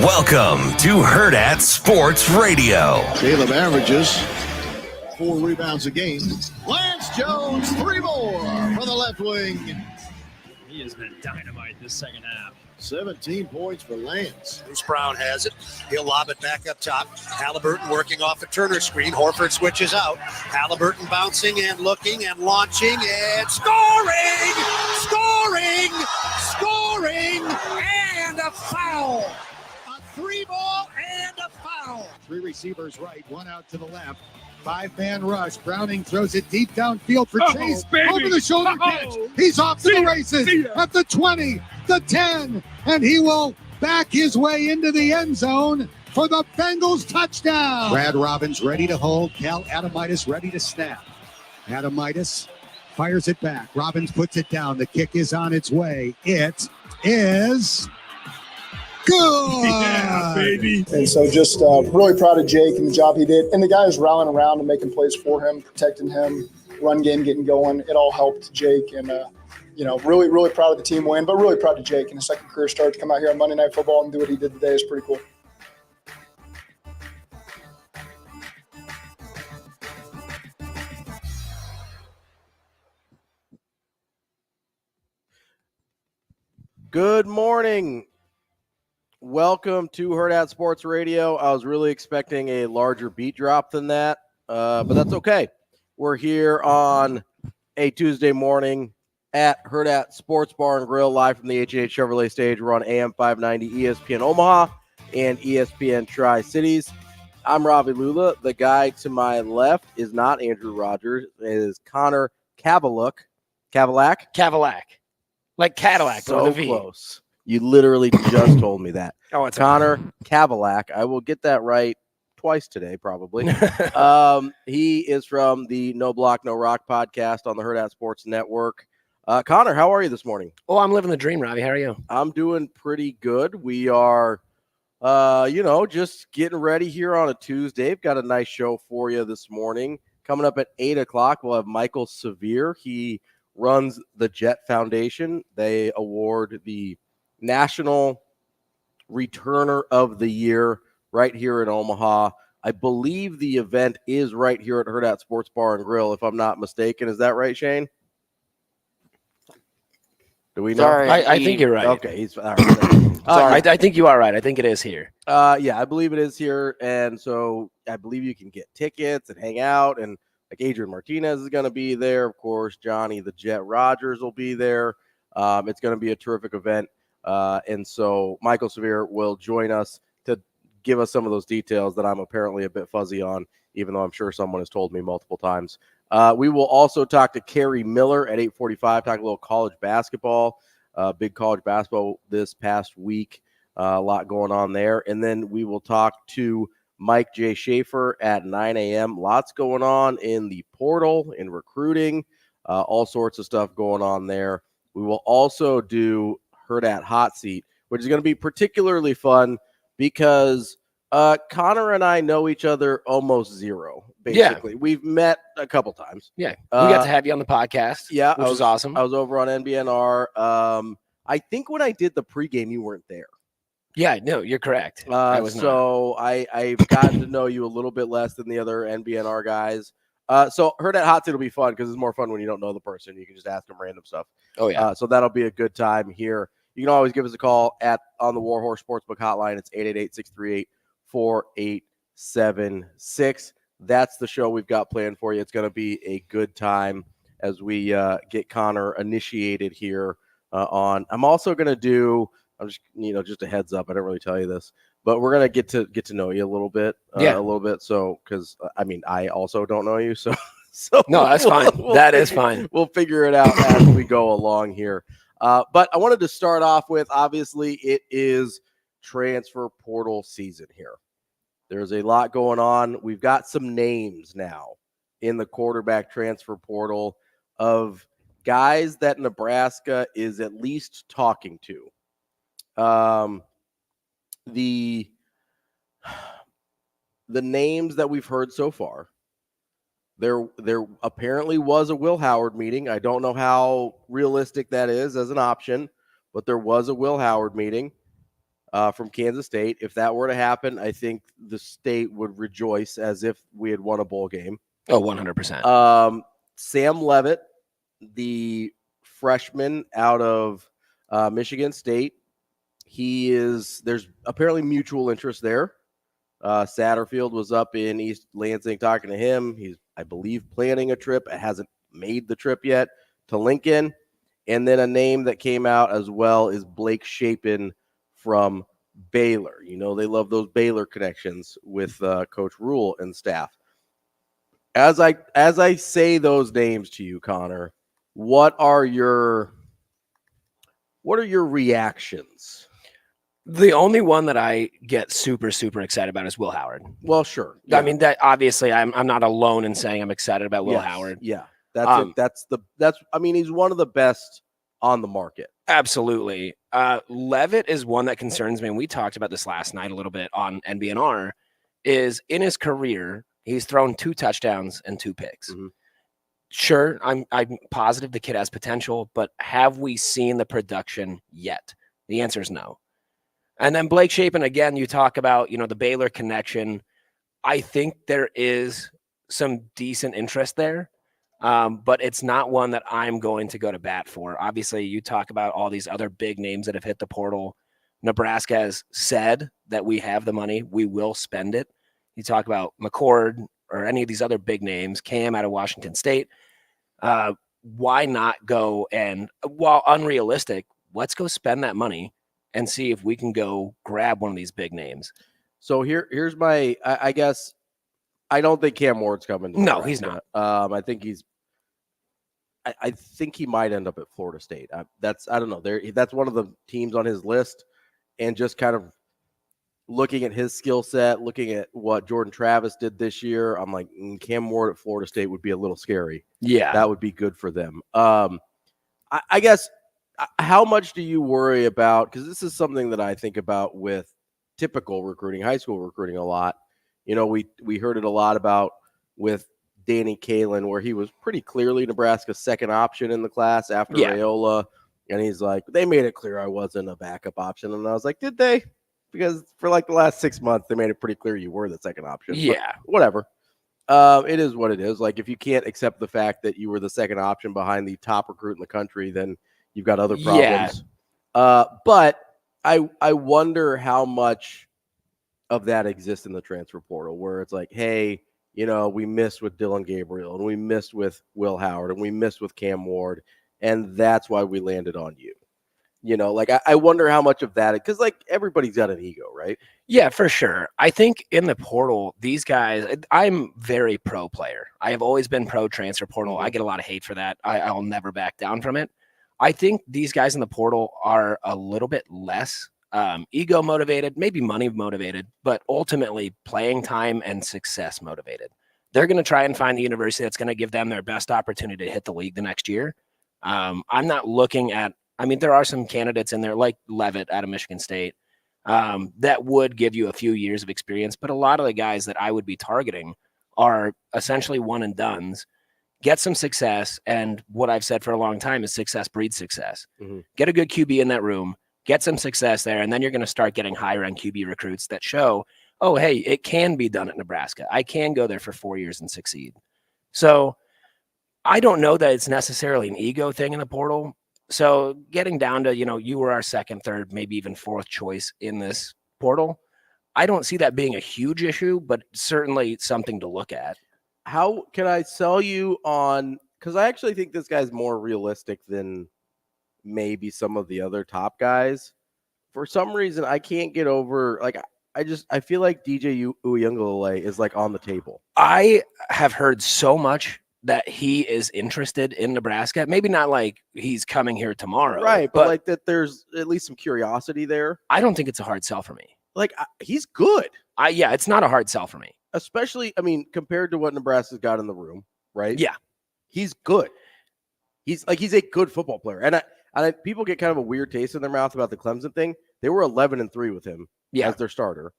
Welcome to Hurrdat Sports Radio. Caleb averages 4 rebounds a game. Lance Jones, 3 more for the left wing. He has been dynamite this second half. 17 points for Lance. Bruce Brown has it. He'll lob it back up top. Halliburton working off a Turner screen. Horford switches out. Halliburton bouncing and looking and launching and scoring! Scoring! Scoring! And a foul! A 3-ball and a foul! 3 receivers right, 1 out to the left. 5-man rush. Browning throws it deep downfield for Chase. Over the shoulder catch. He's off to the races at the 20, the 10, and he will back his way into the end zone for the Bengals touchdown. Brad Robbins ready to hold. Cal Adamitis ready to snap. Adamitis fires it back. Robbins puts it down. The kick is on its way. It is good. Yeah, baby. And so just really proud of Jake and the job he did. And the guys rallying around and making plays for him, protecting him, run game getting going. It all helped Jake. And, really, really proud of the team win, but really proud of Jake in his second career start to come out here on Monday Night Football and do what he did today is pretty cool. Good morning. Welcome to Hurrdat Sports Radio. I was really expecting a larger beat drop than that, but that's okay. We're here on a Tuesday morning at Hurrdat Sports Bar and Grill, live from the H&H Chevrolet stage. We're on AM 590 ESPN Omaha and ESPN Tri-Cities. I'm Ravi Lulla. The guy to my left is not Andrew Rogers. It is Connor Kavulak. Kavulak. Like Cadillac. So close. You literally just told me that. Oh, it's Connor Kavulak. I will get that right twice today, probably. He is from the No Block, No Rock podcast on the Hurrdat Sports Network. Connor, how are you this morning? Oh, I'm living the dream, Robbie. How are you? I'm doing pretty good. We are, just getting ready here on a Tuesday. We've got a nice show for you this morning. Coming up at 8 o'clock, we'll have Michael Severe. He runs the Jet Foundation. They award the National Returner of the Year right here in Omaha. I believe the event is right here at Hurrdat Sports Bar and Grill, if I'm not mistaken. Is that right, Shane? Do we know? Sorry, I think you're right. Okay, he's all right. I think you are right. I think it is here. Yeah, I believe it is here, and so I believe you can get tickets and hang out, and like Adrian Martinez is going to be there, of course. Johnny the Jet Rogers will be there. It's going to be a terrific event. And so Michael Severe will join us to give us some of those details that I'm apparently a bit fuzzy on, even though I'm sure someone has told me multiple times. We will also talk to Kerry Miller at 8:45, talk a little college basketball, big college basketball this past week, a lot going on there. And then we will talk to Mike J. Schaefer at 9 a.m. Lots going on in the portal, in recruiting, all sorts of stuff going on there. We will also do Hurrdat Hot Seat, which is going to be particularly fun because Connor and I know each other almost zero, basically. Yeah. We've met a couple times. Yeah, we got to have you on the podcast, which was awesome. I was over on NBNR. I think when I did the pregame, you weren't there. Yeah, no, you're correct. I've gotten to know you a little bit less than the other NBNR guys. So Hurrdat Hot Seat will be fun because it's more fun when you don't know the person. You can just ask them random stuff. Oh, yeah. So that'll be a good time here. You can always give us a call on the Warhorse Sportsbook hotline. It's 888-638-4876. That's the show we've got planned for you. It's going to be a good time as we get Connor initiated here on. I'm also going to do – just a heads up. I didn't really tell you this, but we're going to get to know you a little bit. A little bit. So, because, I also don't know you. So no, that's fine. That is fine. We'll figure it out as we go along here. But I wanted to start off with, obviously, it is transfer portal season here. There's a lot going on. We've got some names now in the quarterback transfer portal of guys that Nebraska is at least talking to. The names that we've heard so far, there apparently was a Will Howard meeting. I don't know how realistic that is as an option, but there was a Will Howard meeting. from Kansas State. If that were to happen, I think the state would rejoice as if we had won a bowl game. Oh, 100%. Sam Leavitt, the freshman out of Michigan State, there's apparently mutual interest there. Satterfield was up in East Lansing talking to him. He's, I believe, planning a trip. It hasn't made the trip yet to Lincoln. And then a name that came out as well is Blake Schaefer from Baylor. You know, they love those Baylor connections with Coach Rule and staff. As I say those names to you, Connor, what are your reactions? The only one that I get super, super excited about is Will Howard. Well, sure. Yeah. I mean, that obviously I'm not alone in saying I'm excited about Will Howard. Yeah. That's I mean, he's one of the best on the market. Absolutely. Leavitt is one that concerns me. And we talked about this last night a little bit on NBNR, is in his career, he's thrown 2 touchdowns and 2 picks. Mm-hmm. Sure, I'm positive the kid has potential, but have we seen the production yet? The answer is no. And then Blake Shapen, again, you talk about, you know, the Baylor connection. I think there is some decent interest there, but it's not one that I'm going to go to bat for. Obviously, you talk about all these other big names that have hit the portal. Nebraska has said that we have the money. We will spend it. You talk about McCord or any of these other big names, Cam out of Washington State. Why not go and, while unrealistic, let's go spend that money and see if we can go grab one of these big names. So here's my, I guess, I don't think Cam Ward's coming. No, he's not. I think I think he might end up at Florida State. I don't know. That's one of the teams on his list, and just kind of looking at his skill set, looking at what Jordan Travis did this year, I'm like, Cam Ward at Florida State would be a little scary. Yeah, that would be good for them. I guess. How much do you worry about? Because this is something that I think about with typical recruiting, high school recruiting a lot. You know, we heard it a lot about with Danny Kalin, where he was pretty clearly Nebraska's second option in the class after Raiola. And he's like, they made it clear I wasn't a backup option. And I was like, did they? Because for like the last 6 months, they made it pretty clear you were the second option. Yeah. But whatever. It is what it is. Like, if you can't accept the fact that you were the second option behind the top recruit in the country, then you've got other problems. Yeah. But I wonder how much of that exists in the transfer portal, where it's like, hey, you know, we missed with Dylan Gabriel, and we missed with Will Howard, and we missed with Cam Ward, and that's why we landed on you. You know, like, I wonder how much of that, because, like, everybody's got an ego, right? Yeah, for sure. I think in the portal, these guys, I'm very pro player. I have always been pro transfer portal. I get a lot of hate for that. I'll never back down from it. I think these guys in the portal are a little bit less ego motivated, maybe money motivated, but ultimately playing time and success motivated. They're going to try and find the university that's going to give them their best opportunity to hit the league the next year. I'm not looking at, I mean, there are some candidates in there like Leavitt out of Michigan State that would give you a few years of experience, but a lot of the guys that I would be targeting are essentially one and dones. Get some success, and what I've said for a long time is success breeds success. Mm-hmm. Get a good QB in that room, get some success there, and then you're going to start getting higher-end QB recruits that show, oh, hey, it can be done at Nebraska. I can go there for 4 years and succeed. So I don't know that it's necessarily an ego thing in the portal. So getting down to, you know, you were our second, third, maybe even fourth choice in this portal, I don't see that being a huge issue, but certainly something to look at. How can I sell you on, because I actually think this guy's more realistic than maybe some of the other top guys. For some reason, I can't get over, like, I feel like DJ Uyunglele is like on the table. I have heard so much that he is interested in Nebraska. Maybe not like he's coming here tomorrow. Right, but like that there's at least some curiosity there. I don't think it's a hard sell for me. Like, he's good. Yeah, it's not a hard sell for me. Especially, I mean, compared to what Nebraska's got in the room, right? Yeah. He's good. He's a good football player. And people get kind of a weird taste in their mouth about the Clemson thing. They were 11-3 with him as their starter.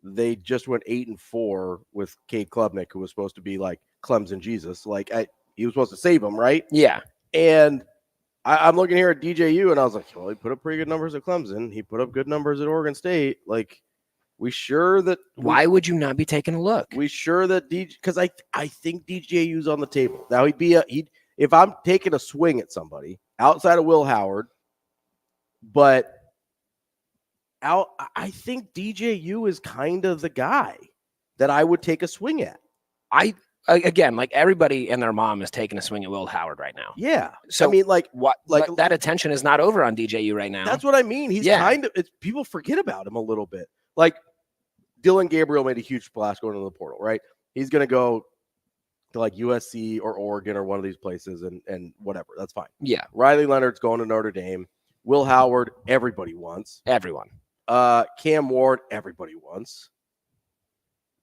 They just went 8-4 with Cade Klubnik, who was supposed to be like Clemson Jesus. Like, he was supposed to save him, right? Yeah. And I'm looking here at DJU, and I was like, well, he put up pretty good numbers at Clemson. He put up good numbers at Oregon State. Like, we sure that – why would you not be taking a look? We sure that because I think DJU's on the table. Now, if I'm taking a swing at somebody outside of Will Howard, but I think DJU is kind of the guy that I would take a swing at. Again, like everybody and their mom is taking a swing at Will Howard right now. Yeah. So I mean, like what? Like that attention is not over on DJU right now. That's what I mean. He's kind of people forget about him a little bit. Like Dylan Gabriel made a huge splash going into the portal, right? He's going to go to like USC or Oregon or one of these places and whatever. That's fine. Yeah. Riley Leonard's going to Notre Dame. Will Howard, everybody wants. Everyone. Cam Ward, everybody wants.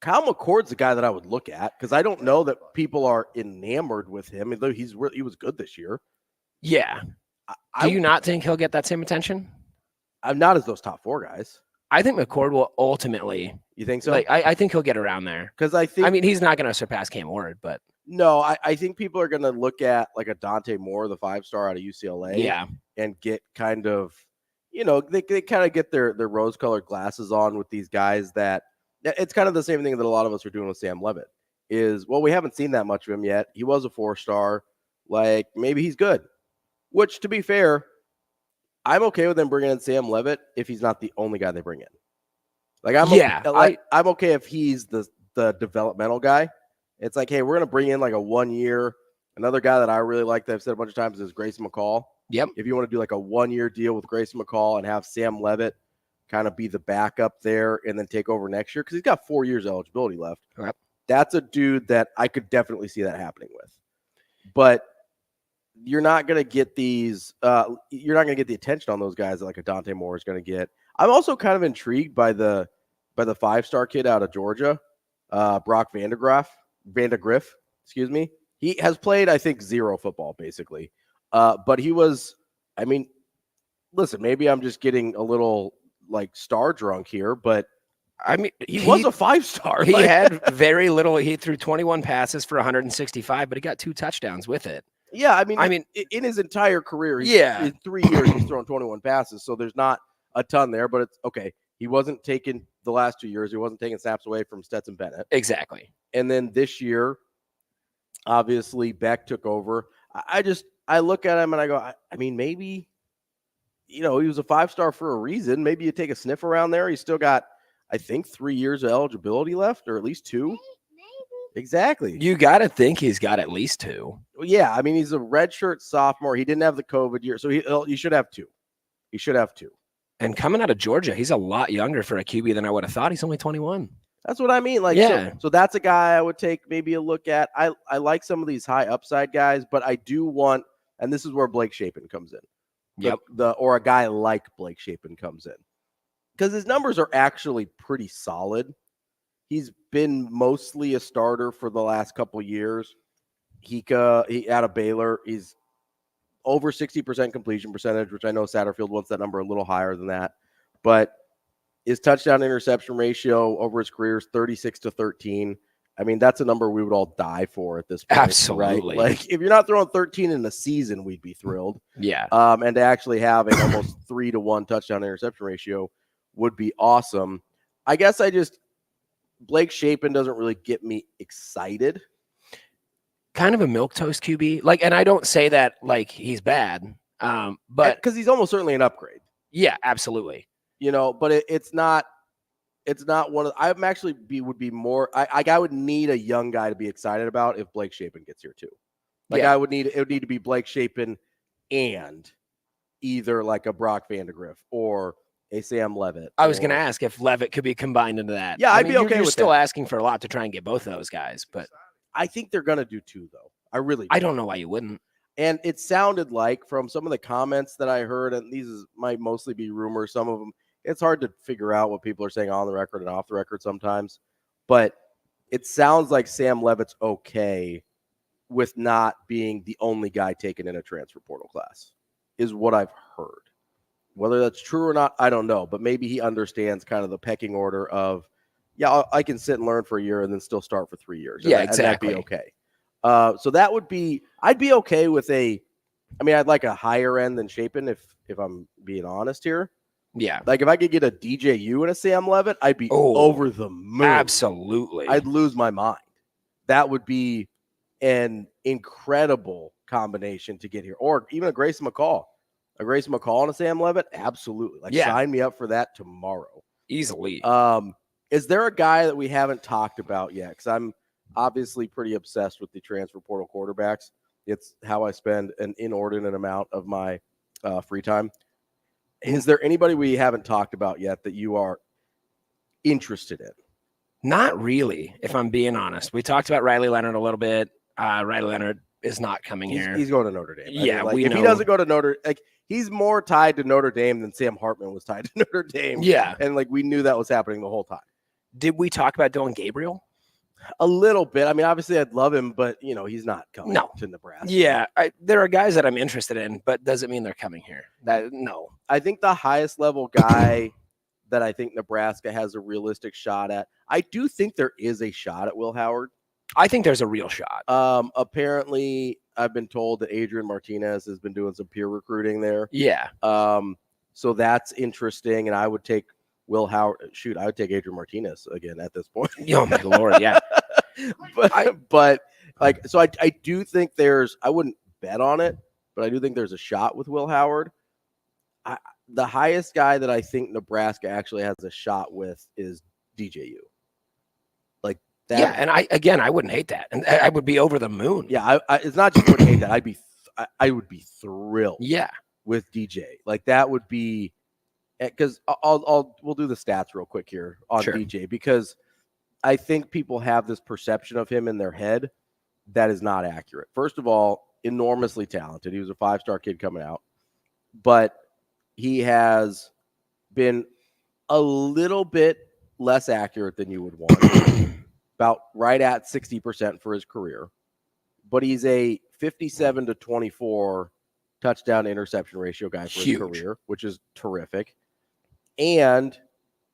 Kyle McCord's the guy that I would look at because I don't know that people are enamored with him. Though he was good this year. Yeah. Do you not think he'll get that same attention? I'm not as those top 4 guys. I think McCord will ultimately. You think so? Like, I think he'll get around there because I mean, he's not going to surpass Cam Ward, but no, I think people are going to look at like a Dante Moore, the 5-star out of UCLA, and get kind of, they kind of get their rose-colored glasses on with these guys that. It's kind of the same thing that a lot of us are doing with Sam Leavitt is, well, we haven't seen that much of him yet. He was a 4-star. Like, maybe he's good. Which, to be fair, I'm okay with them bringing in Sam Leavitt if he's not the only guy they bring in. Like, I'm okay if he's the developmental guy. It's like, hey, we're going to bring in like a 1-year. Another guy that I really like that I've said a bunch of times is Grayson McCall. Yep. If you want to do like a 1-year deal with Grayson McCall and have Sam Leavitt kind of be the backup there and then take over next year because he's got 4 years eligibility left. Yep. That's a dude that I could definitely see that happening with. But you're not going to get these you're not going to get the attention on those guys that like a Dante Moore is going to get. I'm also kind of intrigued by the 5-star kid out of Georgia, Brock Vandegrift, excuse me. He has played, I think, 0 football basically. But he was, I mean, listen, maybe I'm just getting a little like star drunk here, but I mean, he was a 5-star. He had very little. He threw 21 passes for 165, but he got 2 touchdowns with it. Yeah, I mean, in his entire career, in 3 years, he's thrown 21 passes, so there's not a ton there, but it's okay. He wasn't taking the last 2 years. He wasn't taking snaps away from Stetson Bennett. Exactly. And then this year, obviously, Beck took over. I look at him and I go, I mean, maybe. He was a 5-star for a reason. Maybe you take a sniff around there. He's still got, I think, 3 years of eligibility left, or at least 2. Maybe. Exactly. You got to think he's got at least 2. Yeah, I mean, he's a redshirt sophomore. He didn't have the COVID year, so he should have 2. He should have 2. And coming out of Georgia, he's a lot younger for a QB than I would have thought. He's only 21. That's what I mean. Like, so that's a guy I would take maybe a look at. I like some of these high upside guys, but I do want, and this is where Blake Shapen comes in. Yep. Or a guy like Blake Shapen comes in because his numbers are actually pretty solid. He's been mostly a starter for the last couple years. He out of Baylor, he's over 60% completion percentage, which I know Satterfield wants that number a little higher than that. But his touchdown interception ratio over his career is 36-13. I mean, that's a number we would all die for at this point. Absolutely. Right? Like, if you're not throwing 13 in a season, we'd be thrilled. Yeah. And to actually have an almost 3-to-1 touchdown interception ratio would be awesome. I guess Blake Shapen doesn't really get me excited. Kind of a milquetoast QB. Like, and I don't say that like he's bad, but because he's almost certainly an upgrade. Yeah, absolutely. But it's not one of. I'm actually would be more. I would need a young guy to be excited about if Blake Shapen gets here too. Like it would need to be Blake Shapen and either like a Brock Vandegrift or a Sam Leavitt. I was going to ask if Leavitt could be combined into that. Yeah, I'd be okay with still that. asking for a lot to try and get both of those guys, but I think they're going to do 2 though. I don't know why you wouldn't. And it sounded like from some of the comments that I heard, and these might mostly be rumors, some of them. It's hard to figure out what people are saying on the record and off the record sometimes, but it sounds like Sam Leavitt's okay with not being the only guy taken in a transfer portal class, is what I've heard. Whether that's true or not, I don't know, but maybe he understands kind of the pecking order of, I can sit and learn for a year and then still start for 3 years. Yeah, exactly. And that'd be okay. So that would be, I'd be okay with a I mean, I'd like a higher end than Schaefer if I'm being honest here. Yeah. Like if I could get a DJU and a Sam Levitt, I'd be over the moon. Absolutely. I'd lose my mind. That would be an incredible combination to get here. Or even a Grayson McCall. A Grayson McCall and a Sam Levitt? Absolutely. Like sign me up for that tomorrow. Easily. Is there a guy that we haven't talked about yet? Because I'm obviously pretty obsessed with the transfer portal quarterbacks. It's how I spend an inordinate amount of my free time. Is there anybody we haven't talked about yet that you are interested in? Not really, if I'm being honest. We talked about Riley Leonard a little bit. Riley Leonard is not coming here. He's going to Notre Dame. Yeah, I mean, if he doesn't go to Notre, like he's more tied to Notre Dame than Sam Hartman was tied to Notre Dame. Yeah, and like we knew that was happening the whole time. Did we talk about Dylan Gabriel? A little bit. I mean, obviously, I'd love him, but he's not coming to Nebraska. Yeah, there are guys that I'm interested in, but doesn't mean they're coming here. No. I think the highest level guy that I think Nebraska has a realistic shot at. I do think there is a shot at Will Howard. I think there's a real shot. Apparently, I've been told that Adrian Martinez has been doing some peer recruiting there. Yeah. So that's interesting, and I would take Will Howard. Shoot, I would take Adrian Martinez again at this point. Oh my Lord, yeah. but I do think I wouldn't bet on it, but I do think there's a shot with Will Howard. The highest guy that I think Nebraska actually has a shot with is DJU. Like that. Yeah, and I wouldn't hate that, and I would be over the moon. Yeah, it's not just wouldn't hate that. I would be thrilled. Yeah, with DJ. Like that would be, because we'll do the stats real quick here on DJ, because I think people have this perception of him in their head that is not accurate. First of all, enormously talented. He was a 5-star kid coming out, but he has been a little bit less accurate than you would want, about right at 60% for his career. But he's a 57-24 touchdown to interception ratio guy for his career, which is terrific. And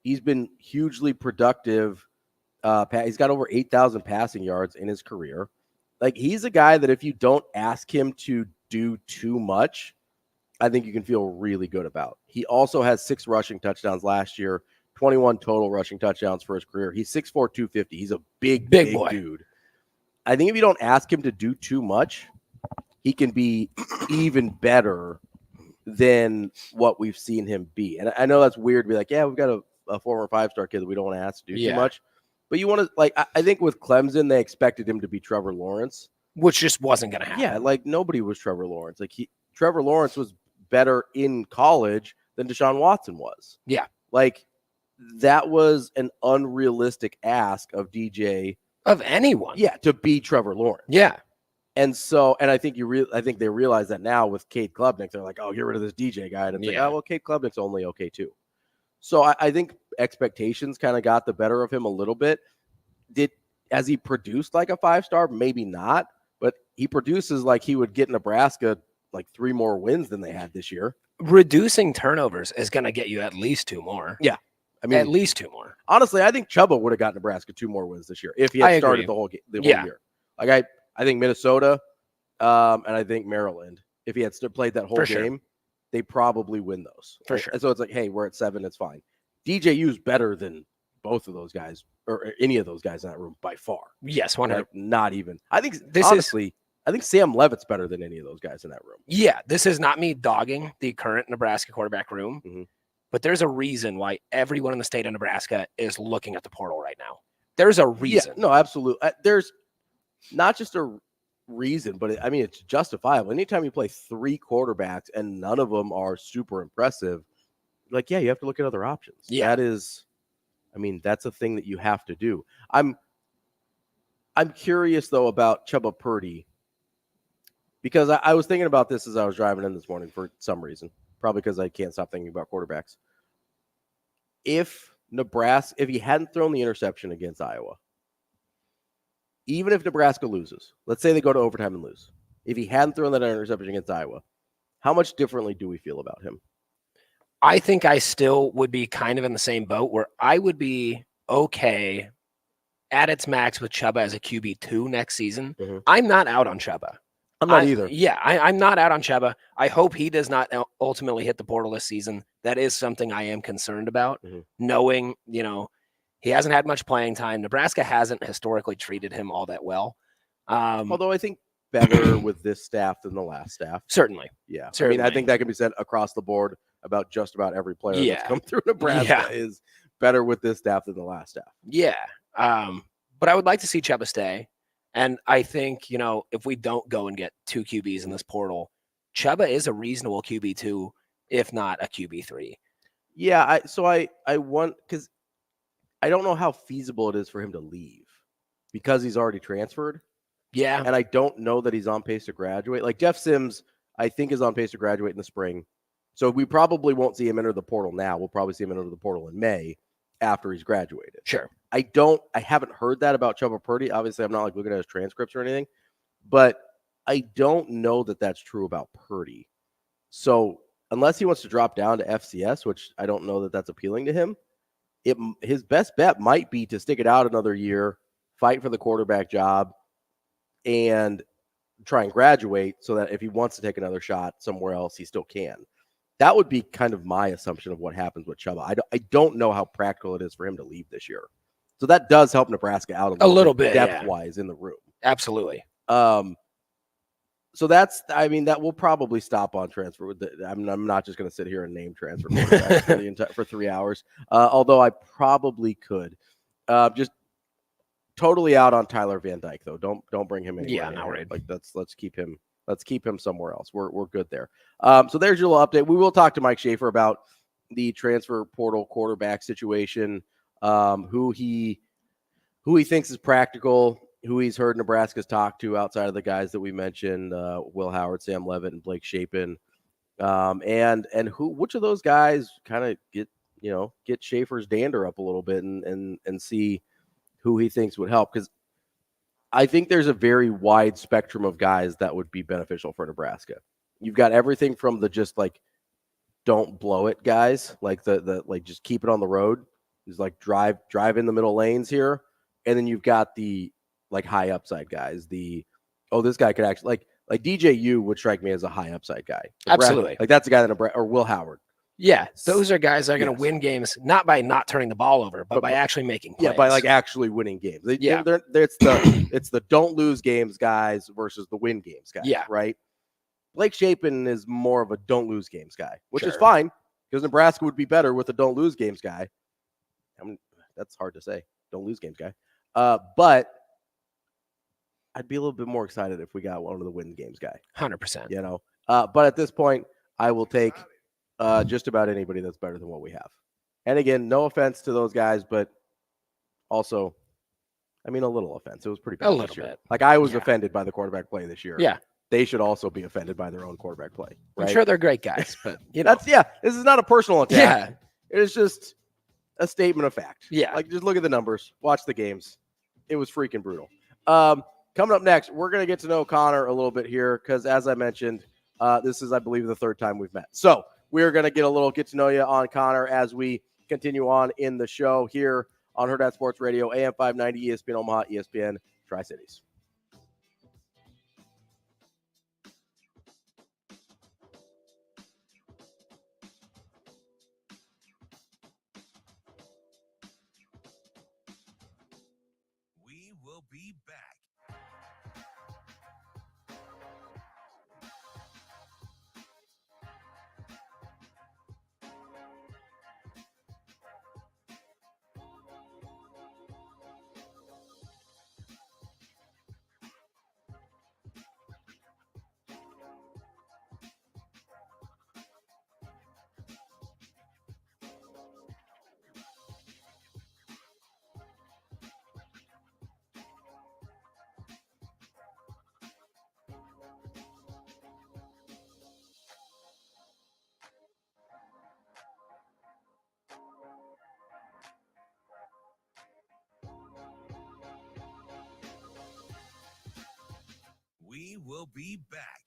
he's been hugely productive. He's got over 8,000 passing yards in his career. Like, he's a guy that if you don't ask him to do too much, I think you can feel really good about. He also has 6 rushing touchdowns last year, 21 total rushing touchdowns for his career. He's 6'4", 250. He's a big boy. Dude. I think if you don't ask him to do too much, he can be even better than what we've seen him be. And I know that's weird to be like, yeah, we've got a former 5-star kid that we don't want to ask to do too much. But you want to, like, I think with Clemson, they expected him to be Trevor Lawrence. Which just wasn't going to happen. Yeah, like nobody was Trevor Lawrence. Like Trevor Lawrence was better in college than Deshaun Watson was. Yeah. Like, that was an unrealistic ask of DJ. Of anyone. Yeah, to be Trevor Lawrence. Yeah. And so, and I think I think they realize that now with Cade Klubnik. They're like, oh, get rid of this DJ guy. And it's like, oh, well, Cade Klubnik's only okay too. So I think expectations kind of got the better of him a little bit. Has he produced like a 5-star? Maybe not, but he produces like he would get Nebraska like 3 more wins than they had this year. Reducing turnovers is going to get you at least 2 more. Yeah. I mean, at least 2 more. Honestly, I think Chubba would have got Nebraska 2 more wins this year if he had started the whole year. Like I think Minnesota and I think Maryland, if he had played that whole game, they probably win those. For sure. And so it's like, hey, we're at 7. It's fine. DJU's better than both of those guys or any of those guys in that room by far. Yes, 100%. Like, not even. I think I think Sam Levitt's better than any of those guys in that room. Yeah, this is not me dogging the current Nebraska quarterback room, but there's a reason why everyone in the state of Nebraska is looking at the portal right now. There's a reason. Yeah, no, absolutely. There's not just a reason, but it's justifiable. Anytime you play 3 quarterbacks and none of them are super impressive, like, yeah, you have to look at other options. Yeah. That's a thing that you have to do. I'm curious, though, about Chubba Purdy, because I was thinking about this as I was driving in this morning for some reason, probably because I can't stop thinking about quarterbacks. If he hadn't thrown the interception against Iowa, even if Nebraska loses, let's say they go to overtime and lose, if he hadn't thrown that interception against Iowa, how much differently do we feel about him? I think I still would be kind of in the same boat where I would be okay at its max with Chubba as a QB2 next season. I'm not out on Chubba. I'm not either. Yeah, I'm not out on Chubba. I hope he does not ultimately hit the portal this season. That is something I am concerned about, knowing, he hasn't had much playing time. Nebraska hasn't historically treated him all that well. Although I think better with this staff than the last staff. Certainly. Yeah. Certainly. I mean, I think that can be said across the board about just about every player that's come through Nebraska is better with this staff than the last staff. Yeah. But I would like to see Chubba stay. And I think, if we don't go and get 2 QBs in this portal, Chubba is a reasonable QB2, if not a QB3. Yeah, I want, because I don't know how feasible it is for him to leave because he's already transferred. Yeah. And I don't know that he's on pace to graduate. Like Jeff Sims, I think, is on pace to graduate in the spring. So we probably won't see him enter the portal now. We'll probably see him enter the portal in May after he's graduated. Sure. I haven't heard that about Chubba Purdy. Obviously, I'm not like looking at his transcripts or anything, but I don't know that that's true about Purdy. So unless he wants to drop down to FCS, which I don't know that that's appealing to him, his best bet might be to stick it out another year, fight for the quarterback job, and try and graduate so that if he wants to take another shot somewhere else, he still can. That would be kind of my assumption of what happens with Chubba. I don't know how practical it is for him to leave this year. So that does help Nebraska out a little bit depth-wise in the room. Absolutely. So that will probably stop on transfer. I'm not just going to sit here and name transfer for 3 hours. Although I probably could. Just totally out on Tyler Van Dyke though. Don't bring him anywhere. Yeah, no, right. Like let's keep him somewhere else. We're good there. So there's your little update. We will talk to Mike Schaefer about the transfer portal quarterback situation. Who he thinks is practical, who he's heard Nebraska's talk to outside of the guys that we mentioned, Will Howard, Sam Levitt, and Blake Shapen, and which of those guys kind of get Schaefer's dander up a little bit and see who he thinks would help, because I think there's a very wide spectrum of guys that would be beneficial for Nebraska. You've got everything from the just like don't blow it guys, like the like just keep it on the road. Is like drive in the middle lanes here, and then you've got the like high upside guys. This guy could actually like DJU would strike me as a high upside guy. Absolutely, like that's a guy that or Will Howard. Yeah, those are guys that are going to win games not by not turning the ball over, but by actually making plays. Yeah, by like actually winning games. It's the don't lose games guys versus the win games guys. Yeah, right. Blake Shapen is more of a don't lose games guy, which is fine because Nebraska would be better with a don't lose games guy. That's hard to say. Don't lose games guy. But I'd be a little bit more excited if we got one of the win games guy. 100%. But at this point, I will take just about anybody that's better than what we have. And again, no offense to those guys, but also, a little offense. It was pretty bad. A little bit. Like I was offended by the quarterback play this year. Yeah. They should also be offended by their own quarterback play. Right? I'm sure they're great guys, but this is not a personal attack. Yeah. It is just a statement of fact. Yeah. Like just look at the numbers, watch the games. It was freaking brutal. Coming up next, we're going to get to know Connor a little bit here because as I mentioned, this is, I believe, the third time we've met. So we're going to get to know you on Connor as we continue on in the show here on Hurrdat Sports Radio, AM 590, ESPN Omaha, ESPN Tri-Cities. We will be back. We will be back.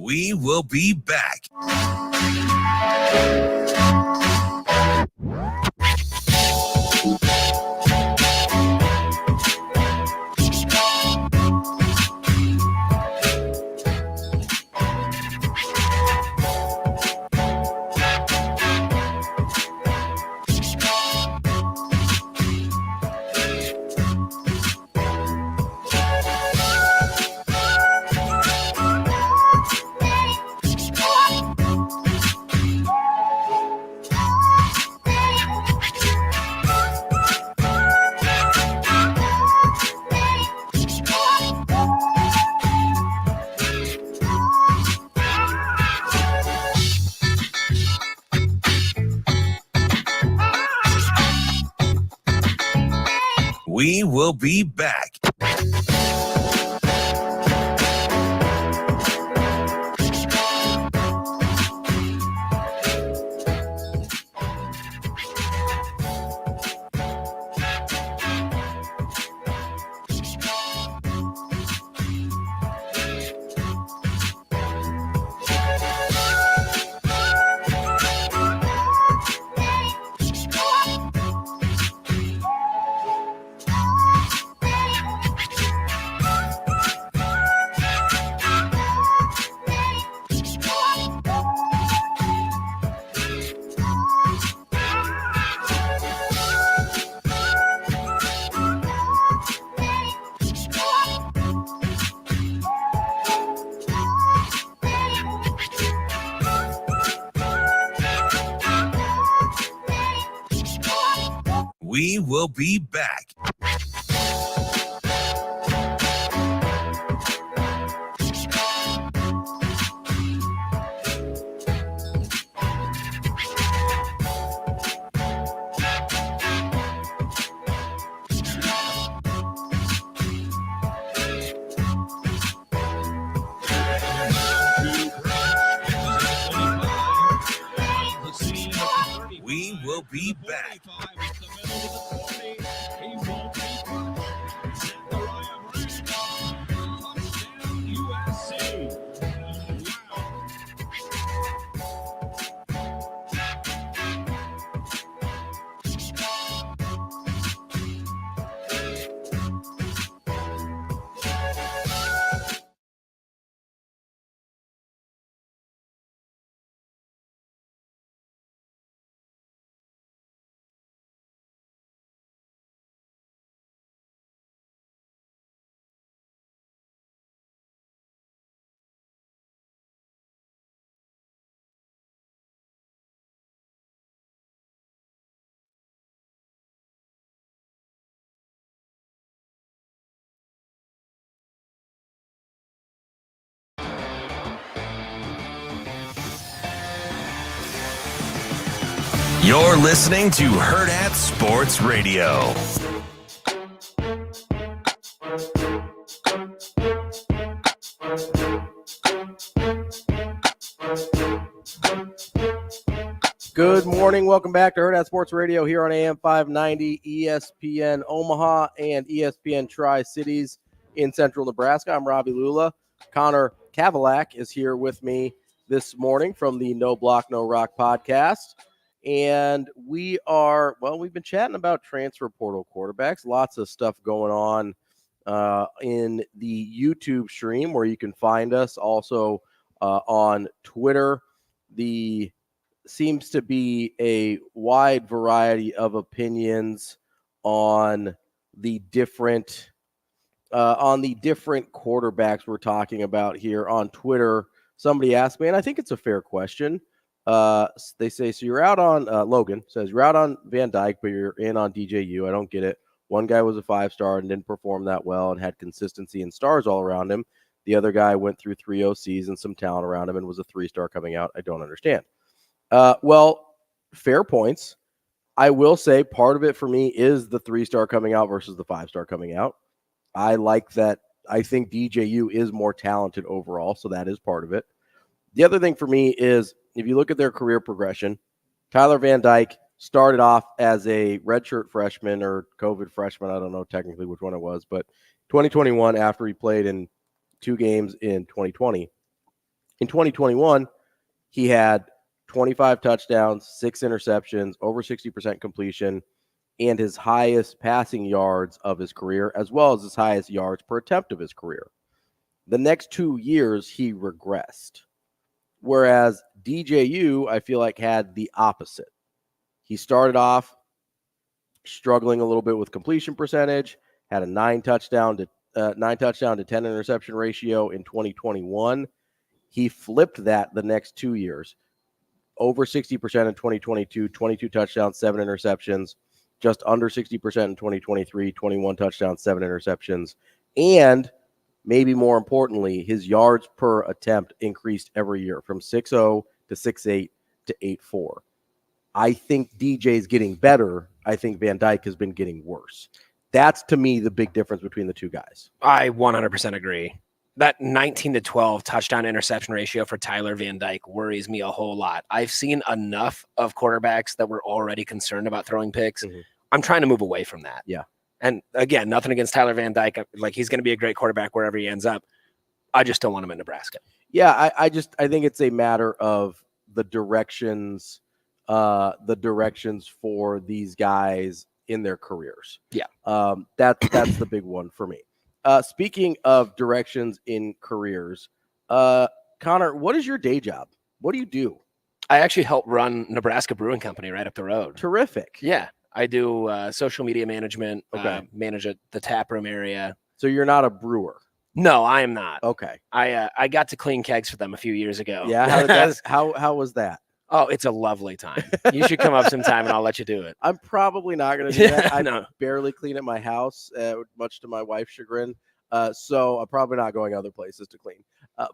We will be back. We will be back. We will be back. We will be back. You're listening to Hurrdat Sports Radio. Good morning. Welcome back to Hurrdat Sports Radio here on AM 590, ESPN Omaha, and ESPN Tri-Cities in central Nebraska. I'm Ravi Lulla. Connor Kavulak is here with me this morning from the No Block, No Rock podcast. And we've been chatting about transfer portal quarterbacks. Lots of stuff going on in the YouTube stream where you can find us. Also on Twitter. Seems to be a wide variety of opinions on the different quarterbacks we're talking about here on Twitter. Somebody asked me, and I think it's a fair question. They say, so you're out on Logan says you're out on Van Dyke, but you're in on DJU. I don't get it. One guy was a 5-star and didn't perform that well and had consistency and stars all around him. The other guy went through 3 OCs and some talent around him and was a 3-star coming out. I don't understand. Well, fair points. I will say part of it for me is the 3-star coming out versus the 5-star coming out. I like that. I think DJU is more talented overall, so that is part of it. The other thing for me is if you look at their career progression, Tyler Van Dyke started off as a redshirt freshman or COVID freshman. I don't know technically which one it was, but 2021 after he played in 2 games in 2020 In 2021, he had 25 touchdowns, 6 interceptions, over 60% completion, and his highest passing yards of his career, as well as his highest yards per attempt of his career. The next 2 years, he regressed. Whereas DJU, I feel like, had the opposite. He started off struggling a little bit with completion percentage, had a 9 touchdown to 10 interception ratio in 2021. He flipped that the next 2 years. Over 60% in 2022, 22 touchdowns, 7 interceptions. Just under 60% in 2023, 21 touchdowns, 7 interceptions. And maybe more importantly, his yards per attempt increased every year from 6.0 to 6.8 to 8.4. I think DJ's getting better. I think Van Dyke has been getting worse. That's, to me, the big difference between the two guys. I 100% agree. That 19-12 touchdown interception ratio for Tyler Van Dyke worries me a whole lot. I've seen enough of quarterbacks that were already concerned about throwing picks. Mm-hmm. I'm trying to move away from that. Yeah. And again, nothing against Tyler Van Dyke. Like, he's going to be a great quarterback wherever he ends up. I just don't want him in Nebraska. Yeah, I think it's a matter of the directions for these guys in their careers. Yeah. That's the big one for me. Speaking of directions in careers, Connor, what is your day job? What do you do? I actually help run Nebraska Brewing Company right up the road. Terrific. Yeah. I do social media management, okay. Manage the tap room area. So you're not a brewer? No, I am not. Okay. I got to clean kegs for them a few years ago. Yeah. How was that? Oh, it's a lovely time. You should come up sometime and I'll let you do it. I'm probably not going to do that. I No. barely clean at my house, much to my wife's chagrin. So I'm probably not going other places to clean.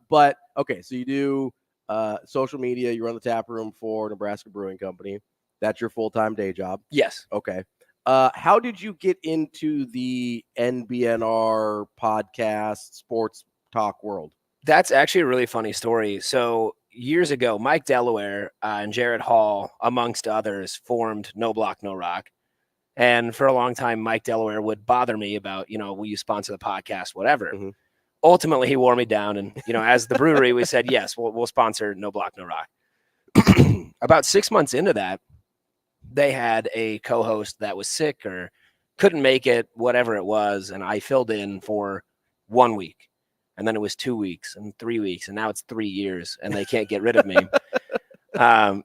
But, okay, so you do social media. You run the tap room for Nebraska Brewing Company. That's your full-time day job? Yes. Okay. How did you get into the NBNR podcast sports talk world? That's actually a really funny story. So years ago, Mike Delaware and Jared Hall, amongst others, formed No Block, No Rock. And for a long time, Mike Delaware would bother me about, will you sponsor the podcast, whatever. Mm-hmm. Ultimately, he wore me down. And, as the brewery, we said, yes, we'll sponsor No Block, No Rock. About 6 months into that, they had a co-host that was sick or couldn't make it, whatever it was. And I filled in for 1 week. And then it was 2 weeks and 3 weeks. And now it's 3 years and they can't get rid of me.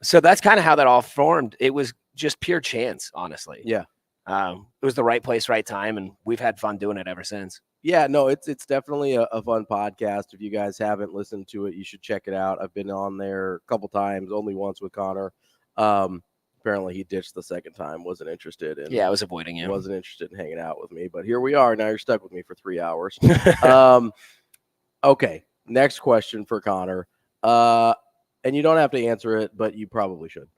So that's kind of how that all formed. It was just pure chance, honestly. Yeah. It was the right place, right time. And we've had fun doing it ever since. Yeah, no, it's definitely a fun podcast. If you guys haven't listened to it, you should check it out. I've been on there a couple times, only once with Connor. Apparently he ditched the second time, wasn't interested. Yeah, I was avoiding you. Wasn't interested in hanging out with me, but here we are. Now you're stuck with me for 3 hours. Okay, next question for Connor. And you don't have to answer it, but you probably should.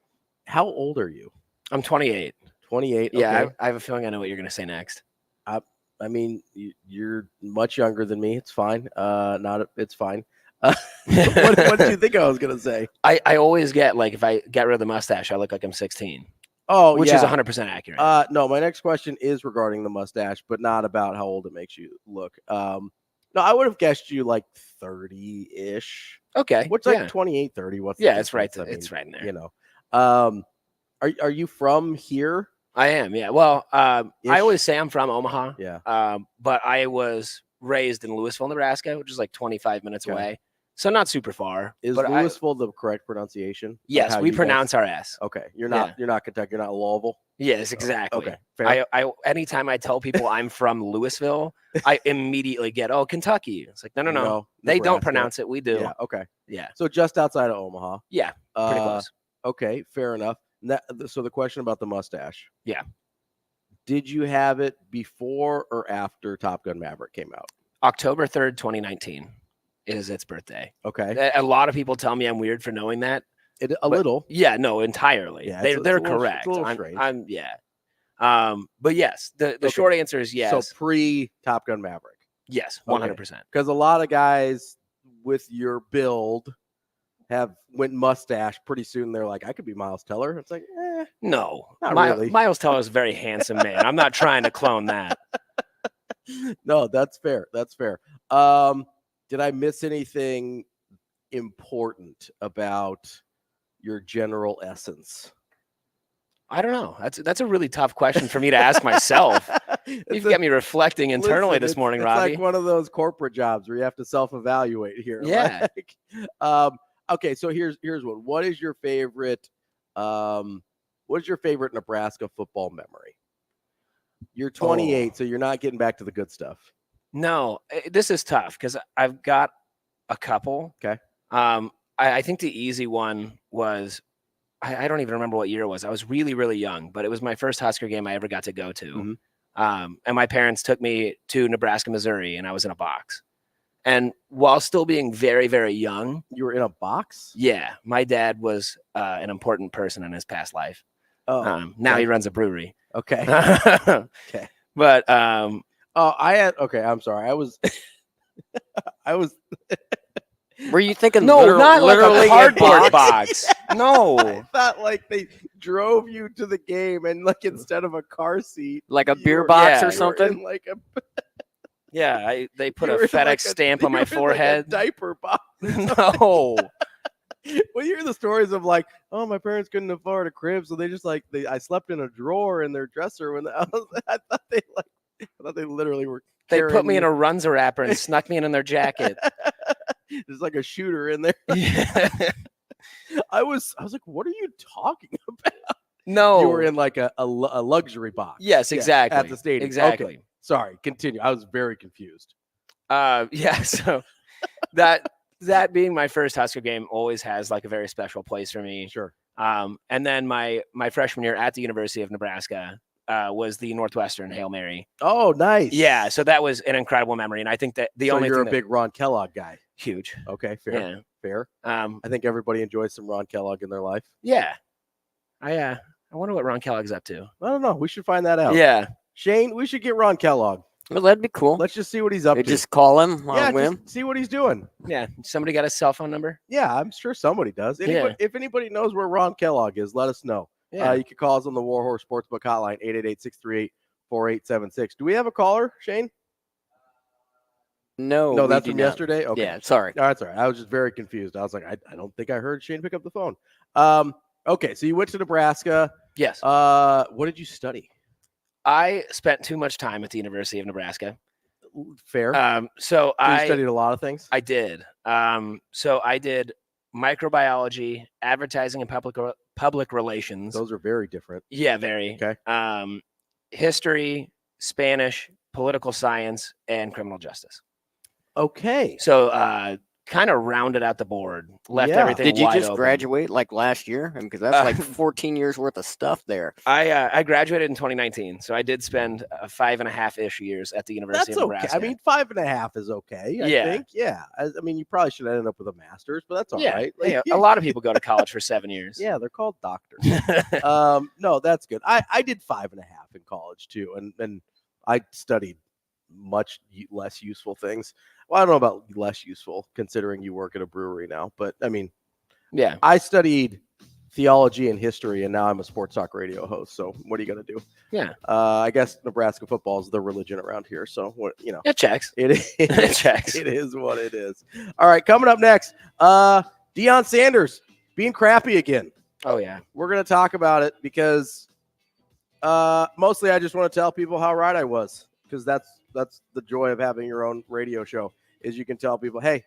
How old are you? I'm 28. 28. Yeah, okay. I have a feeling I know what you're going to say next. I mean, you're much younger than me. It's fine. It's fine. What did you think I was going to say? I always get, like, if I get rid of the mustache, I look like I'm 16. Oh, which yeah. is 100% accurate. No, my next question is regarding the mustache, but not about how old it makes you look. No, I would have guessed you like 30-ish. Okay. What's like 28, 30? What's it's right. It's right in there. Are you from here? I am. Yeah. Well, I always say I'm from Omaha. Yeah. But I was raised in Louisville, Nebraska, which is like 25 minutes away. So not super far. Is Louisville the correct pronunciation? Yes, we pronounce our S. Okay. You're not Kentucky, you're not Louisville. Yes, exactly. Okay. Fair. I anytime I tell people I'm from Louisville, I immediately get, "Contucky." It's like, no. They don't pronounce it. We do. Yeah, okay. Yeah. So just outside of Omaha. Yeah. Pretty close. Okay, fair enough. So the question about the mustache. Yeah. Did you have it before or after Top Gun Maverick came out? October 3rd, 2019 is its birthday. Okay. A lot of people tell me I'm weird for knowing that. Little. Yeah, no, entirely. Yeah, they're correct. It's a little strange. I'm but yes, the short answer is yes. So pre Top Gun Maverick. Yes, 100%. Because a lot of guys with your build went mustache pretty soon. They're like, I could be Miles Teller. It's like, no, not really. Miles Teller is a very handsome man. I'm not trying to clone that. No, that's fair. That's fair. Did I miss anything important about your general essence? I don't know. That's a really tough question for me to ask myself. You've got me reflecting internally this morning, Ravi. It's like one of those corporate jobs where you have to self-evaluate here. Yeah. Okay, so here's one. What is your favorite Nebraska football memory? You're 28, so you're not getting back to the good stuff. No, this is tough because I've got a couple. Okay. I think the easy one was, I don't even remember what year it was. I was really, really young, but it was my first Husker game I ever got to go to. Mm-hmm. And my parents took me to Nebraska, Missouri, and I was in a box. And while still being very, very young. You were in a box? Yeah. My dad was an important person in his past life. Oh. Now he runs a brewery. Okay. Okay. But I'm sorry. I was Were you thinking no, not literally like a cardboard box. No. I thought like they drove you to the game and like instead of a car seat, like a beer box or you were something? in like a Yeah, they put you a were in FedEx like stamp on you my were in forehead. like a diaper box. No. Well, you hear the stories of like, oh, my parents couldn't afford a crib, so they just like I slept in a drawer in their dresser when I thought they literally were. They put me in a Runza wrapper and snuck me in their jacket. There's like a shooter in there. Yeah. I was like, what are you talking about? No. You were in like a luxury box. Yes, exactly. At the stadium. Exactly. Okay. Sorry, continue. I was very confused. Yeah, so that being my first Husker game always has like a very special place for me. Sure. And then my freshman year at the University of Nebraska was the Northwestern Hail Mary. Oh, nice. Yeah, so that was an incredible memory. And I think that you're a big Ron Kellogg guy. Huge. Okay, fair. Yeah. Fair. I think everybody enjoys some Ron Kellogg in their life. Yeah. I wonder what Ron Kellogg's up to. I don't know. We should find that out. Yeah. Shane, we should get Ron Kellogg. Well, that'd be cool. Let's just see what he's up to. Just call him on whim. Just see what he's doing. Yeah. Somebody got a cell phone number? Yeah, I'm sure somebody does. If anybody knows where Ron Kellogg is, let us know. Yeah. You can call us on the Warhorse Sportsbook Hotline, 888-638-4876. Do we have a caller, Shane? No, that's from yesterday? Okay. Yeah, sorry. No, that's all right. I was just very confused. I was like, I don't think I heard Shane pick up the phone. Okay, so you went to Nebraska. Yes. What did you study? I spent too much time at the University of Nebraska. Fair. So I studied a lot of things? I did. So I did microbiology, advertising, and public relations. Those are very different. Yeah, very. Okay. History, Spanish, political science, and criminal justice. Okay. So kind of rounded out the board, left everything Did you wide just open. graduate like last year? Because that's like 14 years worth of stuff there. I graduated in 2019, so I did spend 5.5-ish years at the University That's of Nebraska. Okay. I mean, 5.5 is okay. I think. Yeah. I mean, you probably should end up with a master's, but that's all right. Like, yeah, a lot of people go to college for 7 years. Yeah, they're called doctors. No, that's good. I did 5.5 in college too, and I studied much less useful things. Well, I don't know about less useful considering you work at a brewery now, but I mean, yeah, I studied theology and history, and now I'm a sports talk radio host. So what are you going to do? Yeah. I guess Nebraska football is the religion around here. So what, it checks. It checks. It is what it is. All right. Coming up next, Deion Sanders being crappy again. Oh yeah. We're going to talk about it because mostly I just want to tell people how right I was, because that's the joy of having your own radio show, is you can tell people, hey,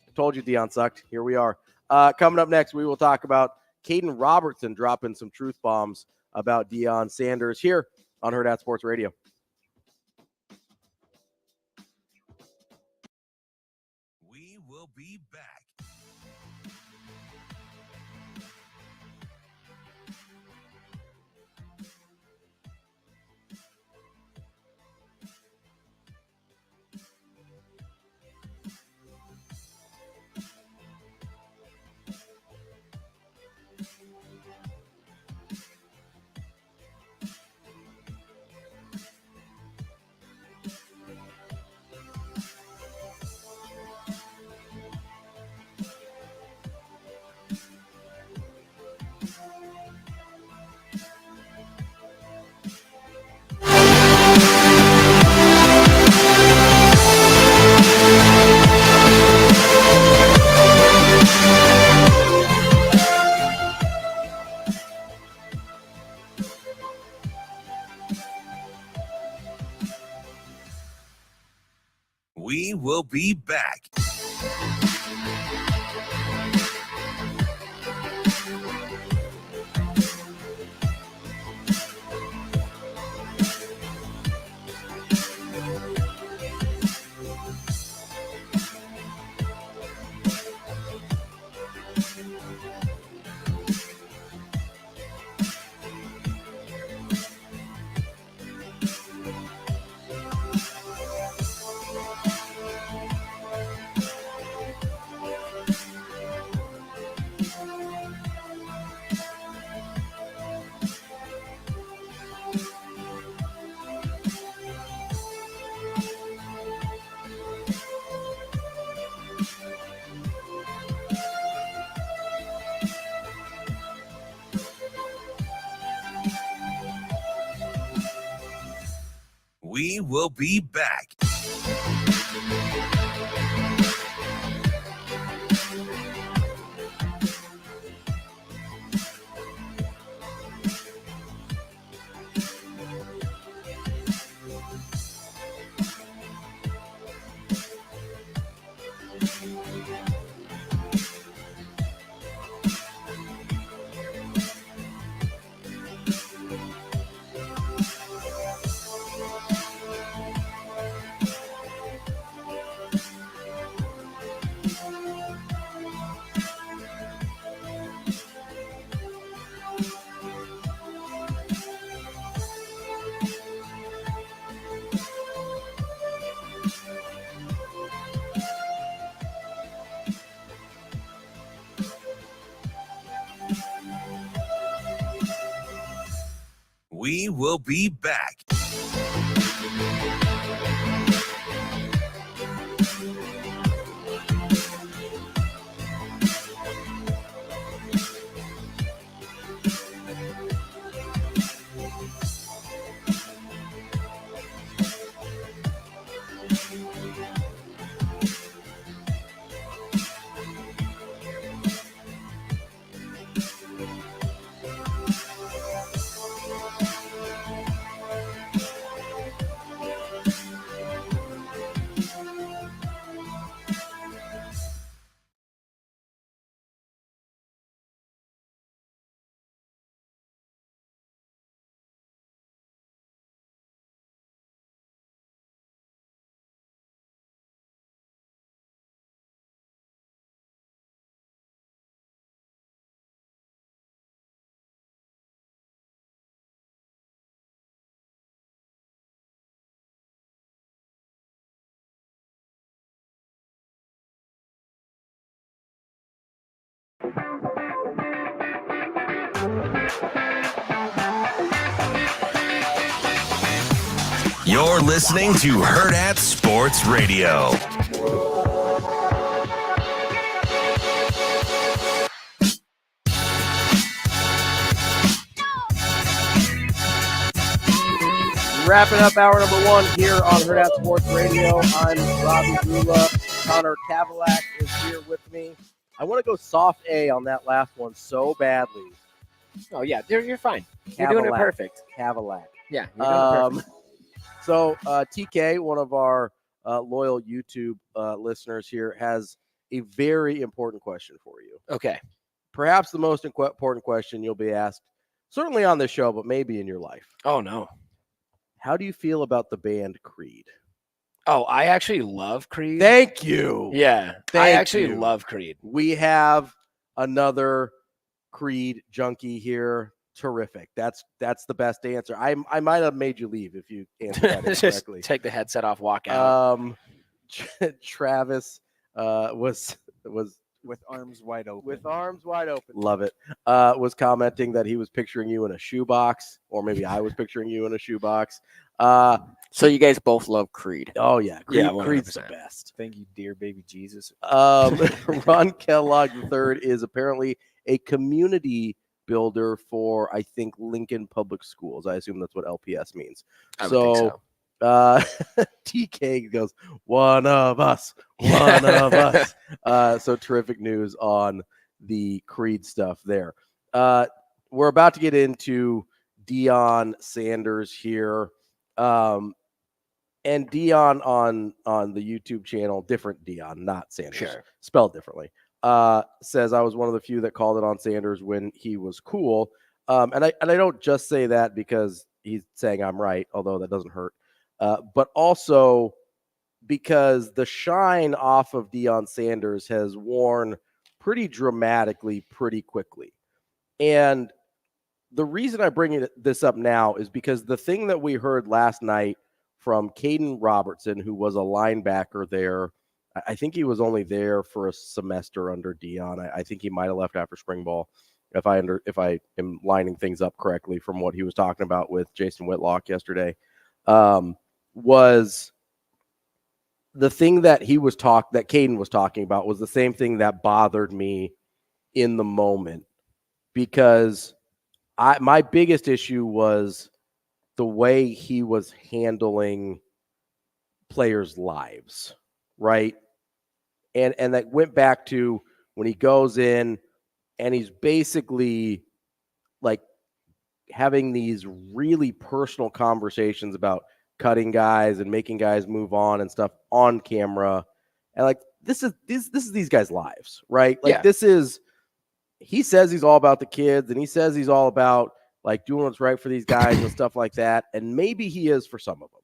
I told you Deion sucked. Here we are. Coming up next, we will talk about Caden Robertson dropping some truth bombs about Deion Sanders here on Hurrdat Sports Radio. We will be back. will be back. We will be back. We will be back. You're listening to Hurrdat Sports Radio. Wrapping up hour number one here on Hurrdat Sports Radio. I'm Ravi Lulla. Connor Kavulak is here with me. I want to go soft A on that last one so badly. Oh, yeah, you're fine. You're doing it perfect. Kavulak. Yeah, you're doing it perfect. So TK, one of our loyal YouTube listeners here, has a very important question for you. Okay. Perhaps the most important question you'll be asked, certainly on this show, but maybe in your life. Oh, no. How do you feel about the band Creed? Oh, I actually love Creed. Thank you. Yeah, I actually love Creed. We have another Creed junkie here. Terrific. That's the best answer. I might have made you leave if you answered that incorrectly. Just take the headset off, walk out. Travis was with arms wide open. With arms wide open. Love it. Was commenting that he was picturing you in a shoebox, or maybe I was picturing you in a shoebox. So you guys both love Creed. Oh yeah, Creed, yeah, Creed's the best. Thank you, dear baby Jesus. Ron Kellogg III is apparently a community builder for, I think, Lincoln Public Schools. I assume that's what LPS means. I would think so. TK goes, one of us. So terrific news on the Creed stuff there. We're about to get into Deion Sanders here. And Dion on the YouTube channel, different Dion, not Sanders, Sure. spelled differently, says I was one of the few that called it on Sanders when he was cool. And I don't just say that because he's saying I'm right, although that doesn't hurt. But also because the shine off of Deion Sanders has worn pretty dramatically pretty quickly. And the reason I bring this up now is because the thing that we heard last night from Caden Robertson, who was a linebacker there, I think he was only there for a semester under Deion. I think he might have left after spring ball, if I am lining things up correctly from what he was talking about with Jason Whitlock yesterday, was the thing that Caden was talking about was the same thing that bothered me in the moment, because my biggest issue was the way he was handling players' lives, right? And that went back to when he goes in and he's basically like having these really personal conversations about cutting guys and making guys move on and stuff on camera. And like, this is these guys' lives, right? Like he says he's all about the kids and he says he's all about like doing what's right for these guys and stuff like that. And maybe he is for some of them,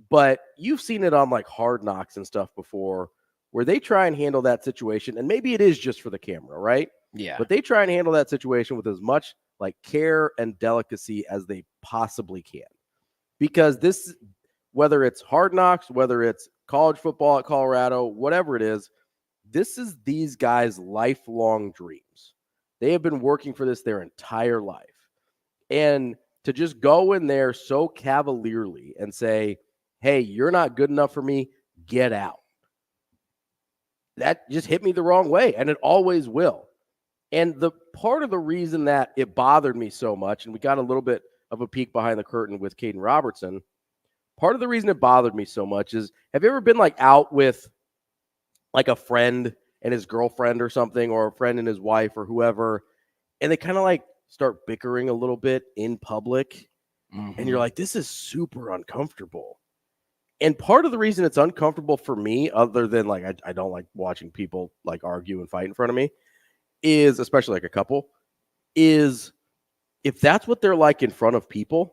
but you've seen it on like Hard Knocks and stuff before where they try and handle that situation. And maybe it is just for the camera, right? Yeah. But they try and handle that situation with as much like care and delicacy as they possibly can. Because this, whether it's Hard Knocks, whether it's college football at Colorado, whatever it is, this is these guys' lifelong dreams. They have been working for this their entire life. And to just go in there so cavalierly and say, hey, you're not good enough for me, get out. That just hit me the wrong way, and it always will. And the part of the reason that it bothered me so much, and we got a little bit of a peek behind the curtain with Caden Robertson, part of the reason it bothered me so much is, have you ever been like out with like a friend and his girlfriend or something, or a friend and his wife or whoever, and they kind of like start bickering a little bit in public, and you're like, this is super uncomfortable. And part of the reason it's uncomfortable for me, other than like I don't like watching people like argue and fight in front of me, is, especially like a couple, is if that's what they're like in front of people,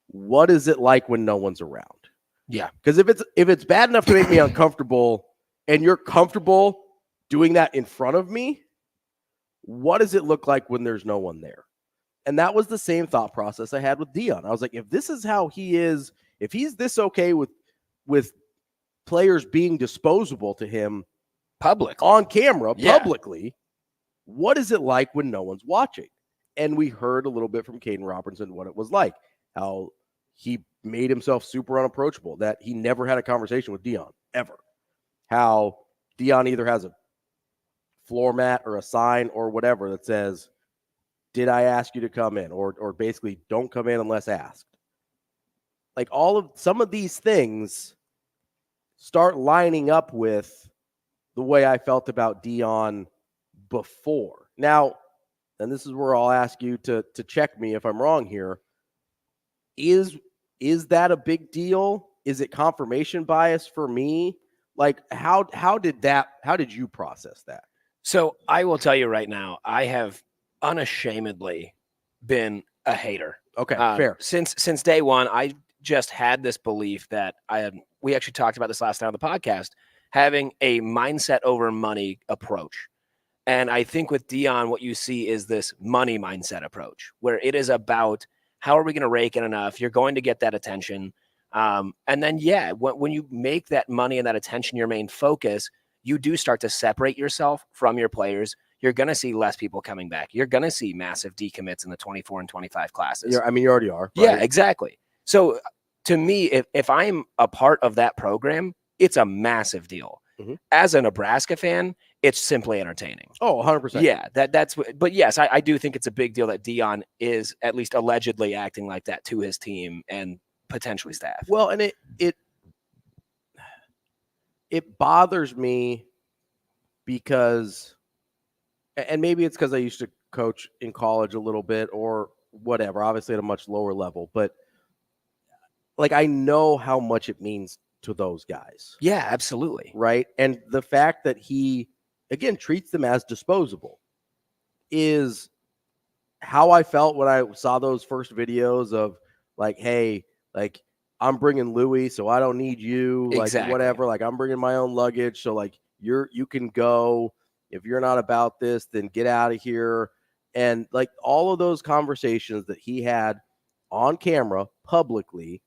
what is it like when no one's around? Yeah. Because if it's bad enough to make me uncomfortable and you're comfortable doing that in front of me, what does it look like when there's no one there? And that was the same thought process I had with Deion. I was like, if this is how he is, if he's this okay with players being disposable to him on camera, publicly, what is it like when no one's watching? And we heard a little bit from Caden Robertson what it was like, how he made himself super unapproachable, that he never had a conversation with Deion, ever. How Deion either has a floor mat or a sign or whatever that says, did I ask you to come in? Or basically, don't come in unless asked. Like some of these things start lining up with the way I felt about Deion before. Now, and this is where I'll ask you to check me if I'm wrong here. Is that a big deal? Is it confirmation bias for me? Like, how did you process that? So I will tell you right now, I have unashamedly been a hater. Okay, fair. Since day one, I just had this belief that we actually talked about this last time on the podcast, having a mindset over money approach. And I think with Deion, what you see is this money mindset approach, where it is about how are we going to rake in enough? You're going to get that attention. And then, when you make that money and that attention your main focus, you do start to separate yourself from your players. You're going to see less people coming back. You're going to see massive decommits in the 24 and 25 classes. Yeah, I mean, you already are. Right? Yeah, exactly. So to me, if I'm a part of that program, it's a massive deal. Mm-hmm. As a Nebraska fan, it's simply entertaining. Oh, 100%. Yeah, that's what. But yes, I do think it's a big deal that Deion is at least allegedly acting like that to his team and potentially staff. Well, and it bothers me because, and maybe it's because I used to coach in college a little bit or whatever, obviously at a much lower level, but like, I know how much it means to those guys. Yeah, absolutely. Right. And the fact that he, again, treats them as disposable is how I felt when I saw those first videos of like, hey, like, I'm bringing Louis, so I don't need you. Like, Exactly. whatever. Like, I'm bringing my own luggage. So, like, you can go. If you're not about this, then get out of here. And, like, all of those conversations that he had on camera publicly.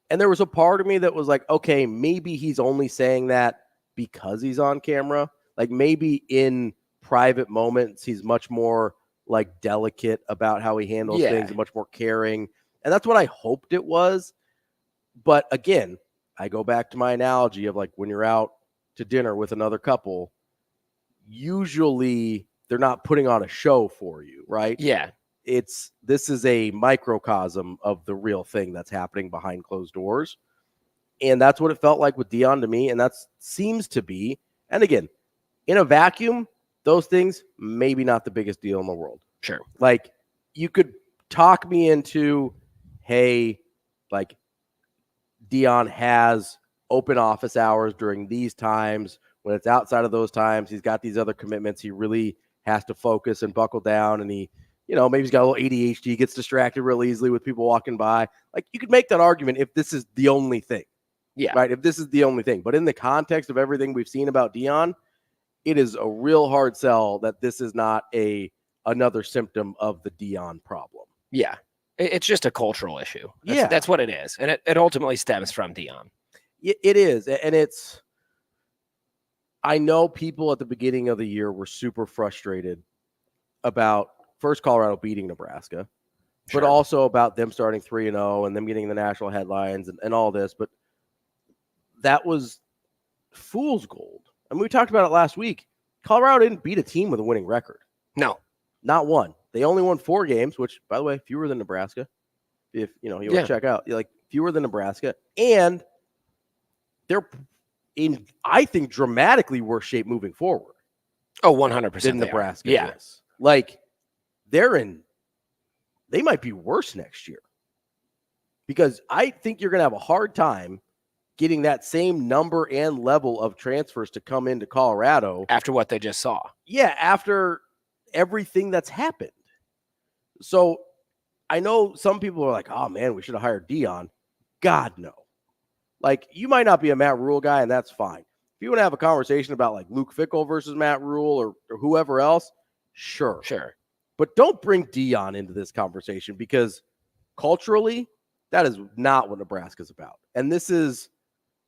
And there was a part of me that was like, okay, maybe he's only saying that because he's on camera. Like, maybe in private moments, he's much more, like, delicate about how he handles things and much more caring. And that's what I hoped it was. But again, I go back to my analogy of like when you're out to dinner with another couple, usually they're not putting on a show for you, right? Yeah. This is a microcosm of the real thing that's happening behind closed doors. And that's what it felt like with Deion to me. And that seems to be, and again, in a vacuum, those things, maybe not the biggest deal in the world. Sure. Like, you could talk me into, hey, like, Deion has open office hours during these times. When it's outside of those times, he's got these other commitments. He really has to focus and buckle down. And he, maybe he's got a little ADHD, gets distracted real easily with people walking by. Like, you could make that argument if this is the only thing. Yeah. Right? If this is the only thing. But in the context of everything we've seen about Deion, it is a real hard sell that this is not another symptom of the Deion problem. Yeah. It's just a cultural issue. Yeah. That's what it is. And it ultimately stems from Deion. It is. And I know people at the beginning of the year were super frustrated about first Colorado beating Nebraska, but also about them starting 3-0 and them getting the national headlines and all this. But that was fool's gold. I mean, we talked about it last week. Colorado didn't beat a team with a winning record. No. Not one. They only won 4 games, which, by the way, fewer than Nebraska. If you want to check out, like, fewer than Nebraska, and they're in, I think, dramatically worse shape moving forward. Oh, 100% than Nebraska. Yeah, is. Like, they might be worse next year because I think you're going to have a hard time getting that same number and level of transfers to come into Colorado after what they just saw. Yeah, after everything that's happened. So I know some people are like, oh, man, we should have hired Deion. God, no. Like, you might not be a Matt Rule guy, and that's fine. If you want to have a conversation about, like, Luke Fickell versus Matt Rule or whoever else, sure. But don't bring Deion into this conversation because culturally, that is not what Nebraska's about. And this is,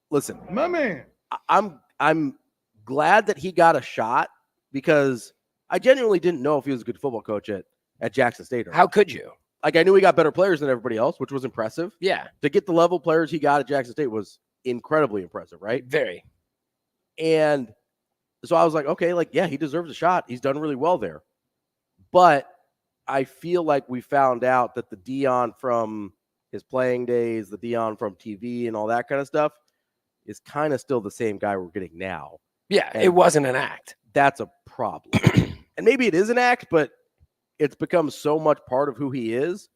listen, my man, I'm glad that he got a shot because I genuinely didn't know if he was a good football coach at Jackson State. How could you? Like, I knew he got better players than everybody else, which was impressive. Yeah. To get the level players he got at Jackson State was incredibly impressive, right? Very. And so I was like, okay, like, yeah, he deserves a shot. He's done really well there. But I feel like we found out that the Deion from his playing days, the Deion from TV and all that kind of stuff is kind of still the same guy we're getting now. Yeah, and it wasn't an act. That's a problem. And maybe it is an act, but it's become so much part of who he is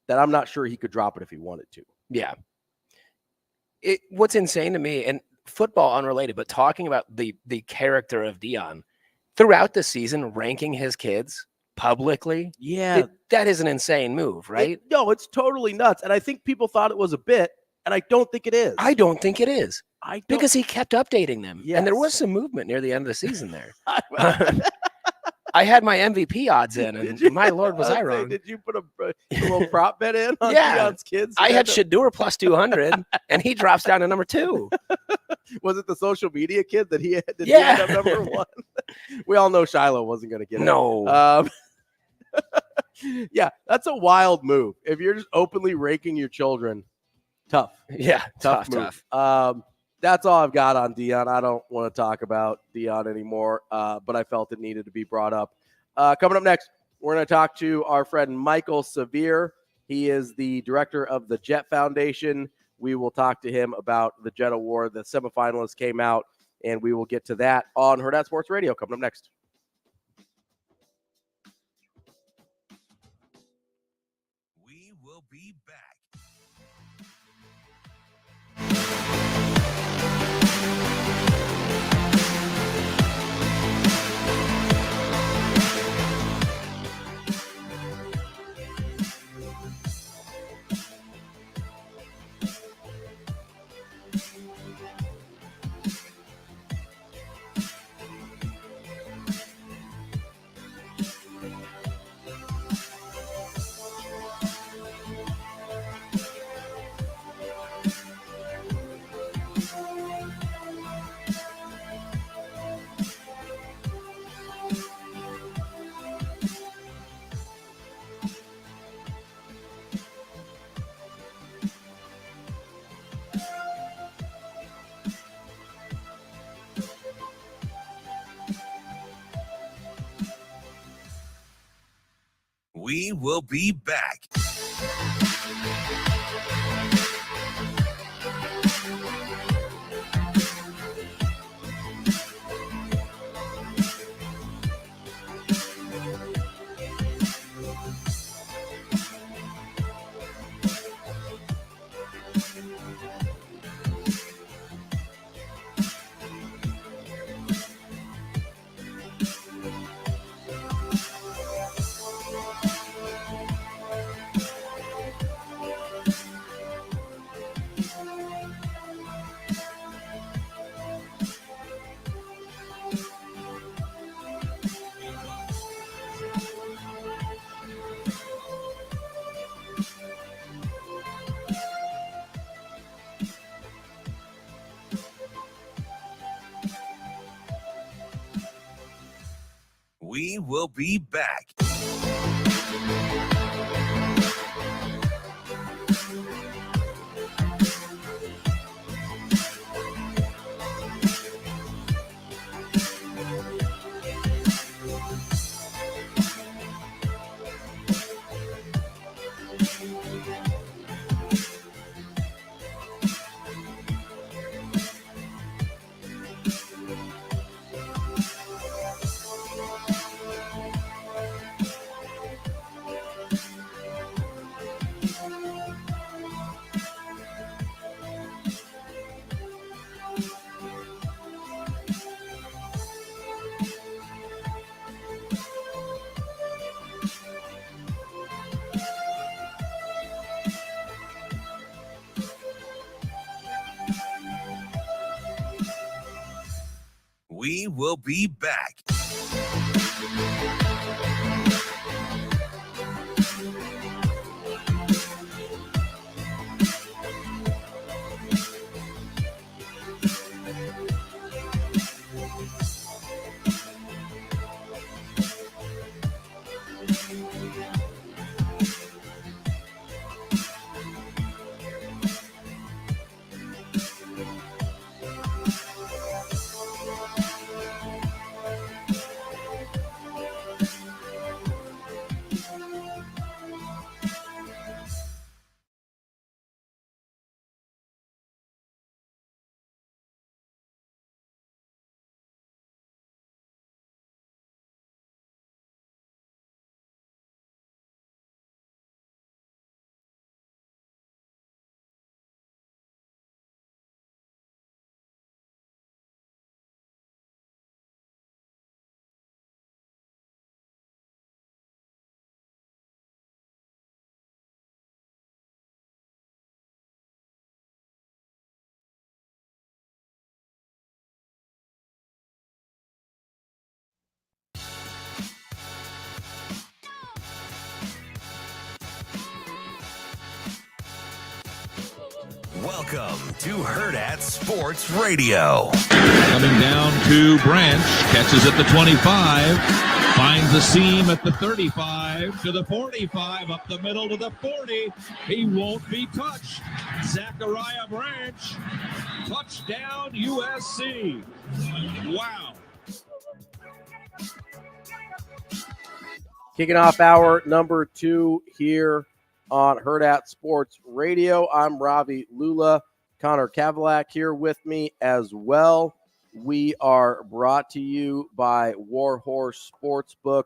that I'm not sure he could drop it if he wanted to. Yeah. What's insane to me, and football unrelated, but talking about the character of Deion throughout the season, ranking his kids publicly. Yeah. That is an insane move, right? No, it's totally nuts. And I think people thought it was a bit, and I don't think it is. I don't think it is. Because he kept updating them. Yes. And there was some movement near the end of the season there. I had my MVP odds in, and my Lord, was I wrong. Did you put a little prop bet in on Deion's kids? I had Shador plus 200, and he drops down to number 2. Was it the social media kid that he had? Did Yeah. he end up number 1? We all know Shiloh wasn't going to get it. No. Yeah, that's a wild move. If you're just openly ranking your children, tough. Yeah, tough. That's all I've got on Deion. I don't want to talk about Deion anymore, but I felt it needed to be brought up. Coming up next, we're going to talk to our friend Michael Severe. He is the director of the Jet Foundation. We will talk to him about the Jet Award. The semifinalists came out, and we will get to that on Hurrdat Sports Radio coming up next. We will be back. We will be back. We will be back. We will be back. Welcome to Hurrdat Sports Radio. Coming down to Branch, catches at the 25, finds a seam at the 35, to the 45, up the middle to the 40. He won't be touched. Zachariah Branch, touchdown USC. Wow. Kicking off hour number 2 here on Hurrdat Sports Radio. I'm Ravi Lulla. Connor Kavulak here with me as well. We are brought to you by Warhorse Sportsbook,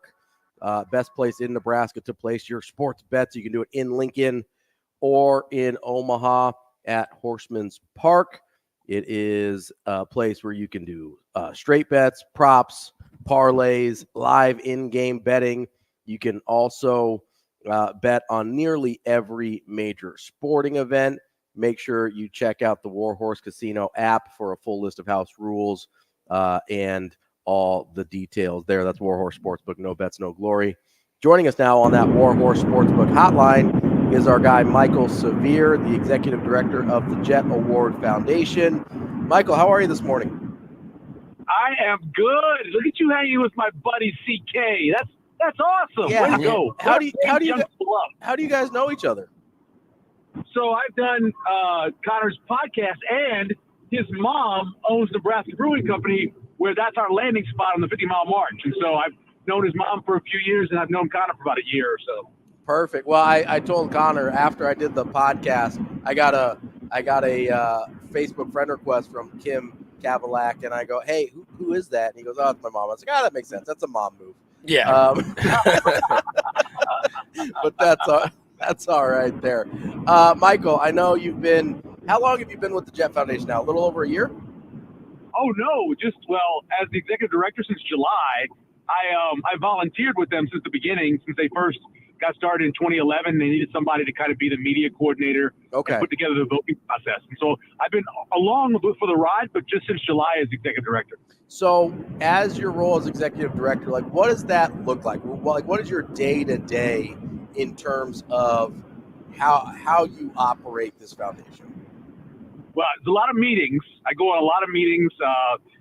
best place in Nebraska to place your sports bets. You can do it in Lincoln or in Omaha at Horseman's Park. It is a place where you can do straight bets, props, parlays, live in-game betting. You can also bet on nearly every major sporting event. Make sure you check out the Warhorse Casino app for a full list of house rules and all the details there. That's Warhorse Sportsbook, no bets, no glory. Joining us now on that Warhorse Sportsbook hotline is our guy, Michael Severe, the executive director of the Jet Award Foundation. Michael, how are you this morning? I am good. Look at you hanging with my buddy CK. That's awesome. Yeah. Way to go. How do you guys know each other? So I've done Connor's podcast, and his mom owns Nebraska Brewing Company, where that's our landing spot on the 50-mile march. And so I've known his mom for a few years, and I've known Connor for about a year or so. Perfect. Well, I told Connor after I did the podcast, I got a Facebook friend request from Kim Kavulak, and I go, hey, who is that? And he goes, oh, it's my mom. I was like, that makes sense. That's a mom move. Yeah. But that's all right there. Michael, I know how long have you been with the Jet Foundation now? A little over a year? Oh, no, as the executive director since July, I volunteered with them since the beginning, since they first got started in 2011. They needed somebody to kind of be the media coordinator and put together the voting process. And so I've been along for the ride, but just since July as executive director. So as your role as executive director, like what does that look like? What is your day-to-day in terms of how you operate this foundation? Well, there's a lot of meetings. I go on a lot of meetings.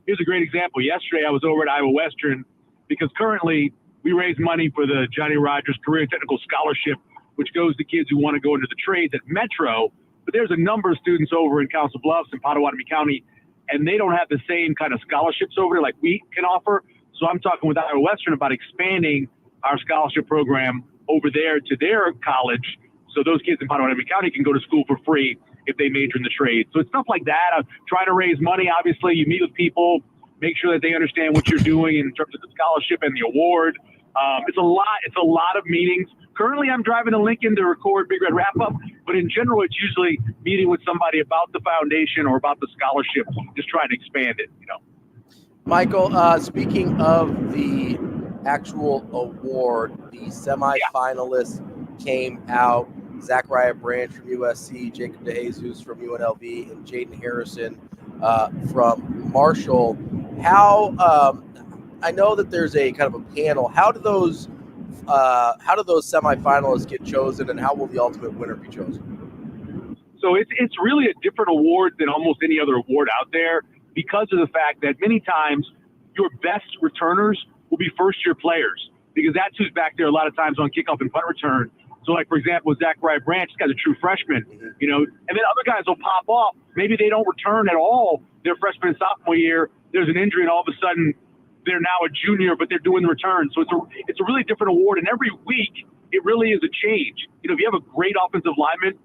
Here's a great example. Yesterday I was over at Iowa Western because currently we raise money for the Johnny Rogers Career Technical Scholarship, which goes to kids who want to go into the trades at Metro. But there's a number of students over in Council Bluffs and Potawatomi County, and they don't have the same kind of scholarships over there like we can offer. So I'm talking with Iowa Western about expanding our scholarship program over there to their college, so those kids in Potawatomi County can go to school for free if they major in the trade. So it's stuff like that. I'm trying to raise money. Obviously, you meet with people, make sure that they understand what you're doing in terms of the scholarship and the award. It's a lot of meetings. Currently, I'm driving to Lincoln to record Big Red Wrap-Up, but in general, it's usually meeting with somebody about the foundation or about the scholarship, just trying to expand it, Michael, speaking of the actual award, the semifinalists came out. Zachariah Branch from USC, Jacob DeJesus from UNLV, and Jaden Harrison from Marshall. I know that there's a kind of a panel. How do those semifinalists get chosen, and how will the ultimate winner be chosen? So it's really a different award than almost any other award out there because of the fact that many times your best returners will be first-year players because that's who's back there a lot of times on kickoff and punt return. So, like, for example, Zachariah Branch, this guy's a true freshman, and then other guys will pop off. Maybe they don't return at all their freshman and sophomore year. There's an injury, and all of a sudden they're now a junior, but they're doing the return. So it's a really different award, and every week it really is a change. If you have a great offensive lineman,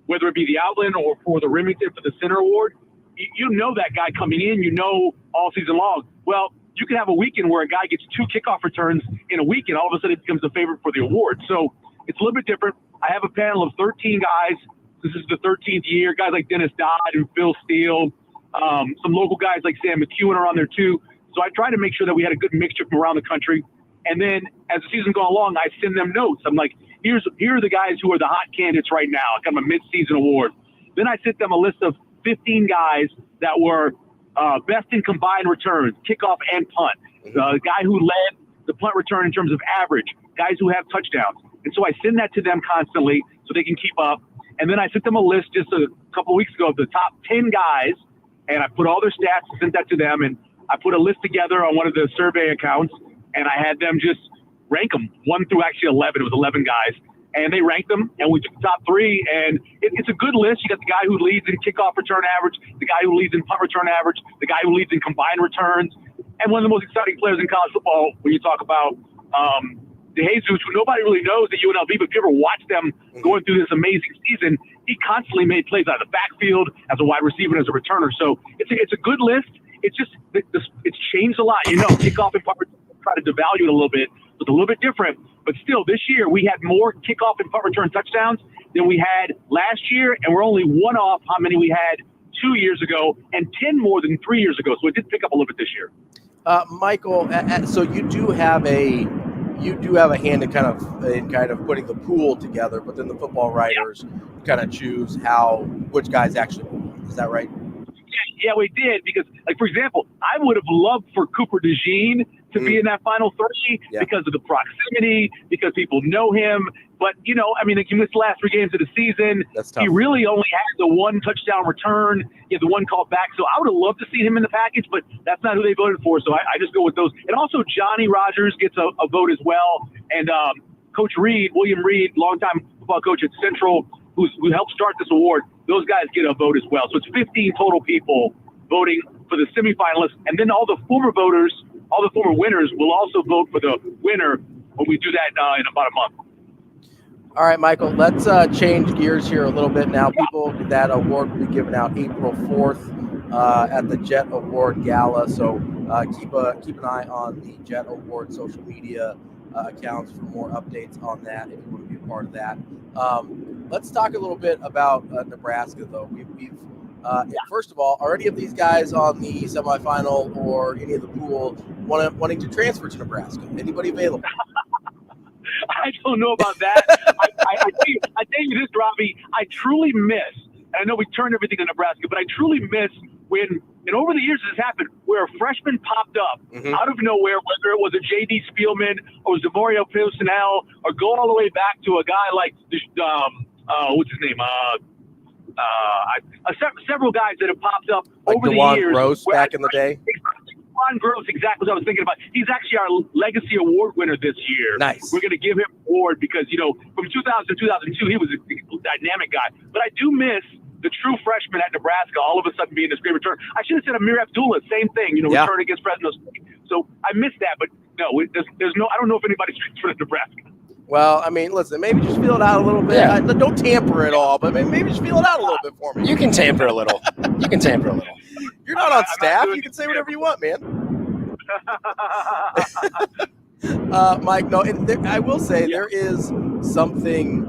whether it be the Outland or for the Remington for the center award, you know that guy coming in, all season long. Well, you can have a weekend where a guy gets 2 kickoff returns in a week, and all of a sudden it becomes a favorite for the award. So it's a little bit different. I have a panel of 13 guys. This is the 13th year. Guys like Dennis Dodd and Phil Steele. Some local guys like Sam McEwen are on there too. So I try to make sure that we had a good mixture from around the country. And then as the season goes along, I send them notes. I'm like, here are the guys who are the hot candidates right now. Kind of a mid-season award. Then I sent them a list of 15 guys that were best in combined returns, kickoff and punt. The guy who led the punt return in terms of average, guys who have touchdowns. And so I send that to them constantly so they can keep up. And then I sent them a list just a couple of weeks ago of the top 10 guys, and I put all their stats, sent that to them, and I put a list together on one of the survey accounts, and I had them just rank them, 1 through actually 11. It was 11 guys. And they ranked them, and we took the top 3. And it's a good list. You got the guy who leads in kickoff return average, the guy who leads in punt return average, the guy who leads in combined returns, and one of the most exciting players in college football when you talk about DeJesus, who nobody really knows at UNLV, but if you ever watch them going through this amazing season, he constantly made plays out of the backfield as a wide receiver and as a returner. So it's a good list. It's just it's changed a lot. Kickoff and punt return try to devalue it a little bit. It's a little bit different. But still, this year we had more kickoff and punt return touchdowns than we had last year, and we're only one off how many we had 2 years ago and 10 more than 3 years ago. So it did pick up a little bit this year. Michael, so you do have a hand in kind of putting the pool together, but then the football writers kind of choose which guys actually win. Is that right? Yeah, we did because, like, for example, I would have loved for Cooper DeJean to be in that final 3 because of the proximity, because people know him. But, he missed the last 3 games of the season. That's tough. He really only had the 1 touchdown return. He had the 1 call back. So I would have loved to see him in the package, but that's not who they voted for. So I just go with those. And also Johnny Rogers gets a vote as well. And Coach Reed, William Reed, longtime football coach at Central, who helped start this award, those guys get a vote as well. So it's 15 total people voting for the semifinalists. And then all the former voters, all the former winners will also vote for the winner when we do that in about a month. All right, Michael, let's change gears here a little bit now. That award will be given out April 4th at the Jet Award Gala. So keep an eye on the Jet Award social media accounts for more updates on that if you want to be a part of that. Let's talk a little bit about Nebraska, though. First of all, are any of these guys on the semifinal or any of the pool wanting to transfer to Nebraska? Anybody available? I don't know about that. I tell you this, Ravi, I truly miss, and I know we turned everything to Nebraska, but I truly miss when, and over the years this happened, where a freshman popped up out of nowhere, whether it was a J.D. Spielman or Zamario Pilsonel, or go all the way back to a guy like, what's his name? Several guys that have popped up like over DeJuan the years. Gross back in the day? Ron Gross, exactly what I was thinking about. He's actually our Legacy Award winner this year. Nice. We're going to give him an award because, from 2000 to 2002, he was a dynamic guy. But I do miss the true freshman at Nebraska all of a sudden being this great return. I should have said Amir Abdullah, same thing, return against Fresno State. So I missed that, but no, there's no, I don't know if anybody's transferred to Nebraska. Well, I mean, listen, maybe just feel it out a little bit. Yeah. Don't tamper it all, but maybe just feel it out a little bit for me. You can tamper a little. You're not on staff. You can say whatever you want, man. Mike, no, I will say there is something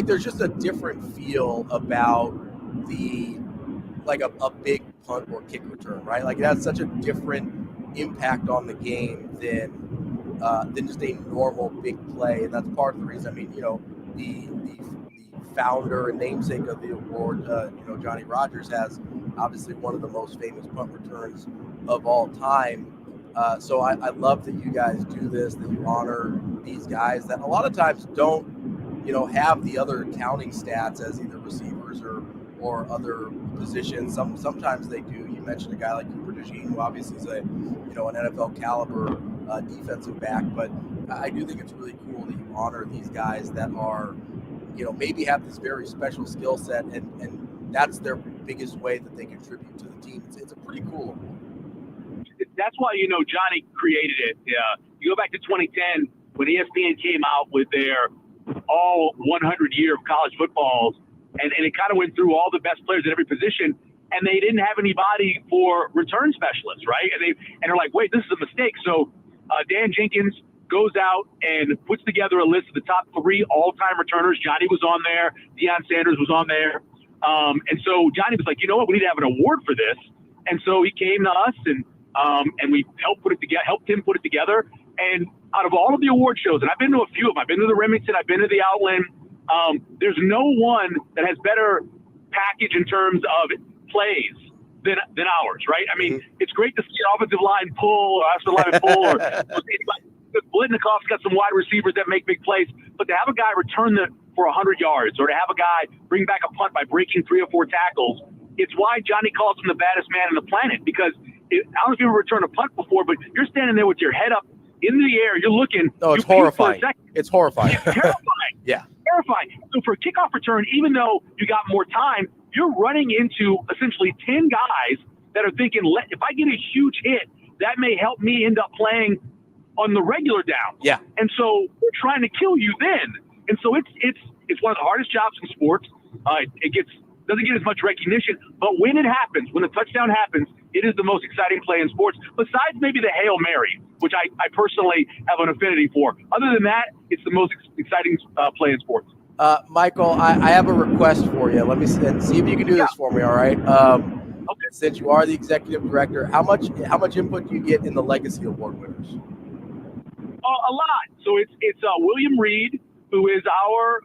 there's just a different feel about a big punt or kick return, right? Like it has such a different impact on the game than just a normal big play, and that's part of the reason. I mean, the founder and namesake of the award, Johnny Rodgers, has obviously one of the most famous punt returns of all time. So I love that you guys do this, that you honor these guys that a lot of times don't, have the other counting stats as either receivers or other positions. Sometimes they do. You mentioned a guy like Cooper DeJean, who obviously is an NFL caliber defensive back, but I do think it's really cool that you honor these guys that are, maybe have this very special skill set, and that's their biggest way that they contribute to the team. It's a pretty cool award. That's why, Johnny created it. You go back to 2010 when ESPN came out with their all 100 year of college footballs, and it kind of went through all the best players at every position, and they didn't have anybody for return specialists, right? And they're like, wait, this is a mistake. So Dan Jenkins goes out and puts together a list of the top 3 all-time returners. Johnny was on there. Deion Sanders was on there. And so Johnny was like, you know what, we need to have an award for this. And so he came to us, and we helped him put it together. And out of all of the award shows, and I've been to a few of them, I've been to the Remington, I've been to the Outland, there's no one that has better package in terms of plays than ours, right? I mean, it's great to see an offensive line pull, or offensive line pull, or Blitnikoff's got some wide receivers that make big plays, but to have a guy return for 100 yards, or to have a guy bring back a punt by breaking 3 or 4 tackles, it's why Johnny calls him the baddest man on the planet, because I don't know if you've ever returned a punt before, but you're standing there with your head up in the air, you're looking. No, it's horrifying. It's horrifying. It's terrifying. Yeah. Terrifying. So for a kickoff return, even though you got more time, you're running into essentially 10 guys that are thinking, if I get a huge hit, that may help me end up playing on the regular down. Yeah. And so we're trying to kill you then. And so it's one of the hardest jobs in sports. Doesn't get as much recognition, but when it happens, when the touchdown happens, it is the most exciting play in sports, besides maybe the Hail Mary, which I personally have an affinity for. Other than that, it's the most exciting play in sports. Michael, I have a request for you. Let me see if you can do this for me, all right? Okay. Since you are the executive director, how much input do you get in the Legacy Award winners? A lot. So it's William Reed, who is our,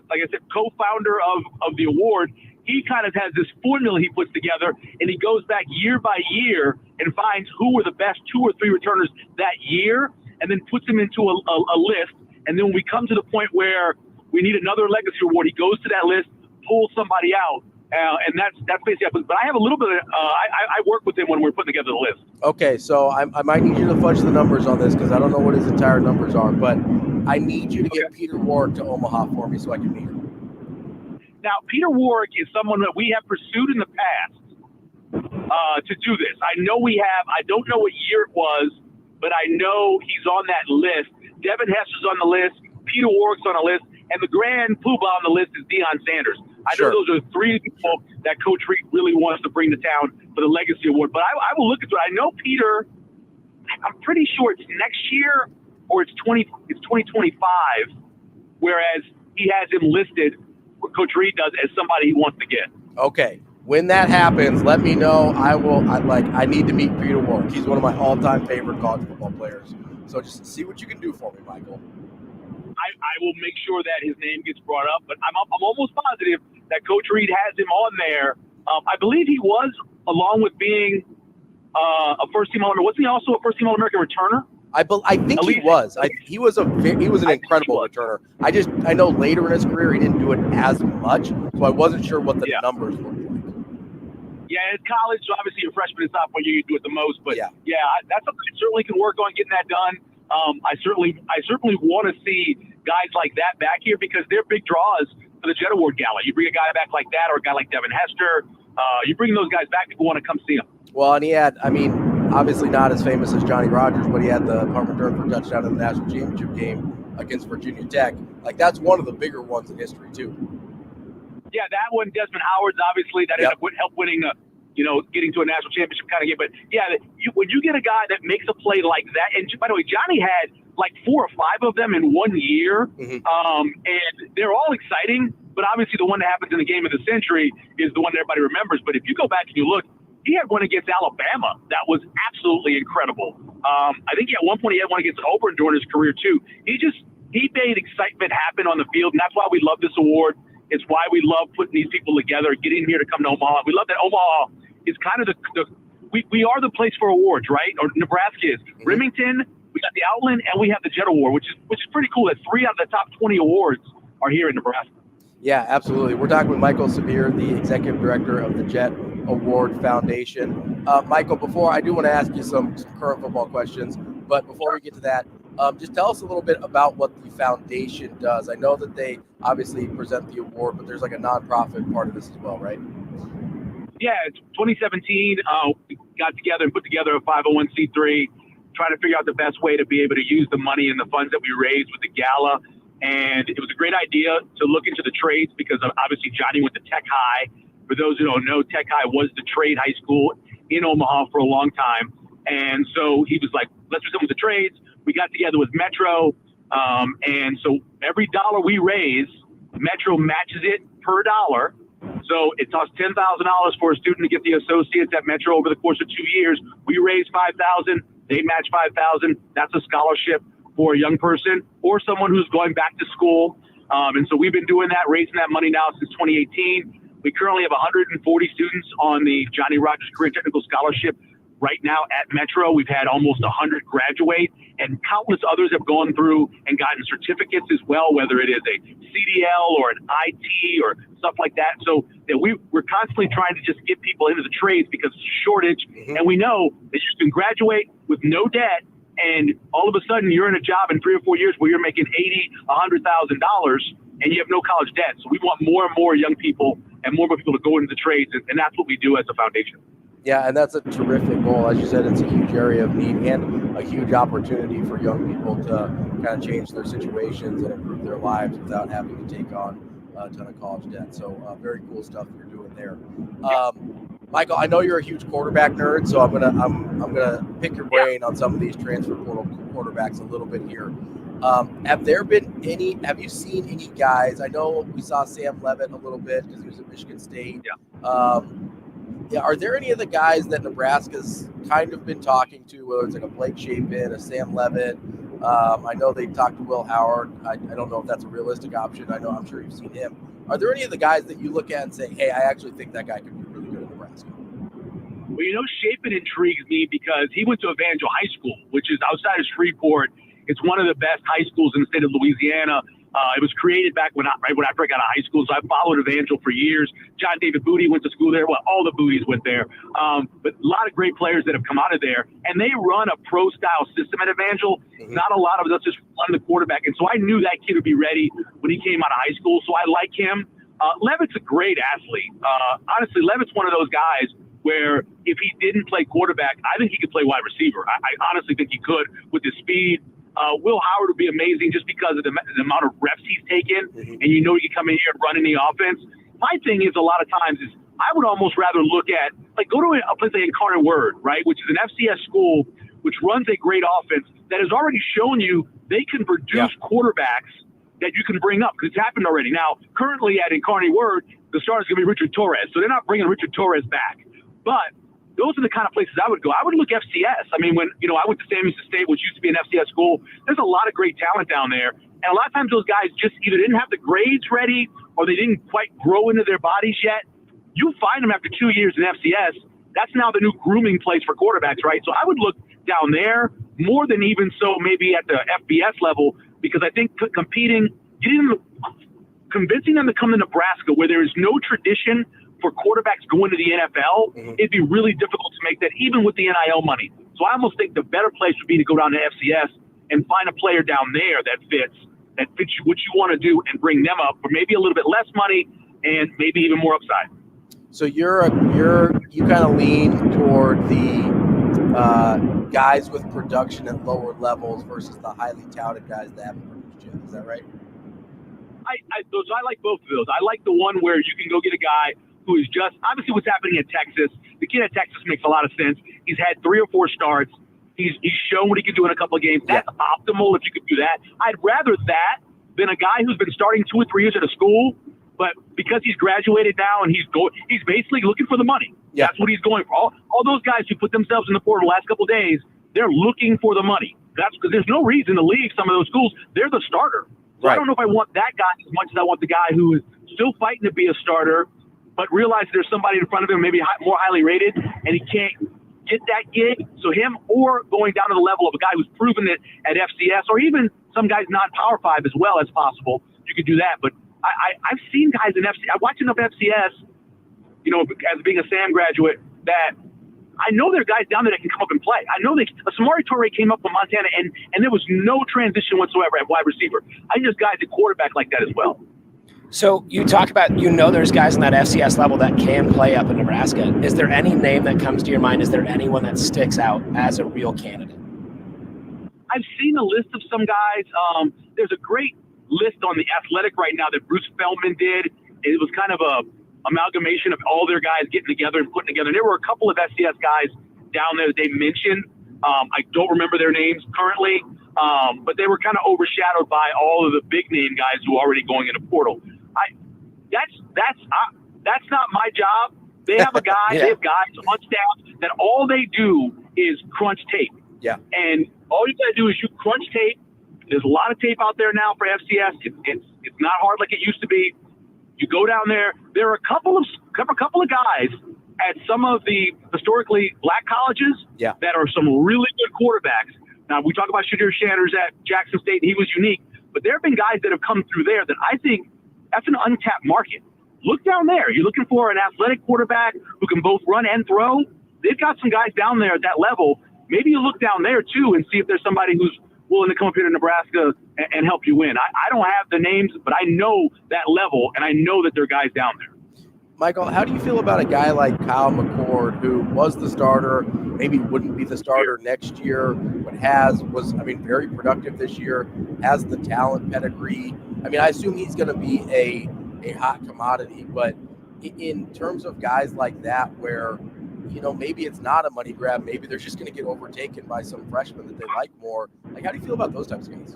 like I said, co-founder of the award. He kind of has this formula he puts together, and he goes back year by year and finds who were the best 2 or 3 returners that year, and then puts them into a list. And then when we come to the point where we need another Legacy Award, he goes to that list, pulls somebody out, and that's basically it. But I have a little bit of I work with him when we're putting together the list. Okay, so I might need you to fudge the numbers on this because I don't know what his entire numbers are, but I need you to get Peter Warwick to Omaha for me so I can meet him. Now, Peter Warwick is someone that we have pursued in the past to do this. I know we have. I don't know what year it was, but I know he's on that list. Devin Hester's on the list. Peter Warwick's on the list. And the grand poobah on the list is Deion Sanders. I Sure. know those are three people that Coach Reed really wants to bring to town for the Legacy Award. But I will look into it. I know Peter, I'm pretty sure it's next year or it's 2025, whereas he has him listed, what Coach Reed does, as somebody he wants to get. Okay. When that happens, let me know. I need to meet Peter Warwick. He's one of my all-time favorite college football players. So just see what you can do for me, Michael. I will make sure that his name gets brought up, but I'm almost positive that Coach Reed has him on there. I believe he was, along with being a first-team All-American. Wasn't he also a first-team All-American returner? I think he was. He was an incredible returner. I know later in his career he didn't do it as much, so I wasn't sure what the numbers were. Yeah, in college, so obviously your freshman and sophomore year you do it the most, but that's something I certainly can work on getting that done. I certainly want to see guys like that back here because they're big draws for the Jet Award Gala. You bring a guy back like that or a guy like Devin Hester, you bring those guys back, people want to come see them. Well, and he had, obviously not as famous as Johnny Rodgers, but he had the punt return for touchdown in the national championship game against Virginia Tech. Like, that's one of the bigger ones in history, too. Yeah, that one, Desmond Howard's obviously, that ended up help winning getting to a national championship kind of game. But yeah, when you get a guy that makes a play like that, and by the way, Johnny had like 4 or 5 of them in 1 year, and they're all exciting. But obviously, the one that happens in the game of the century is the one that everybody remembers. But if you go back and you look, he had one against Alabama that was absolutely incredible. I think at one point he had one against Auburn during his career too. He made excitement happen on the field, and that's why we love this award. It's why we love putting these people together, getting here to come to Omaha. We love that Omaha is kind of we are the place for awards, right? Or Nebraska is. Remington, we got the Outland, and we have the Jet Award, which is pretty cool that 3 out of the top 20 awards are here in Nebraska. Yeah, absolutely. We're talking with Michael Severe, the executive director of the Jet Award Foundation. Michael, before I do want to ask you some current football questions, but before we get to that, just tell us a little bit about what the foundation does. I know that they obviously present the award, but there's like a nonprofit part of this as well, right? Yeah, it's 2017. We got together and put together a 501c3, trying to figure out the best way to be able to use the money and the funds that we raised with the gala. And it was a great idea to look into the trades because obviously Johnny went to Tech High. For those who don't know, Tech High was the trade high school in Omaha for a long time. And so he was like, let's do something with the trades. We got together with Metro. And so every dollar we raise, Metro matches it per dollar. So it costs $10,000 for a student to get the associates at Metro over the course of 2 years. We raise $5,000. They match $5,000. That's a scholarship for a young person or someone who's going back to school. And so we've been doing that, raising that money now since 2018. We currently have 140 students on the Johnny Rodgers Career Technical Scholarship right now at Metro. We've had almost 100 graduate, and countless others have gone through and gotten certificates as well, whether it is a CDL or an IT or stuff like that. So that we're constantly trying to just get people into the trades because it's a shortage. And we know that you can graduate with no debt, and all of a sudden you're in a job in 3 or 4 years where you're making $80,000, $100,000, and you have no college debt. So we want more and more young people and more people to go into the trades, and that's what we do as a foundation. Yeah, and that's a terrific goal. As you said, it's a huge area of need and a huge opportunity for young people to kind of change their situations and improve their lives without having to take on a ton of college debt. So very cool stuff you're doing there. Michael, I know you're a huge quarterback nerd, so I'm gonna pick your brain on some of these transfer portal quarterbacks a little bit here. Have you seen any guys? I know we saw Sam Levitt a little bit because he was at Michigan State. Are there any of the guys that Nebraska's kind of been talking to, whether it's like a Blake Schaefer, a Sam Levitt? I know they talked to Will Howard. I don't know if that's a realistic option. I'm sure you've seen him. Are there any of the guys that you look at and say, hey, I actually think that guy could be really good at Nebraska? Well, Schaefer intrigues me because he went to Evangel High School, which is outside of Shreveport. It's one of the best high schools in the state of Louisiana. It was created back when I first got out of high school, so I followed Evangel for years. John David Booty went to school there. Well, all the Booties went there. But a lot of great players that have come out of there, and they run a pro-style system at Evangel. Not a lot of us just run the quarterback, and so I knew that kid would be ready when he came out of high school, so I like him. Levitt's a great athlete. Honestly, Levitt's one of those guys where if he didn't play quarterback, I think he could play wide receiver. I honestly think he could with his speed. Will Howard would be amazing just because of the amount of reps he's taken, and you know he can come in here and run in the offense. My thing is a lot of times is I would almost rather look at, like, go to a place like Incarnate Word, right, which is an FCS school which runs a great offense that has already shown you they can produce quarterbacks that you can bring up, because it's happened already. Now, currently at Incarnate Word, the starter is going to be Richard Torres, so they're not bringing Richard Torres back. But those are the kind of places I would go. I would look FCS. I mean, when I went to Sam Houston State, which used to be an FCS school, there's a lot of great talent down there. And a lot of times those guys just either didn't have the grades ready or they didn't quite grow into their bodies yet. You find them after 2 years in FCS. That's now the new grooming place for quarterbacks, right? So I would look down there more than even so maybe at the FBS level, because I think convincing them to come to Nebraska where there is no tradition for quarterbacks going to the NFL, it'd be really difficult to make that even with the NIL money. So I almost think the better place would be to go down to FCS and find a player down there that fits you, what you want to do, and bring them up for maybe a little bit less money and maybe even more upside. So you kind of lean toward the guys with production at lower levels versus the highly touted guys that haven't produced yet. Is that right? I like both of those. I like the one where you can go get a guy who is just, obviously what's happening at Texas. The kid at Texas makes a lot of sense. He's had 3 or 4 starts. He's shown what he can do in a couple of games. That's optimal if you could do that. I'd rather that than a guy who's been starting 2 or 3 years at a school, but because he's graduated now and he's basically looking for the money. That's what he's going for. All those guys who put themselves in the portal the last couple of days, they're looking for the money. That's because there's no reason to leave some of those schools. They're the starter. So I don't know if I want that guy as much as I want the guy who is still fighting to be a starter, but realizes there's somebody in front of him, maybe more highly rated, and he can't get that gig. So him, or going down to the level of a guy who's proven it at FCS, or even some guys not Power 5 as well as possible. You could do that. But I've seen guys in FCS. I watch enough FCS, as being a SAM graduate, that I know there are guys down there that can come up and play. I know Samori Toure came up from Montana, and there was no transition whatsoever at wide receiver. I think there's guys at quarterback like that as well. So you talk about, there's guys in that FCS level that can play up in Nebraska. Is there any name that comes to your mind? Is there anyone that sticks out as a real candidate? I've seen a list of some guys. There's a great list on The Athletic right now that Bruce Feldman did. It was kind of a amalgamation of all their guys getting together and putting together. And there were a couple of FCS guys down there that they mentioned. I don't remember their names currently, but they were kind of overshadowed by all of the big name guys who are already going into portal. That's not my job. They have a guy. They have guys on staff that all they do is crunch tape. Yeah. And all you got to do is you crunch tape. There's a lot of tape out there now for FCS. It's not hard like it used to be. You go down there. There are a couple of guys at some of the historically black colleges that are some really good quarterbacks. Now, we talk about Shadir Sanders at Jackson State, and he was unique. But there have been guys that have come through there that I think that's an untapped market. Look down there. You're looking for an athletic quarterback who can both run and throw. They've got some guys down there at that level. Maybe you look down there, too, and see if there's somebody who's willing to come up here to Nebraska and help you win. I don't have the names, but I know that level, and I know that there are guys down there. Michael, how do you feel about a guy like Kyle McCord, who was the starter, maybe wouldn't be the starter next year, but was very productive this year, has the talent pedigree? I mean, I assume he's going to be a hot commodity, but in terms of guys like that where, maybe it's not a money grab, maybe they're just going to get overtaken by some freshmen that they like more. Like, how do you feel about those types of guys?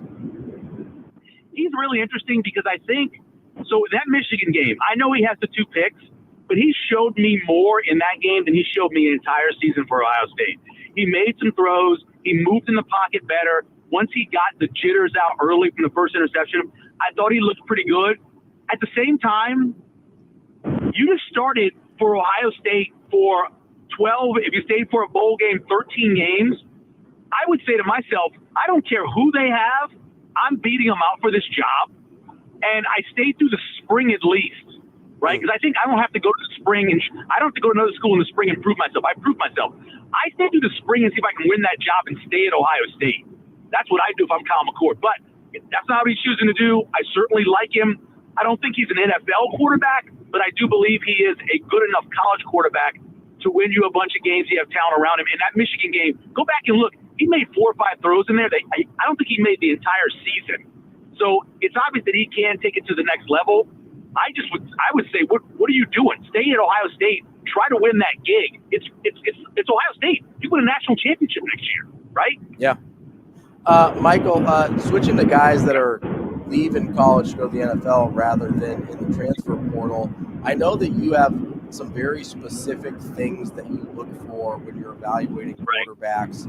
He's really interesting because I think, so that Michigan game, I know he has the 2 picks, but he showed me more in that game than he showed me an entire season for Ohio State. He made some throws. He moved in the pocket better. Once he got the jitters out early from the first interception, I thought he looked pretty good. At the same time, you just started for Ohio State for 12, if you stayed for a bowl game, 13 games. I would say to myself, I don't care who they have. I'm beating them out for this job. And I stayed through the spring at least, right? Because I think I don't have to go to the spring, and I don't have to go to another school in the spring and prove myself. I proved myself. I stayed through the spring and see if I can win that job and stay at Ohio State. That's what I do if I'm Kyle McCord. But if that's not what he's choosing to do, I certainly like him. I don't think he's an NFL quarterback, but I do believe he is a good enough college quarterback to win you a bunch of games. You have talent around him. In that Michigan game, go back and look. He made 4 or 5 throws in there. I don't think he made the entire season. So it's obvious that he can take it to the next level. I would say, what are you doing? Stay at Ohio State. Try to win that gig. It's Ohio State. You win a national championship next year, right? Yeah. Michael, switching to guys that are leaving college to go to the NFL rather than in the transfer portal, I know that you have some very specific things that you look for when you're evaluating quarterbacks.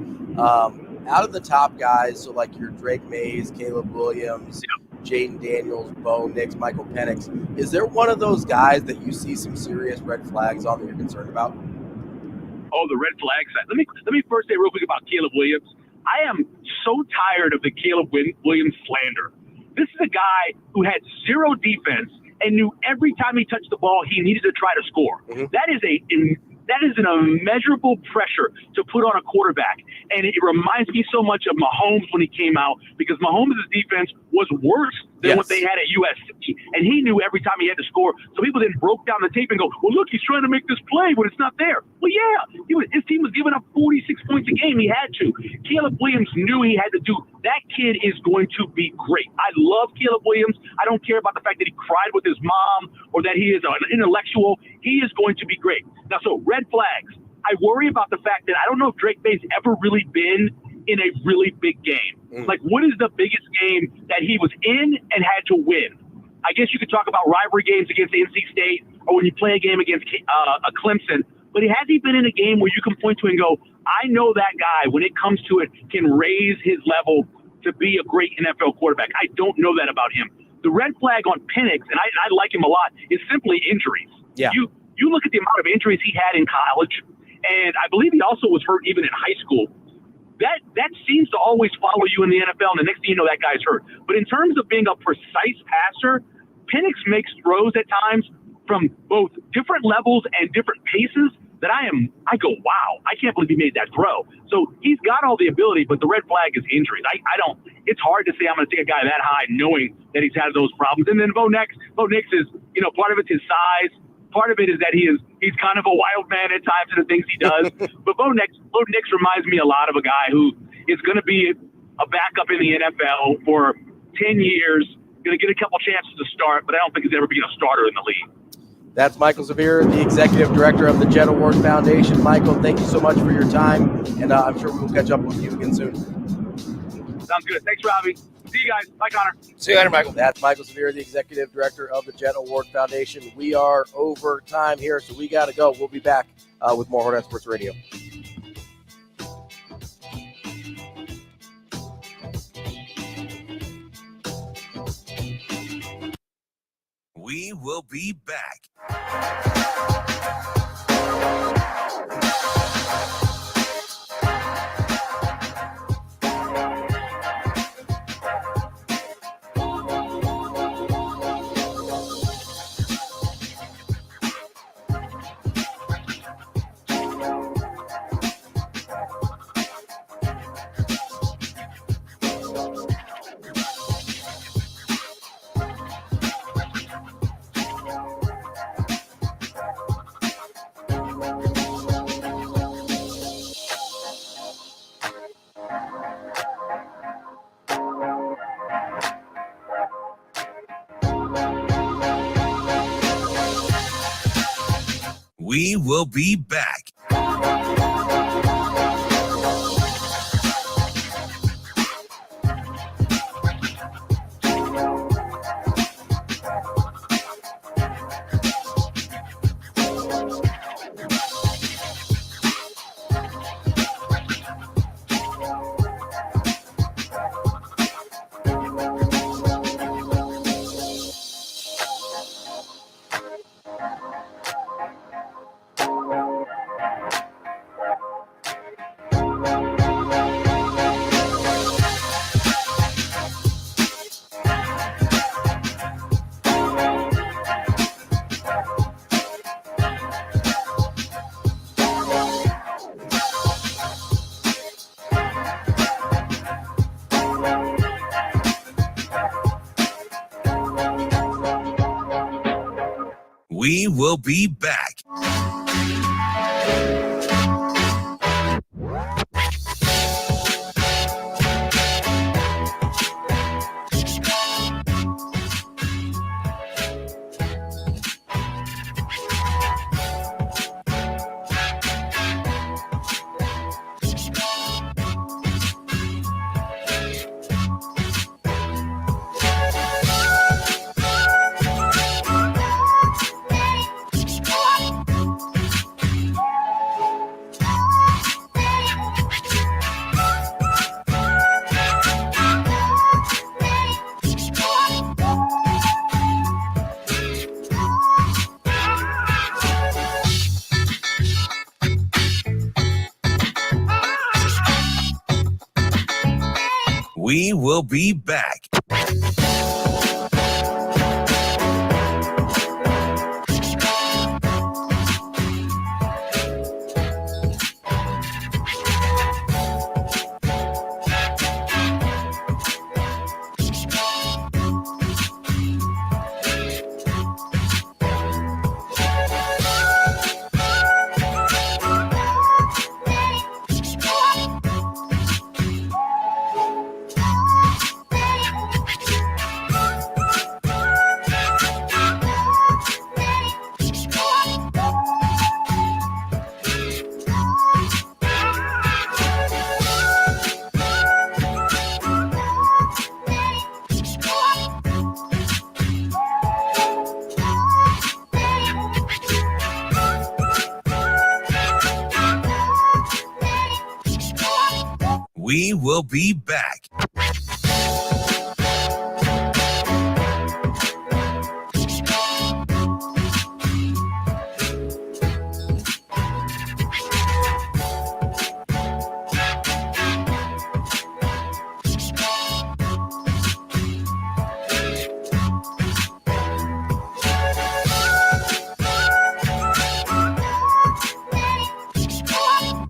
Out of the top guys, so like your Drake Mays, Caleb Williams, Jaden Daniels, Bo Nix, Michael Penix, is there one of those guys that you see some serious red flags on that you're concerned about? Oh, the red flags. Let me first say real quick about Caleb Williams. I am so tired of the Caleb Williams slander. This is a guy who had zero defense and knew every time he touched the ball, he needed to try to score. Mm-hmm. That is an immeasurable pressure to put on a quarterback. And it reminds me so much of Mahomes when he came out, because Mahomes' defense was worse than what they had at USC. And he knew every time he had to score. So people then broke down the tape and go, well, look, he's trying to make this play, but it's not there. Well, yeah, his team was giving up 46 points a game. He had to. Caleb Williams knew he had to do. That kid is going to be great. I love Caleb Williams. I don't care about the fact that he cried with his mom or that he is an intellectual. He is going to be great. Now, so red flags. I worry about the fact that I don't know if Drake May's ever really been in a really big game. Like, what is the biggest game that he was in and had to win? I guess you could talk about rivalry games against NC State or when you play a game against a Clemson, but has he been in a game where you can point to and go, I know that guy, when it comes to it, can raise his level to be a great NFL quarterback. I don't know that about him. The red flag on Penix, and I like him a lot, is simply injuries. Yeah. You look at the amount of injuries he had in college, and I believe he also was hurt even in high school. That seems to always follow you in the NFL, and the next thing you know, that guy's hurt. But in terms of being a precise passer, Penix makes throws at times from both different levels and different paces that I go, wow, I can't believe he made that throw. So he's got all the ability, but the red flag is injuries. It's hard to say I'm going to take a guy that high knowing that he's had those problems. And then Bo Nix is, part of it's his size. Part of it is that he's kind of a wild man at times in the things he does. But Bo Nix reminds me a lot of a guy who is going to be a backup in the NFL for 10 years, going to get a couple chances to start, but I don't think he's ever been a starter in the league. That's Michael Schaefer, the Executive Director of the Jet Award Foundation. Michael, thank you so much for your time, and I'm sure we'll catch up with you again soon. Sounds good. Thanks, Ravi. See you guys. Bye, Connor. See you later, Michael. That's Michael Schaefer, the Executive Director of the Jet Award Foundation. We are over time here, so we got to go. We'll be back with more Hurrdat Sports Radio. We will be back. We will be back. We will be back. We will be back. We will be back.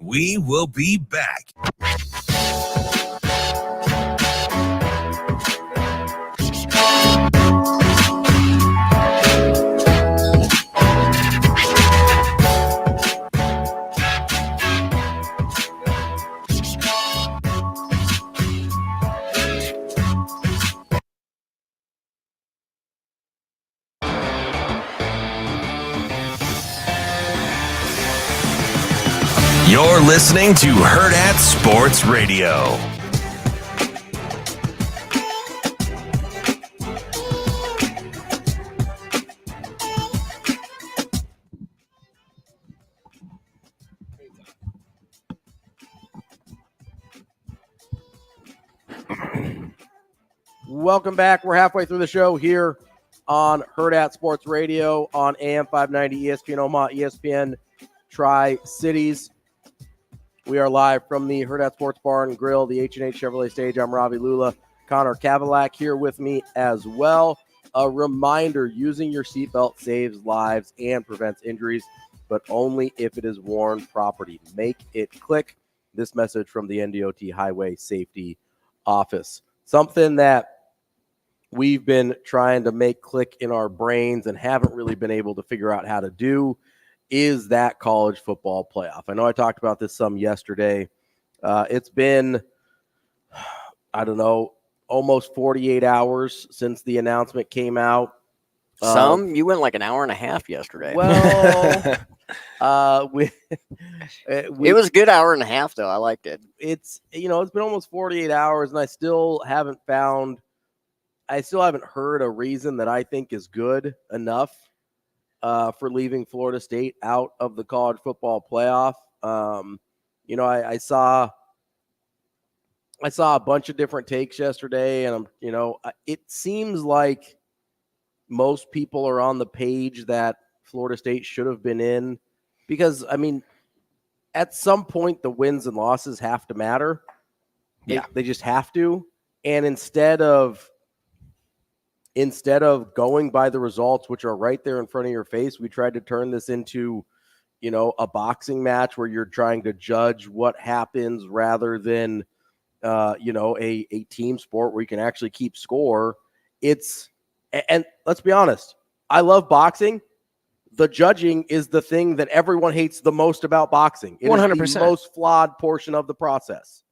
We will be back. You're listening to Hurrdat Sports Radio. Welcome back. We're halfway through the show here on Hurrdat Sports Radio on AM 590, ESPN Omaha, ESPN Tri-Cities. We are live from the Hurrdat Sports Bar and Grill, the H&H Chevrolet stage. I'm Ravi Lulla. Connor Kavulak here with me as well. A reminder, using your seatbelt saves lives and prevents injuries, but only if it is worn properly. Make it click. This message from the NDOT Highway Safety Office. Something that we've been trying to make click in our brains and haven't really been able to figure out how to do is that college football playoff. I know I talked about this some yesterday. It's been, I don't know, almost 48 hours since the announcement came out. You went like an hour and a half yesterday. Well, it was a good hour and a half, though. I liked it. It's been almost 48 hours, and I still haven't heard a reason that I think is good enough for leaving Florida State out of the college football playoff. I saw a bunch of different takes yesterday, and it seems like most people are on the page that Florida State should have been in because, at some point the wins and losses have to matter. Yeah. They just have to. And instead of going by the results, which are right there in front of your face, we tried to turn this into, a boxing match where you're trying to judge what happens rather than, a team sport where you can actually keep score. And let's be honest, I love boxing. The judging is the thing that everyone hates the most about boxing. It 100%. Is the most flawed portion of the process.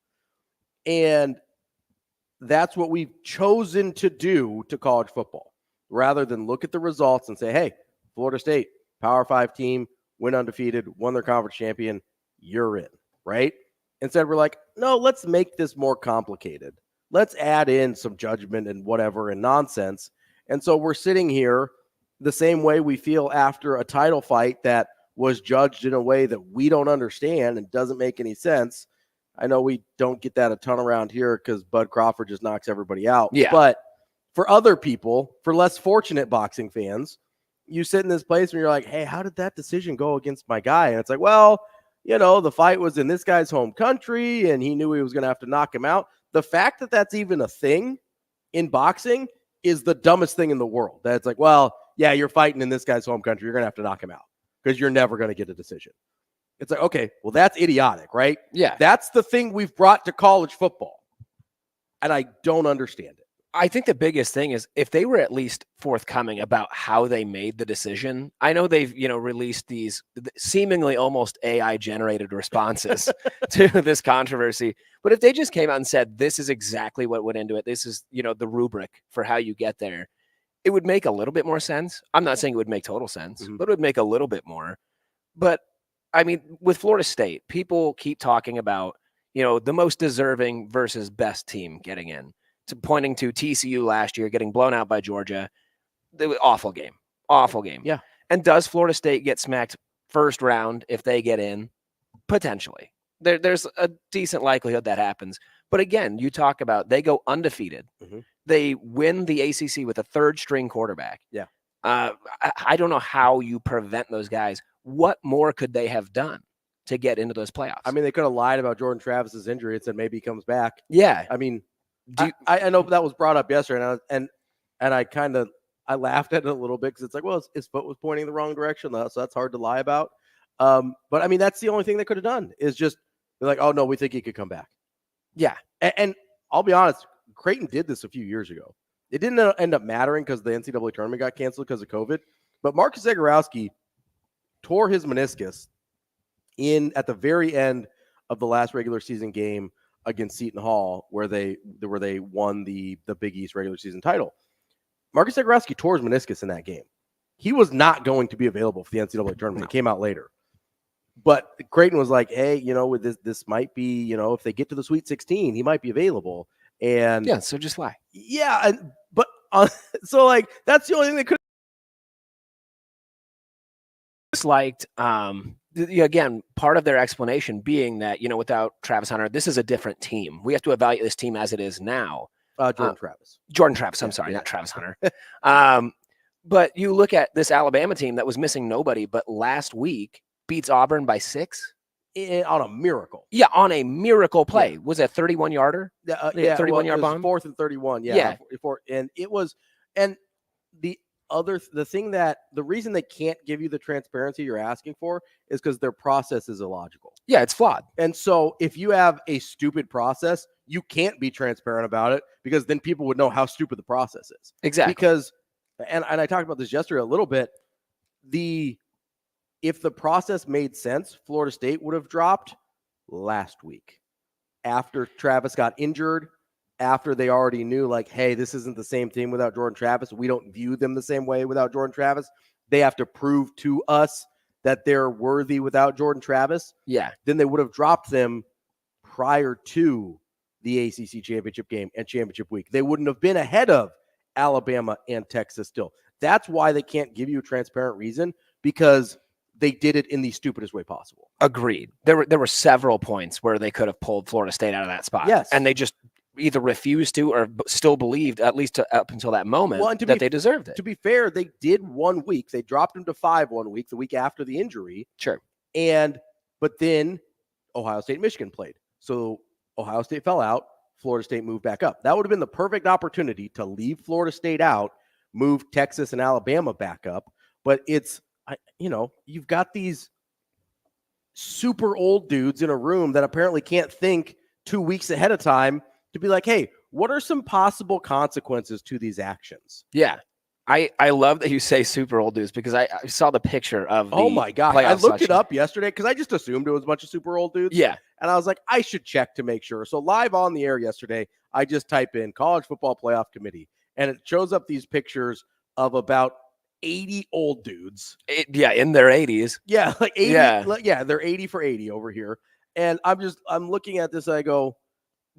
And that's what we've chosen to do to college football, rather than look at the results and say, hey, Florida State, Power 5 team, went undefeated, won their conference champion, you're in, right? Instead, we're like, no, let's make this more complicated. Let's add in some judgment and whatever and nonsense. And so we're sitting here the same way we feel after a title fight that was judged in a way that we don't understand and doesn't make any sense. I know we don't get that a ton around here because Bud Crawford just knocks everybody out. Yeah. But for other people, for less fortunate boxing fans, you sit in this place and you're like, hey, how did that decision go against my guy? And it's like, well, the fight was in this guy's home country and he knew he was going to have to knock him out. The fact that that's even a thing in boxing is the dumbest thing in the world. That's like, well, yeah, you're fighting in this guy's home country. You're going to have to knock him out because you're never going to get a decision. It's like, okay, well, that's idiotic, right? Yeah. That's the thing we've brought to college football. And I don't understand it. I think the biggest thing is if they were at least forthcoming about how they made the decision. I know they've, released these seemingly almost AI generated responses to this controversy, but if they just came out and said, this is exactly what went into it, this is, the rubric for how you get there, it would make a little bit more sense. I'm not saying it would make total sense, but it would make a little bit more. But I mean, with Florida State, people keep talking about, the most deserving versus best team getting in. To pointing to TCU last year getting blown out by Georgia. Awful game. Yeah. And does Florida State get smacked first round if they get in? Potentially. There's a decent likelihood that happens. But again, you talk about they go undefeated. Mm-hmm. They win the ACC with a third string quarterback. Yeah. I don't know how you prevent those guys. What more could they have done to get into those playoffs? I mean, they could have lied about Jordan Travis's injury and said maybe he comes back. Yeah. I mean, I know that was brought up yesterday, and I laughed at it a little bit because it's like, well, his foot was pointing the wrong direction, so that's hard to lie about. But I mean, that's the only thing they could have done is just be like, oh no, we think he could come back. Yeah, and I'll be honest, Creighton did this a few years ago. It didn't end up mattering because the NCAA tournament got canceled because of COVID. But Marcus Zagorowski tore his meniscus at the very end of the last regular season game against Seton Hall, where they won the Big East regular season title. Marcus Zagorowski tore his meniscus in that game. He was not going to be available for the NCAA tournament. It came out later. But Creighton was like, hey, with this might be, if they get to the Sweet 16, he might be available. And yeah, so just lie. Yeah, but so like that's the only thing they could. Disliked. Again, part of their explanation being that, without Travis Hunter, this is a different team. We have to evaluate this team as it is now. Jordan Travis. I'm sorry, not Travis Hunter. But you look at this Alabama team that was missing nobody, but last week beats Auburn by 6. On a miracle. Yeah, on a miracle play. Yeah. Was it a 31-yarder? 31-yard bomb? 4th and 31, yeah. And it was – and the reason they can't give you the transparency you're asking for is because their process is illogical. Yeah, it's flawed. And so if you have a stupid process, you can't be transparent about it because then people would know how stupid the process is. Exactly. Because, and I talked about this yesterday a little bit, if the process made sense, Florida State would have dropped last week after Travis got injured, after they already knew, like, hey, this isn't the same team without Jordan Travis. We don't view them the same way without Jordan Travis. They have to prove to us that they're worthy without Jordan Travis. Yeah. Then they would have dropped them prior to the ACC championship game and championship week. They wouldn't have been ahead of Alabama and Texas still. That's why they can't give you a transparent reason, because they did it in the stupidest way possible. Agreed. There were several points where they could have pulled Florida State out of that spot. Yes. And they just either refused to or still believed, at least up until that moment, that they deserved it. To be fair, they did 1 week. They dropped them to 5 1 week, the week after the injury. Sure. But then Ohio State and Michigan played. So Ohio State fell out. Florida State moved back up. That would have been the perfect opportunity to leave Florida State out, move Texas and Alabama back up. But you've got these super old dudes in a room that apparently can't think 2 weeks ahead of time to be like, hey, what are some possible consequences to these actions? Yeah. I love that you say super old dudes, because I saw the picture of the my God. I looked it up yesterday because I just assumed it was a bunch of super old dudes. Yeah. And I was like, I should check to make sure. So live on the air yesterday, I just type in College Football Playoff Committee, and it shows up these pictures of about 80 old dudes. In their 80s. Yeah, like 80. Yeah, they're 80 for 80 over here. And I'm looking at this, and I go,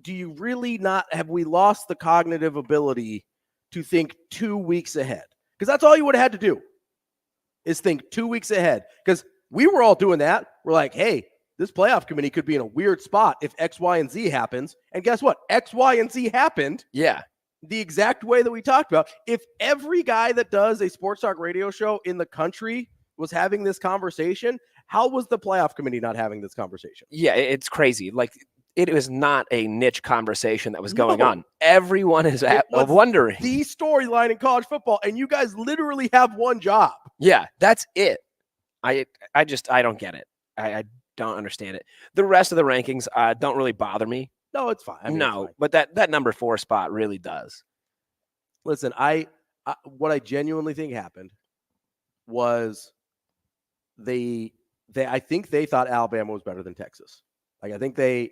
do you really have we lost the cognitive ability to think 2 weeks ahead? Because that's all you would have had to do, is think 2 weeks ahead. Because we were all doing that. We're like, hey, this playoff committee could be in a weird spot if X, Y, and Z happens. And guess what? X, Y, and Z happened. Yeah. The exact way that we talked about. If every guy that does a sports talk radio show in the country was having this conversation, how was the playoff committee not having this conversation? Yeah, it's crazy. Like, It was not a niche conversation that was going on. Everyone is wondering. The storyline in college football, and you guys literally have one job. Yeah, that's it. I don't get it. I don't understand it. The rest of the rankings don't really bother me. No, it's fine. It's fine. But that number 4 spot really does. Listen, what I genuinely think happened was I think they thought Alabama was better than Texas. Like, I think they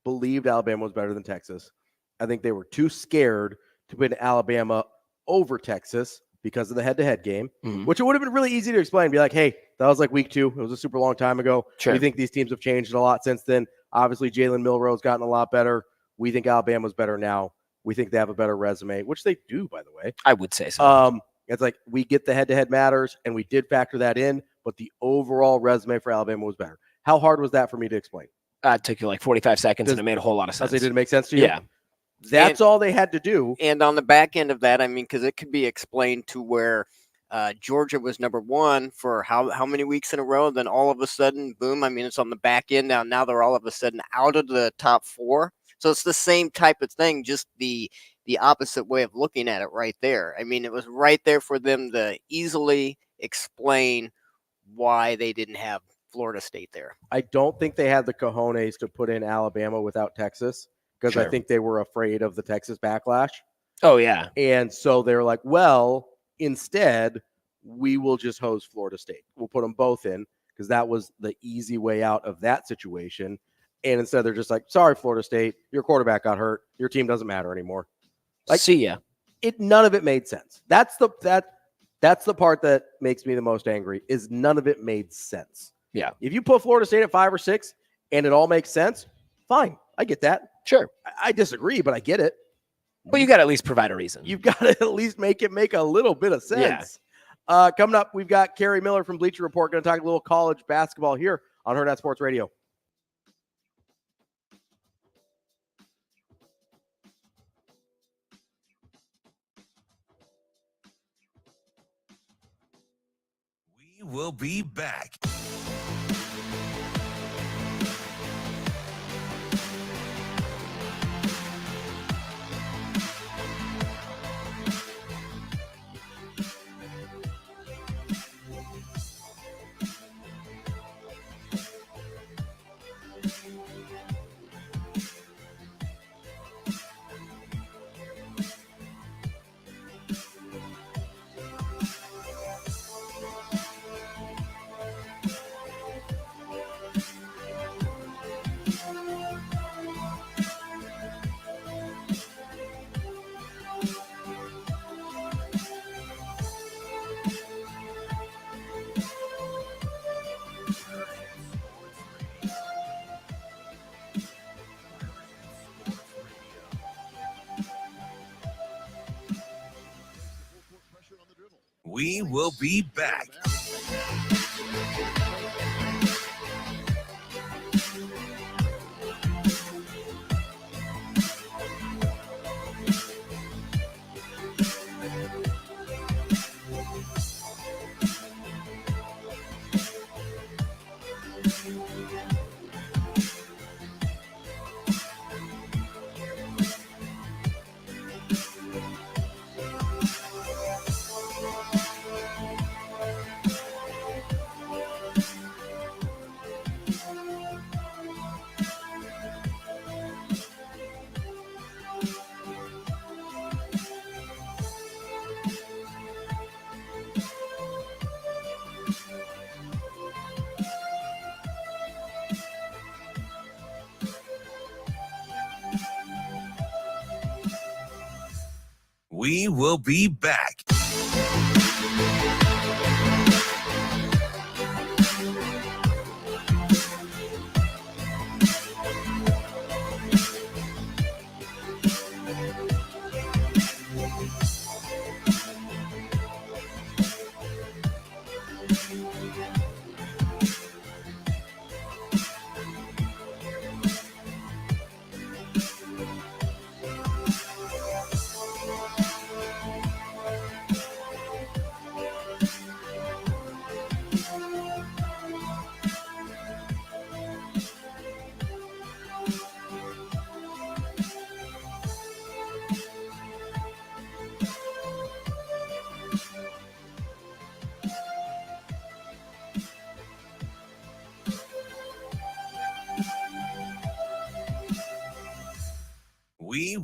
believed Alabama was better than Texas. I think they were too scared to put Alabama over Texas because of the head-to-head game, which it would have been really easy to explain. Be like, hey, that was like week 2. It was a super long time ago. Sure. We think these teams have changed a lot since then. Obviously, Jalen Milroe's gotten a lot better. We think Alabama's better now. We think they have a better resume, which they do, by the way. I would say so. It's like we get the head-to-head matters, and we did factor that in, but the overall resume for Alabama was better. How hard was that for me to explain? It took you like 45 seconds, and it made a whole lot of sense. Did it make sense to you? Yeah. That's all they had to do. And on the back end of that, I mean, because it could be explained to where Georgia was number 1 for how many weeks in a row, then all of a sudden, boom, I mean, it's on the back end now. Now they're all of a sudden out of the top 4. So it's the same type of thing, just the opposite way of looking at it right there. I mean, it was right there for them to easily explain why they didn't have Florida State there. I don't think they had the cojones to put in Alabama without Texas because I think they were afraid of the Texas backlash. Oh, yeah. And so they're like, well, instead, we will just hose Florida State. We'll put them both in because that was the easy way out of that situation. And instead, they're just like, sorry, Florida State, your quarterback got hurt. Your team doesn't matter anymore. Like, see ya. None of it made sense. That's the part that makes me the most angry is none of it made sense. Yeah. If you put Florida State at 5 or 6 and it all makes sense, fine. I get that. Sure. I disagree, but I get it. But you got to at least provide a reason. You've got to at least make it make a little bit of sense. Yeah. Coming up, we've got Kerry Miller from Bleacher Report going to talk a little college basketball here on Hurrdat Sports Radio. We will be back. We will be back. We will be back.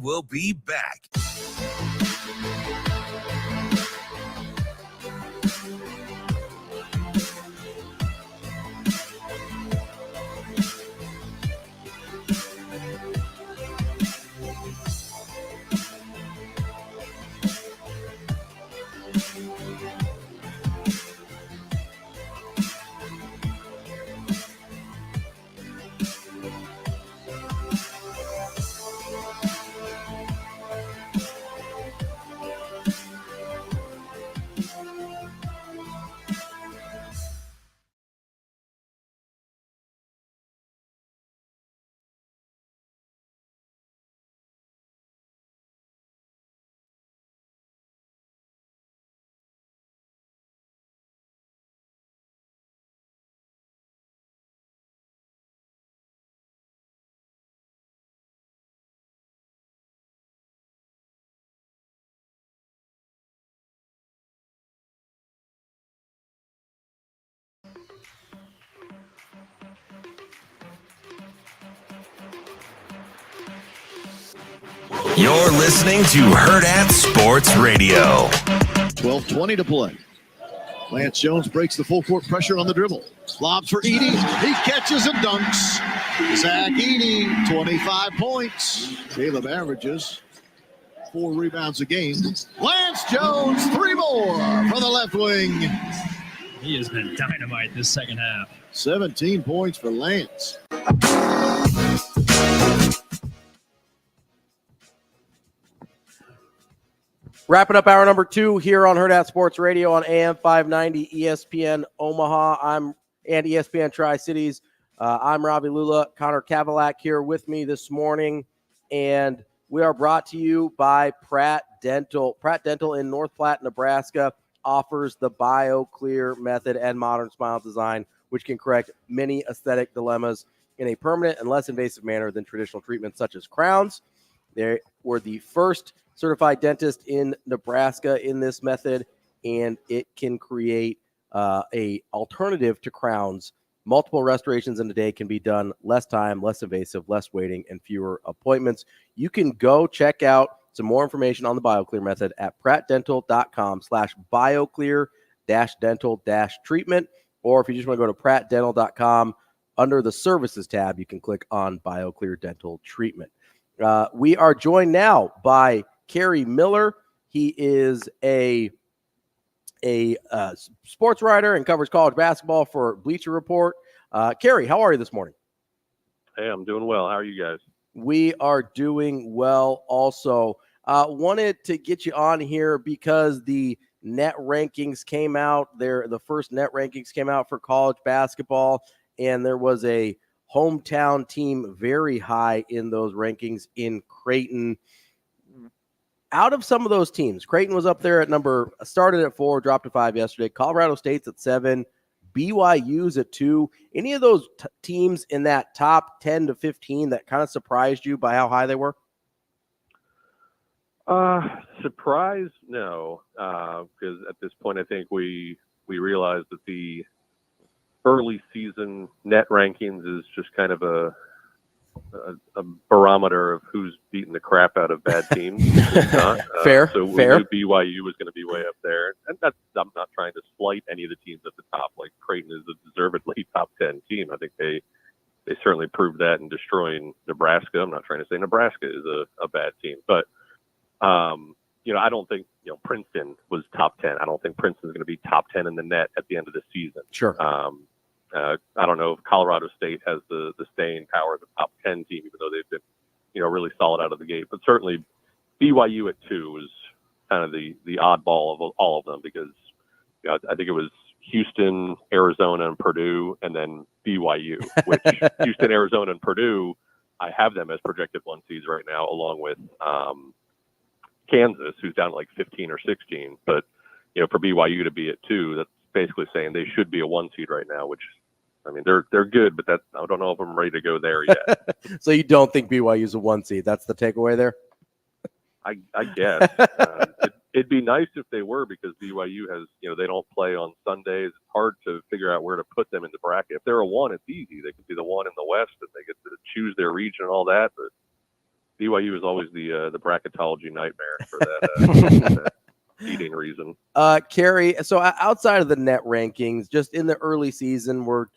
will be back. You're listening to Hurrdat Sports Radio. 12:20 to play. Lance Jones breaks the full court pressure on the dribble. Lobs for Edey. He catches and dunks. Zach Edey, 25 points. Caleb averages 4 rebounds a game. Lance Jones, 3 more for the left wing. He has been dynamite this second half. 17 points for Lance. Wrapping up hour number 2 here on Hurrdat Sports Radio on AM 590 ESPN Omaha. And ESPN Tri-Cities. I'm Ravi Lulla. Connor Kavulak here with me this morning. And we are brought to you by Pratt Dental. Pratt Dental in North Platte, Nebraska offers the BioClear method and modern smile design, which can correct many aesthetic dilemmas in a permanent and less invasive manner than traditional treatments such as crowns. They were the first certified dentist in Nebraska in this method, and it can create a alternative to crowns. Multiple restorations in a day can be done less time, less invasive, less waiting, and fewer appointments. You can go check out some more information on the BioClear method at prattdental.com/BioClear-dental-treatment. Or if you just want to go to prattdental.com, under the services tab, you can click on BioClear Dental Treatment. We are joined now by Kerry Miller. He is a sports writer and covers college basketball for Bleacher Report. Kerry, how are you this morning? Hey, I'm doing well. How are you guys? We are doing well also. Wanted to get you on here because the net rankings came out. The first net rankings came out for college basketball, and there was a hometown team very high in those rankings in Creighton. Out of some of those teams, Creighton was up there started at 4, dropped to 5 yesterday. Colorado State's at 7, BYU's at 2. Any of those teams in that top 10 to 15 that kind of surprised you by how high they were? Surprise? No, because at this point, I think we realized that the early season net rankings is just kind of a barometer of who's beating the crap out of bad teams. Not. Fair. So we knew BYU was going to be way up there, and I'm not trying to slight any of the teams at the top. Like Creighton is a deservedly top 10 team. I think they certainly proved that in destroying Nebraska. I'm not trying to say Nebraska is a bad team, but I don't think Princeton was top 10. I don't think Princeton's going to be top 10 in the net at the end of the season. Sure. I don't know if Colorado State has the staying power of the top 10 team, even though they've been, really solid out of the gate. But certainly BYU at 2 is kind of the oddball of all of them because I think it was Houston, Arizona, and Purdue, and then BYU, which Houston, Arizona, and Purdue, I have them as projected 1 seeds right now, along with Kansas, who's down to like 15 or 16. But, for BYU to be at 2, that's basically saying they should be a 1 seed right now, which, I mean, they're good, but I don't know if I'm ready to go there yet. So you don't think BYU's a 1 seed? That's the takeaway there? I guess. It'd be nice if they were, because BYU has, they don't play on Sundays. It's hard to figure out where to put them in the bracket. If they're a 1, it's easy. They could be the 1 in the West, and they get to choose their region and all that. But BYU is always the bracketology nightmare for that seeding reason. Kerry, so outside of the net rankings, just in the early season, we're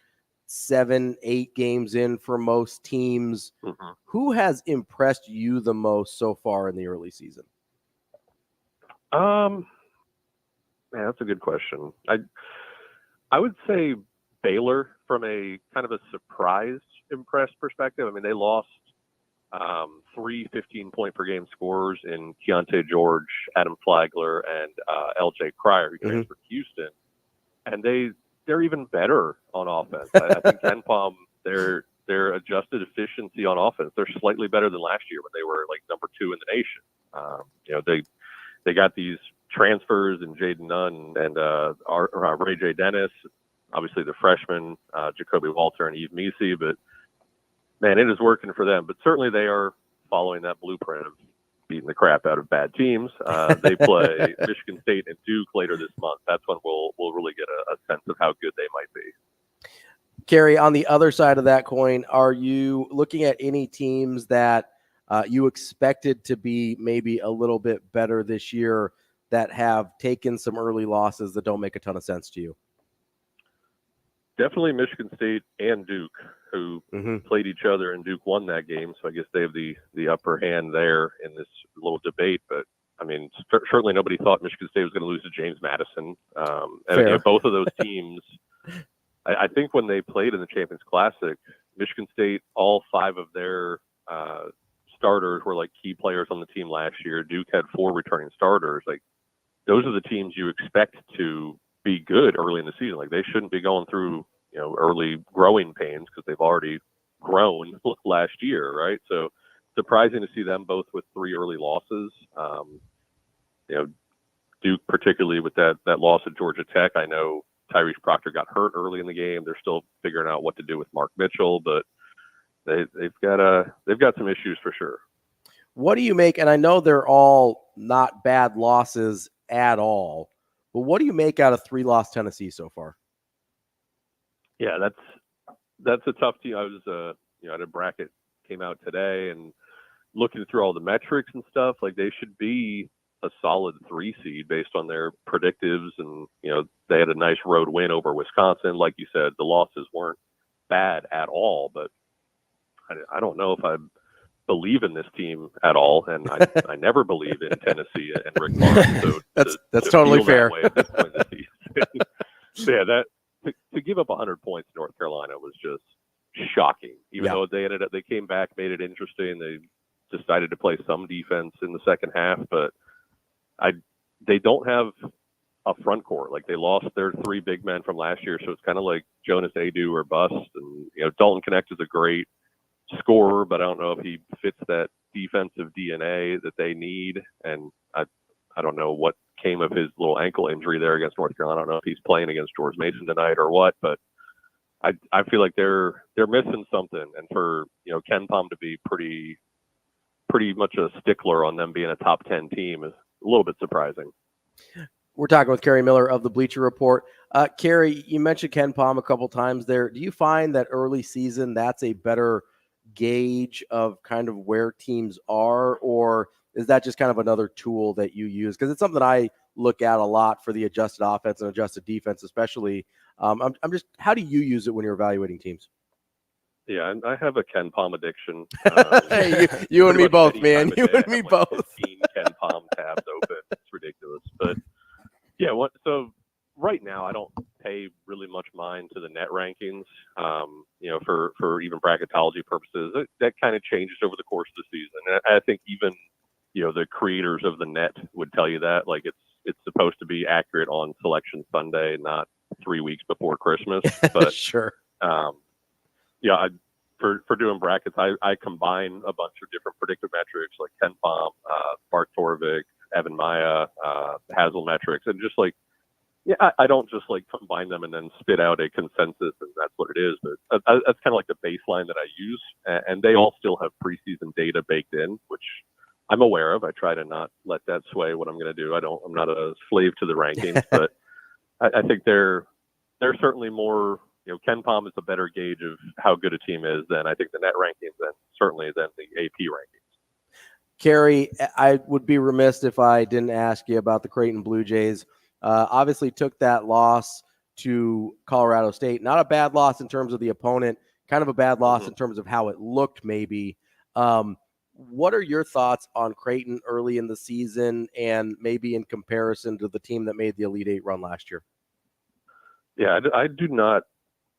7-8 games in for most teams. Mm-hmm. Who has impressed you the most so far in the early season? Man, that's a good question. I would say Baylor from a kind of a surprise impressed perspective. I mean, they lost 3 15-point per game scorers in Keontae George, Adam Flagler, and LJ Cryer, who transferred to Houston. And they're even better on offense. I think Ken Palm, their adjusted efficiency on offense, they're slightly better than last year when they were like number 2 in the nation. They got these transfers in Jaden Nunn and Ray J. Dennis, obviously the freshmen, Jacoby Walter and Yves Misi, but man, it is working for them. But certainly they are following that blueprint of beating the crap out of bad teams. They play Michigan State and Duke later this month. That's when we'll really get a sense of how good they might be. Kerry, on the other side of that coin, are you looking at any teams that you expected to be maybe a little bit better this year that have taken some early losses that don't make a ton of sense to you? Definitely Michigan State and Duke, who played each other, and Duke won that game. So I guess they have the upper hand there in this little debate. But, I mean, certainly nobody thought Michigan State was going to lose to James Madison. And both of those teams, I think when they played in the Champions Classic, Michigan State, all 5 of their starters were like key players on the team last year. Duke had 4 returning starters. Like, those are the teams you expect to be good early in the season. Like, they shouldn't be going through, early growing pains because they've already grown last year, right? So surprising to see them both with 3 early losses. Duke, particularly with that loss at Georgia Tech. I know Tyrese Proctor got hurt early in the game. They're still figuring out what to do with Mark Mitchell, but they've got some issues for sure. What do you make? And I know they're all not bad losses at all, but what do you make out of 3-loss Tennessee so far? Yeah, that's a tough team. I was at a bracket came out today and looking through all the metrics and stuff. Like, they should be a solid 3 seed based on their predictives, and they had a nice road win over Wisconsin. Like you said, the losses weren't bad at all, but I don't know if I believe in this team at all, and I never believe in Tennessee and Rick Barnes. So that's totally fair. That way at this point in the season. So yeah, to give up 100 points to North Carolina was just shocking. Even though they came back, made it interesting. They decided to play some defense in the second half, but they don't have a front court. Like, they lost their 3 big men from last year, so it's kind of like Jonas Adu or bust. And Dalton Knecht is a great scorer, but I don't know if he fits that defensive DNA that they need. And I don't know what came of his little ankle injury there against North Carolina. I don't know if he's playing against George Mason tonight or what, but I feel like they're missing something. And for Ken Palm to be pretty much a stickler on them being a top 10 team is a little bit surprising. We're talking with Kerry Miller of the Bleacher Report. Kerry, you mentioned Ken Palm a couple times there. Do you find that early season that's a better gauge of kind of where teams are, or is that just kind of another tool that you use? Because it's something I look at a lot for the adjusted offense and adjusted defense, especially. I'm just, how do you use it when you're evaluating teams? Yeah, I have a Ken Palm addiction. Hey, you and me both, man. You and me both. 15 Ken Palm tabs open. It's ridiculous. But yeah, so right now I don't pay really much mind to the net rankings. For even bracketology purposes, that kind of changes over the course of the season. And I think even the creators of the net would tell you that, like, it's supposed to be accurate on Selection Sunday, not 3 weeks before Christmas. But sure. For doing brackets, I combine a bunch of different predictive metrics like Ken Palm, Bart Torvik, Evan Maya, Hazel metrics, and just like, I don't just like combine them and then spit out a consensus and that's what it is. But that's kind of like the baseline that I use, and they all still have preseason data baked in, which I'm aware of. I try to not let that sway what I'm going to do. I'm not a slave to the rankings, but I think they're certainly more. Ken Palm is a better gauge of how good a team is than I think the net rankings, and certainly than the AP rankings. Kerry, I would be remiss if I didn't ask you about the Creighton Blue Jays. Obviously took that loss to Colorado State. Not a bad loss in terms of the opponent, kind of a bad loss in terms of how it looked maybe. What are your thoughts on Creighton early in the season and maybe in comparison to the team that made the Elite Eight run last year? Yeah, I do not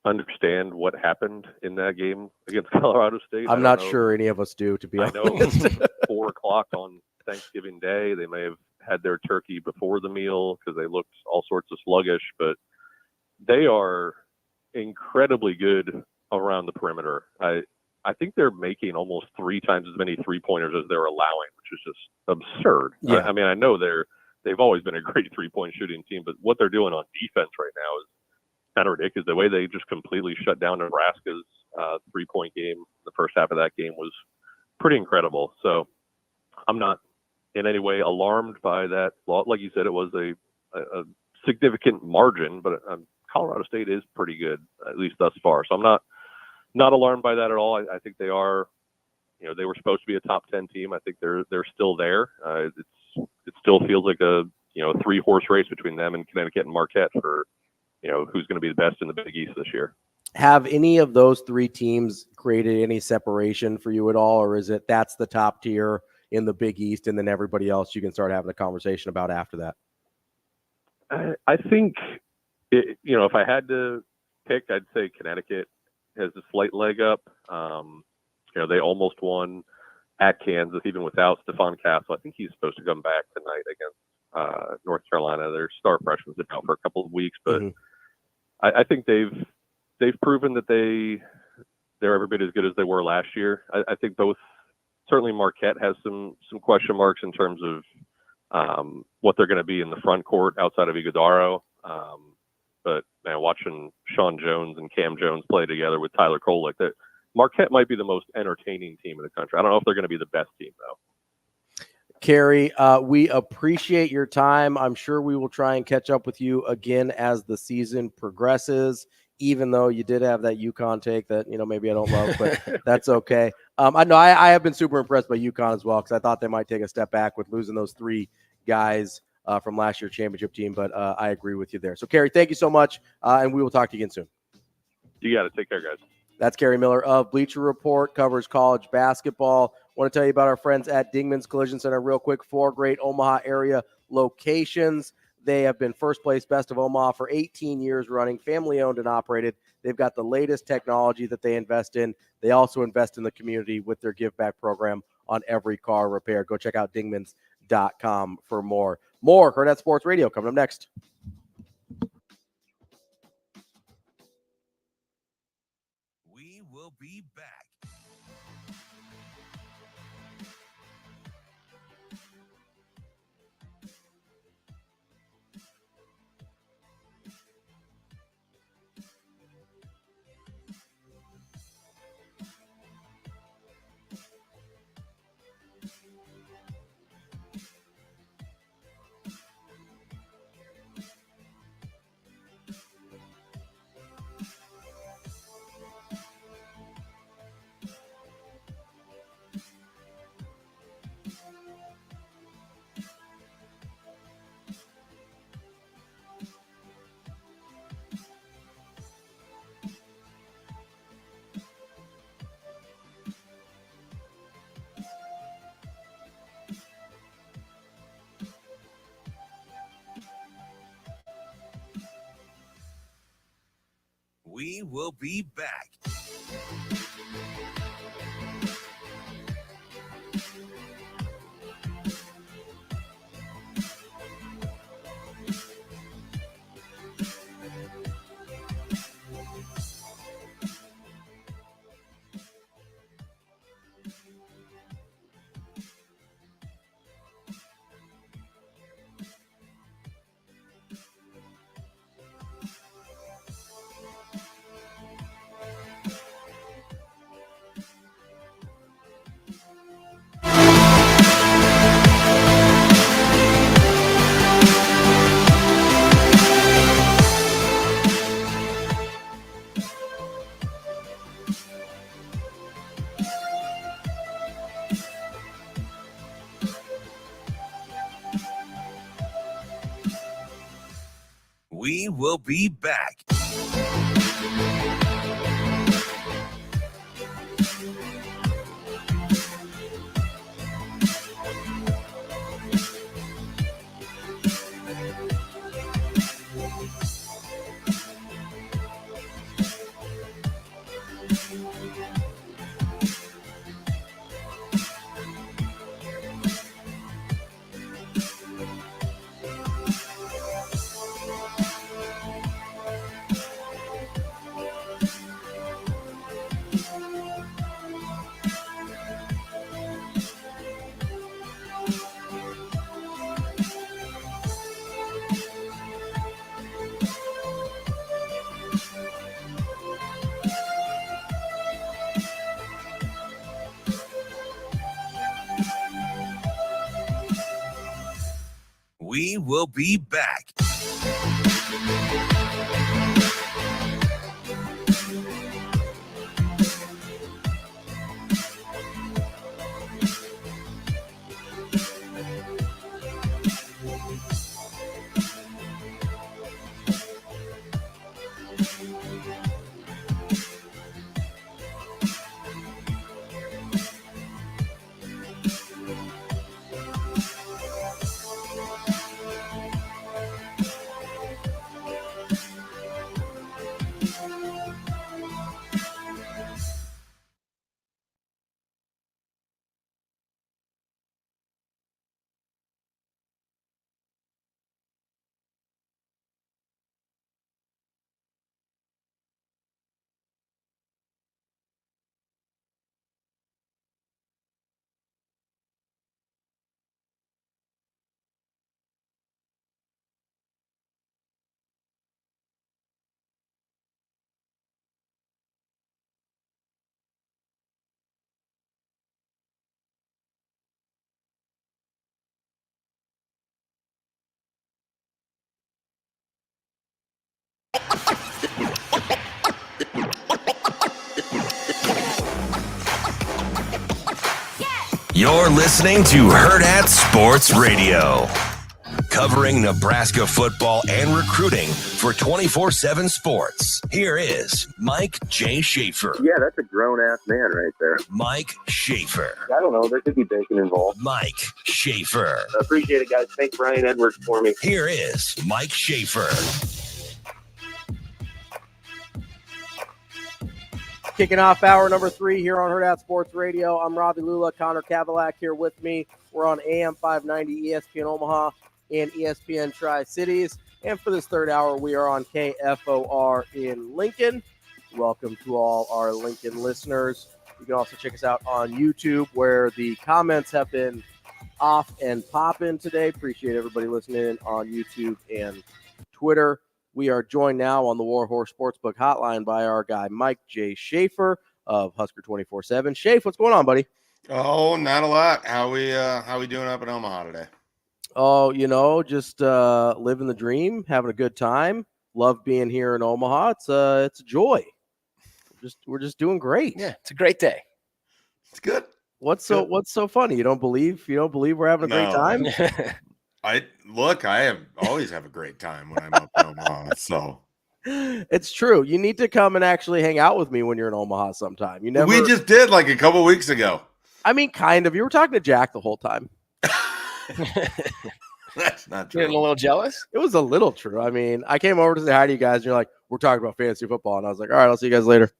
understand what happened in that game against Colorado State. I'm not sure any of us do, to be honest. I know it was 4 o'clock on Thanksgiving Day. They may have had their turkey before the meal because they looked all sorts of sluggish, but they are incredibly good around the perimeter. I think they're making almost 3 times as many 3-pointers as they're allowing, which is just absurd. Yeah. I mean, I know they've always been a great 3-point shooting team, but what they're doing on defense right now is kind of ridiculous. The way they just completely shut down Nebraska's 3-point game, the first half of that game was pretty incredible. So I'm not in any way alarmed by that. Like you said, it was a significant margin, but Colorado State is pretty good, at least thus far. So I'm not alarmed by that at all. I think they are, they were supposed to be a top 10 team. I think they're still there. It still feels like a 3-horse race between them and Connecticut and Marquette for, who's going to be the best in the Big East this year. Have any of those 3 teams created any separation for you at all, or is it that's the top tier in the Big East and then everybody else you can start having a conversation about after that? I think, if I had to pick, I'd say Connecticut has a slight leg up. They almost won at Kansas, even without Stephon Castle. I think he's supposed to come back tonight against North Carolina. Their star freshman's been out for a couple of weeks, but I think they've proven that they're every bit as good as they were last year. I think certainly Marquette has some question marks in terms of what they're going to be in the front court outside of Iguodaro. But man, watching Sean Jones and Cam Jones play together with Tyler Kolek, that Marquette might be the most entertaining team in the country. I don't know if they're going to be the best team though. Kerry, we appreciate your time. I'm sure we will try and catch up with you again as the season progresses, even though you did have that UConn take that, maybe I don't love, but that's okay. I know I have been super impressed by UConn as well, because I thought they might take a step back with losing those 3 guys from last year's championship team, but I agree with you there. So, Kerry, thank you so much, and we will talk to you again soon. You got to take care, guys. That's Kerry Miller of Bleacher Report, covers college basketball. Want to tell you about our friends at Dingman's Collision Center real quick. 4 great Omaha area locations. They have been first place Best of Omaha for 18 years running, family-owned and operated. They've got the latest technology that they invest in. They also invest in the community with their give back program on every car repair. Go check out dingmans.com for more. More Hurrdat Sports Radio coming up next. We will be back. We will be back. We will be back. We will be back. You're listening to Hurrdat Sports Radio, covering Nebraska football and recruiting for 24/7 Sports. Here is Mike J. Schaefer. Yeah, that's a grown-ass man right there. Mike Schaefer. I don't know. There could be bacon involved. Mike Schaefer. Appreciate it, guys. Thank Brian Edwards for me. Here is Mike Schaefer. Kicking off hour number 3 here on Hurrdat Sports Radio. I'm Ravi Lulla, Connor Kavulak here with me. We're on AM 590 ESPN Omaha and ESPN Tri-Cities. And for this third hour, we are on KFOR in Lincoln. Welcome to all our Lincoln listeners. You can also check us out on YouTube, where the comments have been off and popping today. Appreciate everybody listening on YouTube and Twitter. We are joined now on the Warhorse Sportsbook Hotline by our guy, Mike J. Schaefer of Husker 24/7. Schaefer, what's going on, buddy? Oh, not a lot. How we doing up in Omaha today? Oh, just living the dream, having a good time. Love being here in Omaha. It's a joy. We're just doing great. Yeah, it's a great day. It's good. What's so funny? You don't believe we're having a great time? I always have a great time when I'm up in Omaha. So it's true. You need to come and actually hang out with me when you're in Omaha sometime. We just did like a couple weeks ago. I mean, kind of. You were talking to Jack the whole time. That's not true. Getting a little jealous? It was a little true. I mean, I came over to say hi to you guys, and you're like, we're talking about fantasy football. And I was like, all right, I'll see you guys later.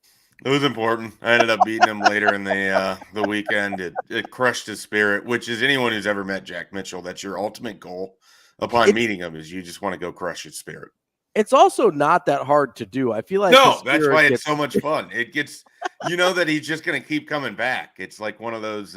It was important. I ended up beating him later in the weekend. It crushed his spirit, which is anyone who's ever met Jack Mitchell. That's your ultimate goal upon meeting him, is you just want to go crush his spirit. It's also not that hard to do. I feel like that's why it's so much fun. It gets, that he's just going to keep coming back. It's like one of those,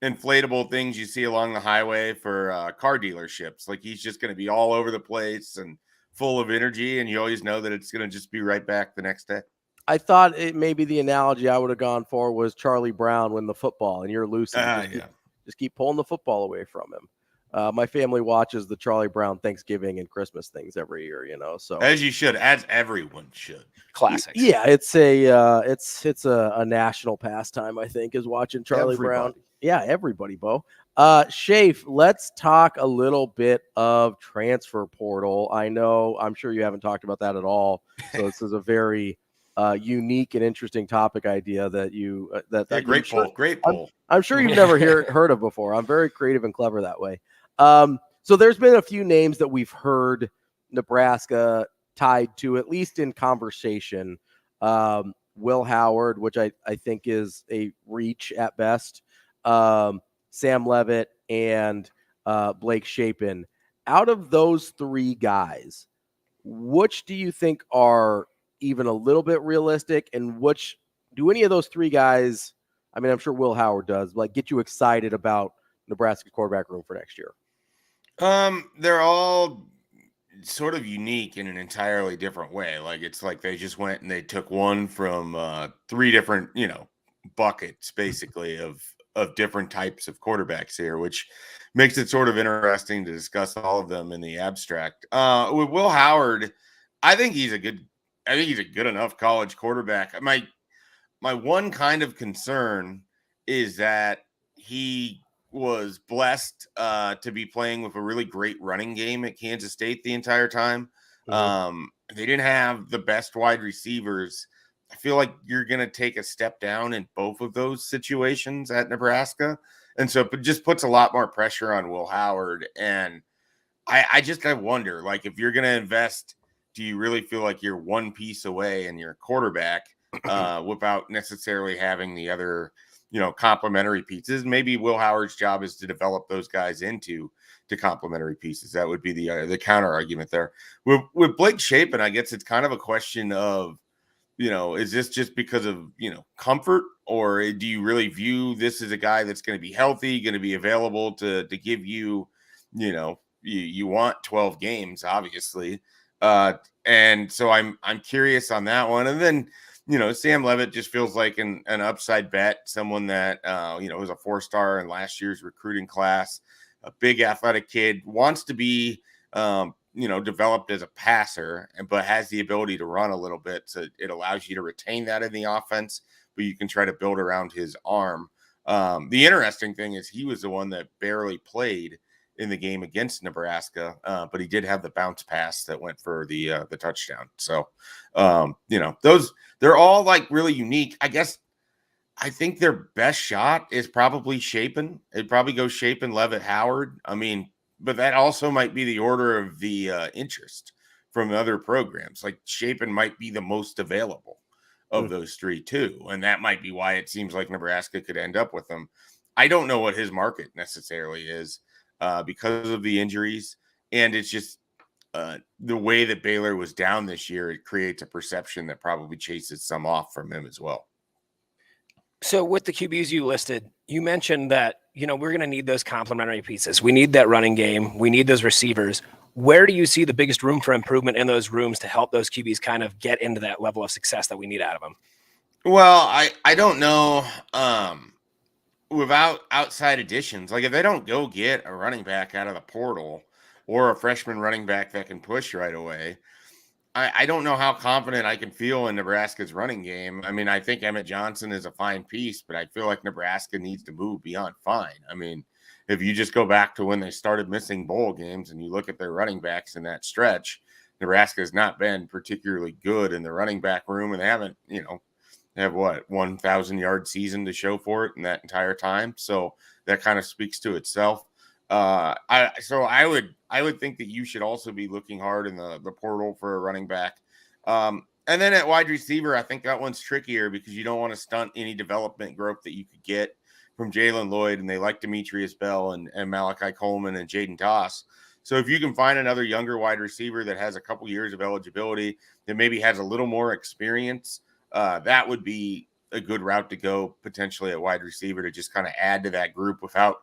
inflatable things you see along the highway for car dealerships. Like he's just going to be all over the place and full of energy, and you always know that it's going to just be right back the next day. I thought maybe the analogy I would have gone for was Charlie Brown win the football, and you're loose. Just keep pulling the football away from him. My family watches the Charlie Brown Thanksgiving and Christmas things every year, so as you should, as everyone should. Classics. Yeah, it's a national pastime, I think, is watching Charlie Brown. Yeah, everybody, Bo. Schaefer, let's talk a little bit of transfer portal. I'm sure you haven't talked about that at all. So this is a very unique and interesting topic idea that you great poll. I'm sure you've never heard of before. I'm very creative and clever that way. So there's been a few names that we've heard Nebraska tied to, at least in conversation. Will Howard, which I think is a reach at best. Sam Levitt and Blake Shapen. Out of those three guys, which do you think are even a little bit realistic, and which do any of those three guys, I mean, I'm sure Will Howard does, like, get you excited about Nebraska's quarterback room for next year? They're all sort of unique in an entirely different way. Like, it's like they just went and they took one from three different, buckets basically of different types of quarterbacks here, which makes it sort of interesting to discuss all of them in the abstract. With Will Howard, I think he's a good enough college quarterback. My one kind of concern is that he was blessed to be playing with a really great running game at Kansas State the entire time. Mm-hmm. They didn't have the best wide receivers. I feel like you're going to take a step down in both of those situations at Nebraska. And so it just puts a lot more pressure on Will Howard. And I wonder, like, if you're going to invest, do you really feel like you're one piece away in your quarterback without necessarily having the other, complementary pieces? Maybe Will Howard's job is to develop those guys into complementary pieces. That would be the counter argument there. With Blake Shapen, I guess it's kind of a question of, is this just because of, comfort, or do you really view this as a guy that's going to be healthy, going to be available to give you, you want 12 games, obviously. And so I'm curious on that one. And then, Sam Levitt just feels like an upside bet, someone that, was a 4-star in last year's recruiting class, a big athletic kid, wants to be, developed as a passer, but has the ability to run a little bit. So it allows you to retain that in the offense, but you can try to build around his arm. The interesting thing is he was the one that barely played in the game against Nebraska, but he did have the bounce pass that went for the touchdown. So, they're all like really unique. I guess I think their best shot is probably Shapen. It'd probably go Shapen, Levitt, Howard. I mean, but that also might be the order of the interest from other programs. Like, Shapen might be the most available of those three too. And that might be why it seems like Nebraska could end up with them. I don't know what his market necessarily is because of the injuries. And it's just the way that Baylor was down this year, it creates a perception that probably chases some off from him as well. So with the QBs you listed, you mentioned that, we're going to need those complementary pieces. We need that running game. We need those receivers. Where do you see the biggest room for improvement in those rooms to help those QBs kind of get into that level of success that we need out of them? Well, I don't know. Without outside additions, like if they don't go get a running back out of the portal or a freshman running back that can push right away, I don't know how confident I can feel in Nebraska's running game. I mean, I think Emmett Johnson is a fine piece, but I feel like Nebraska needs to move beyond fine. I mean, if you just go back to when they started missing bowl games and you look at their running backs in that stretch, Nebraska has not been particularly good in the running back room, and they haven't, they have 1,000-yard season to show for it in that entire time. So that kind of speaks to itself. I would think that you should also be looking hard in the portal for a running back. And then at wide receiver, I think that one's trickier because you don't want to stunt any development growth that you could get from Jalen Lloyd, and they like Demetrius Bell and Malachi Coleman and Jaden Doss. So if you can find another younger wide receiver that has a couple years of eligibility, that maybe has a little more experience, that would be a good route to go potentially at wide receiver to just kind of add to that group without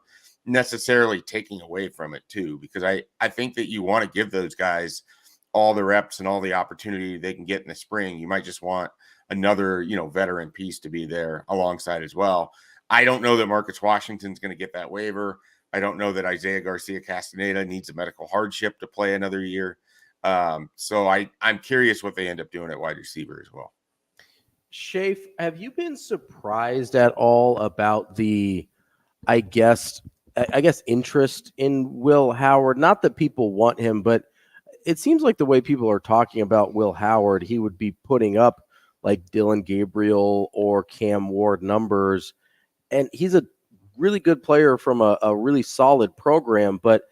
necessarily taking away from it too, because I think that you want to give those guys all the reps and all the opportunity they can get in the spring. You might just want another, veteran piece to be there alongside as well. I don't know that Marcus Washington's going to get that waiver. I don't know that Isaiah Garcia Castaneda needs a medical hardship to play another year. So I'm curious what they end up doing at wide receiver as well. Schaefer, have you been surprised at all about the I guess interest in Will Howard. Not that people want him, but it seems like the way people are talking about Will Howard, he would be putting up like Dylan Gabriel or Cam Ward numbers. And he's a really good player from a really solid program, but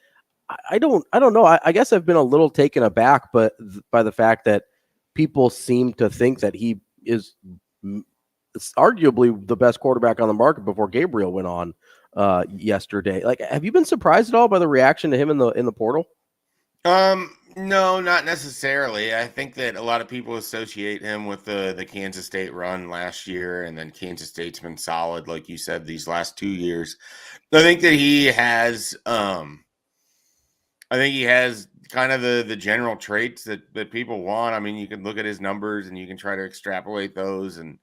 I don't know. I guess I've been a little taken aback, by the fact that people seem to think that he is arguably the best quarterback on the market before Gabriel went on yesterday. Like, have you been surprised at all by the reaction to him in the portal? No, not necessarily. I think that a lot of people associate him with the Kansas State run last year, and then Kansas State's been solid, like you said, these last 2 years. I think that he has kind of the general traits that people want. I mean, you can look at his numbers and you can try to extrapolate those, and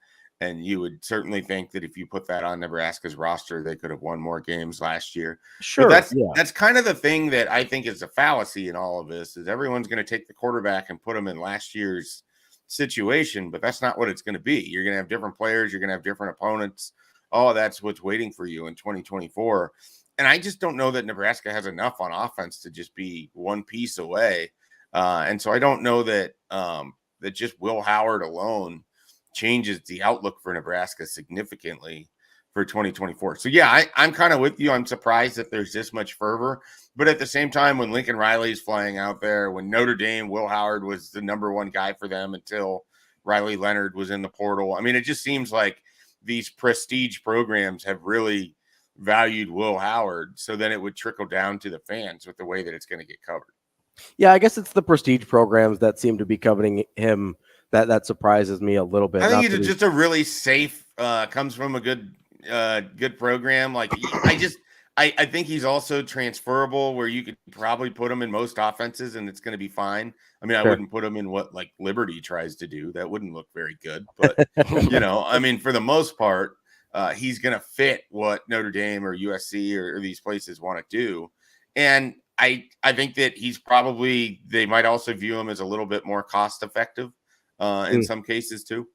you would certainly think that if you put that on Nebraska's roster, they could have won more games last year. Sure. But that's kind of the thing that I think is a fallacy in all of this, is everyone's going to take the quarterback and put him in last year's situation, but that's not what it's going to be. You're going to have different players. You're going to have different opponents. Oh, that's what's waiting for you in 2024. And I just don't know that Nebraska has enough on offense to just be one piece away. And so I don't know that that just Will Howard alone changes the outlook for Nebraska significantly for 2024. So yeah, I'm kind of with you. I'm surprised that there's this much fervor, but at the same time, when Lincoln Riley's flying out there, when Notre Dame, Will Howard was the number one guy for them until Riley Leonard was in the portal. I mean, it just seems like these prestige programs have really valued Will Howard, so then it would trickle down to the fans with the way that it's going to get covered. Yeah, I guess it's the prestige programs that seem to be coveting him. That surprises me a little bit. I think it's just a really safe, comes from a good program. Like I think he's also transferable, where you could probably put him in most offenses and it's going to be fine. I mean, I wouldn't put him in what like Liberty tries to do. That wouldn't look very good, but I mean, for the most part, he's going to fit what Notre Dame or USC or these places want to do. And I think that they might also view him as a little bit more cost effective in some cases too.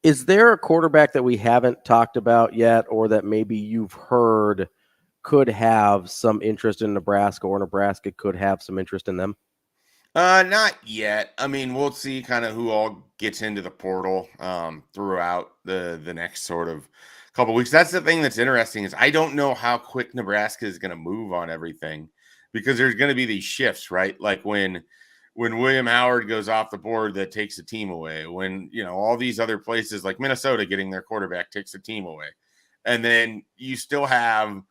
Is there a quarterback that we haven't talked about yet, or that maybe you've heard could have some interest in Nebraska, or Nebraska could have some interest in them? Not yet. I mean, we'll see kind of who all gets into the portal throughout the next sort of couple weeks. That's the thing that's interesting, is I don't know how quick Nebraska is going to move on everything, because there's going to be these shifts, right? Like when William Howard goes off the board, that takes a team away. When, all these other places like Minnesota getting their quarterback takes a team away. And then you still have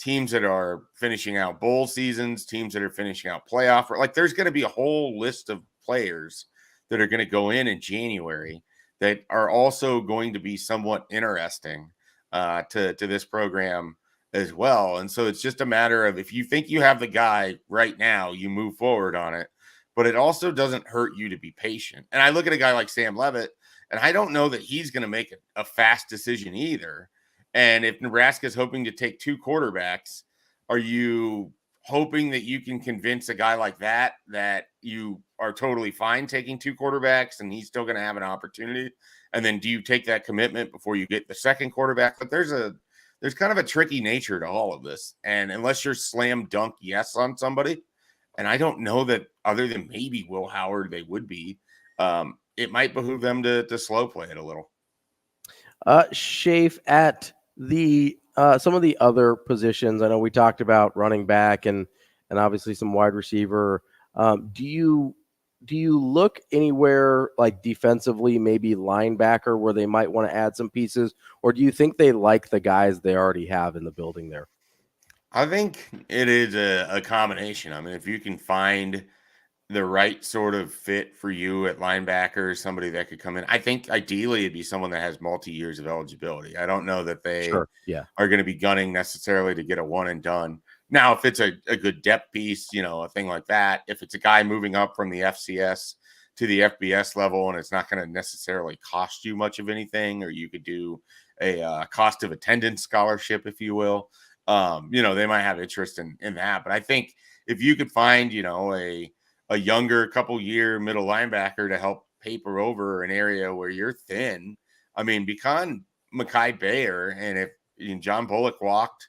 teams that are finishing out bowl seasons, teams that are finishing out playoff. Like, there's going to be a whole list of players that are going to go in January that are also going to be somewhat interesting to this program as well. And so it's just a matter of, if you think you have the guy right now, you move forward on it. But it also doesn't hurt you to be patient. And I look at a guy like Sam Levitt, and I don't know that he's going to make a fast decision either. And if Nebraska is hoping to take two quarterbacks, are you hoping that you can convince a guy like that you are totally fine taking two quarterbacks and he's still going to have an opportunity? And then do you take that commitment before you get the second quarterback? But there's kind of a tricky nature to all of this. And unless you're slam dunk yes on somebody, and I don't know that other than maybe Will Howard, they would be, it might behoove them to slow play it a little. Schaefer, at the some of the other positions, I know we talked about running back and obviously some wide receiver. Do you look anywhere like defensively, maybe linebacker, where they might want to add some pieces, or do you think they like the guys they already have in the building there? I think it is a combination. I mean, if you can find the right sort of fit for you at linebacker, somebody that could come in, I think ideally it'd be someone that has multi-years of eligibility. I don't know that they are going to be gunning necessarily to get a one and done. Now, if it's a good depth piece, a thing like that, if it's a guy moving up from the FCS to the FBS level and it's not going to necessarily cost you much of anything, or you could do a cost of attendance scholarship, if you will, they might have interest in that. But I think if you could find, a younger couple-year middle linebacker to help paper over an area where you're thin, I mean, Makai Bayer, and if John Bullock walked.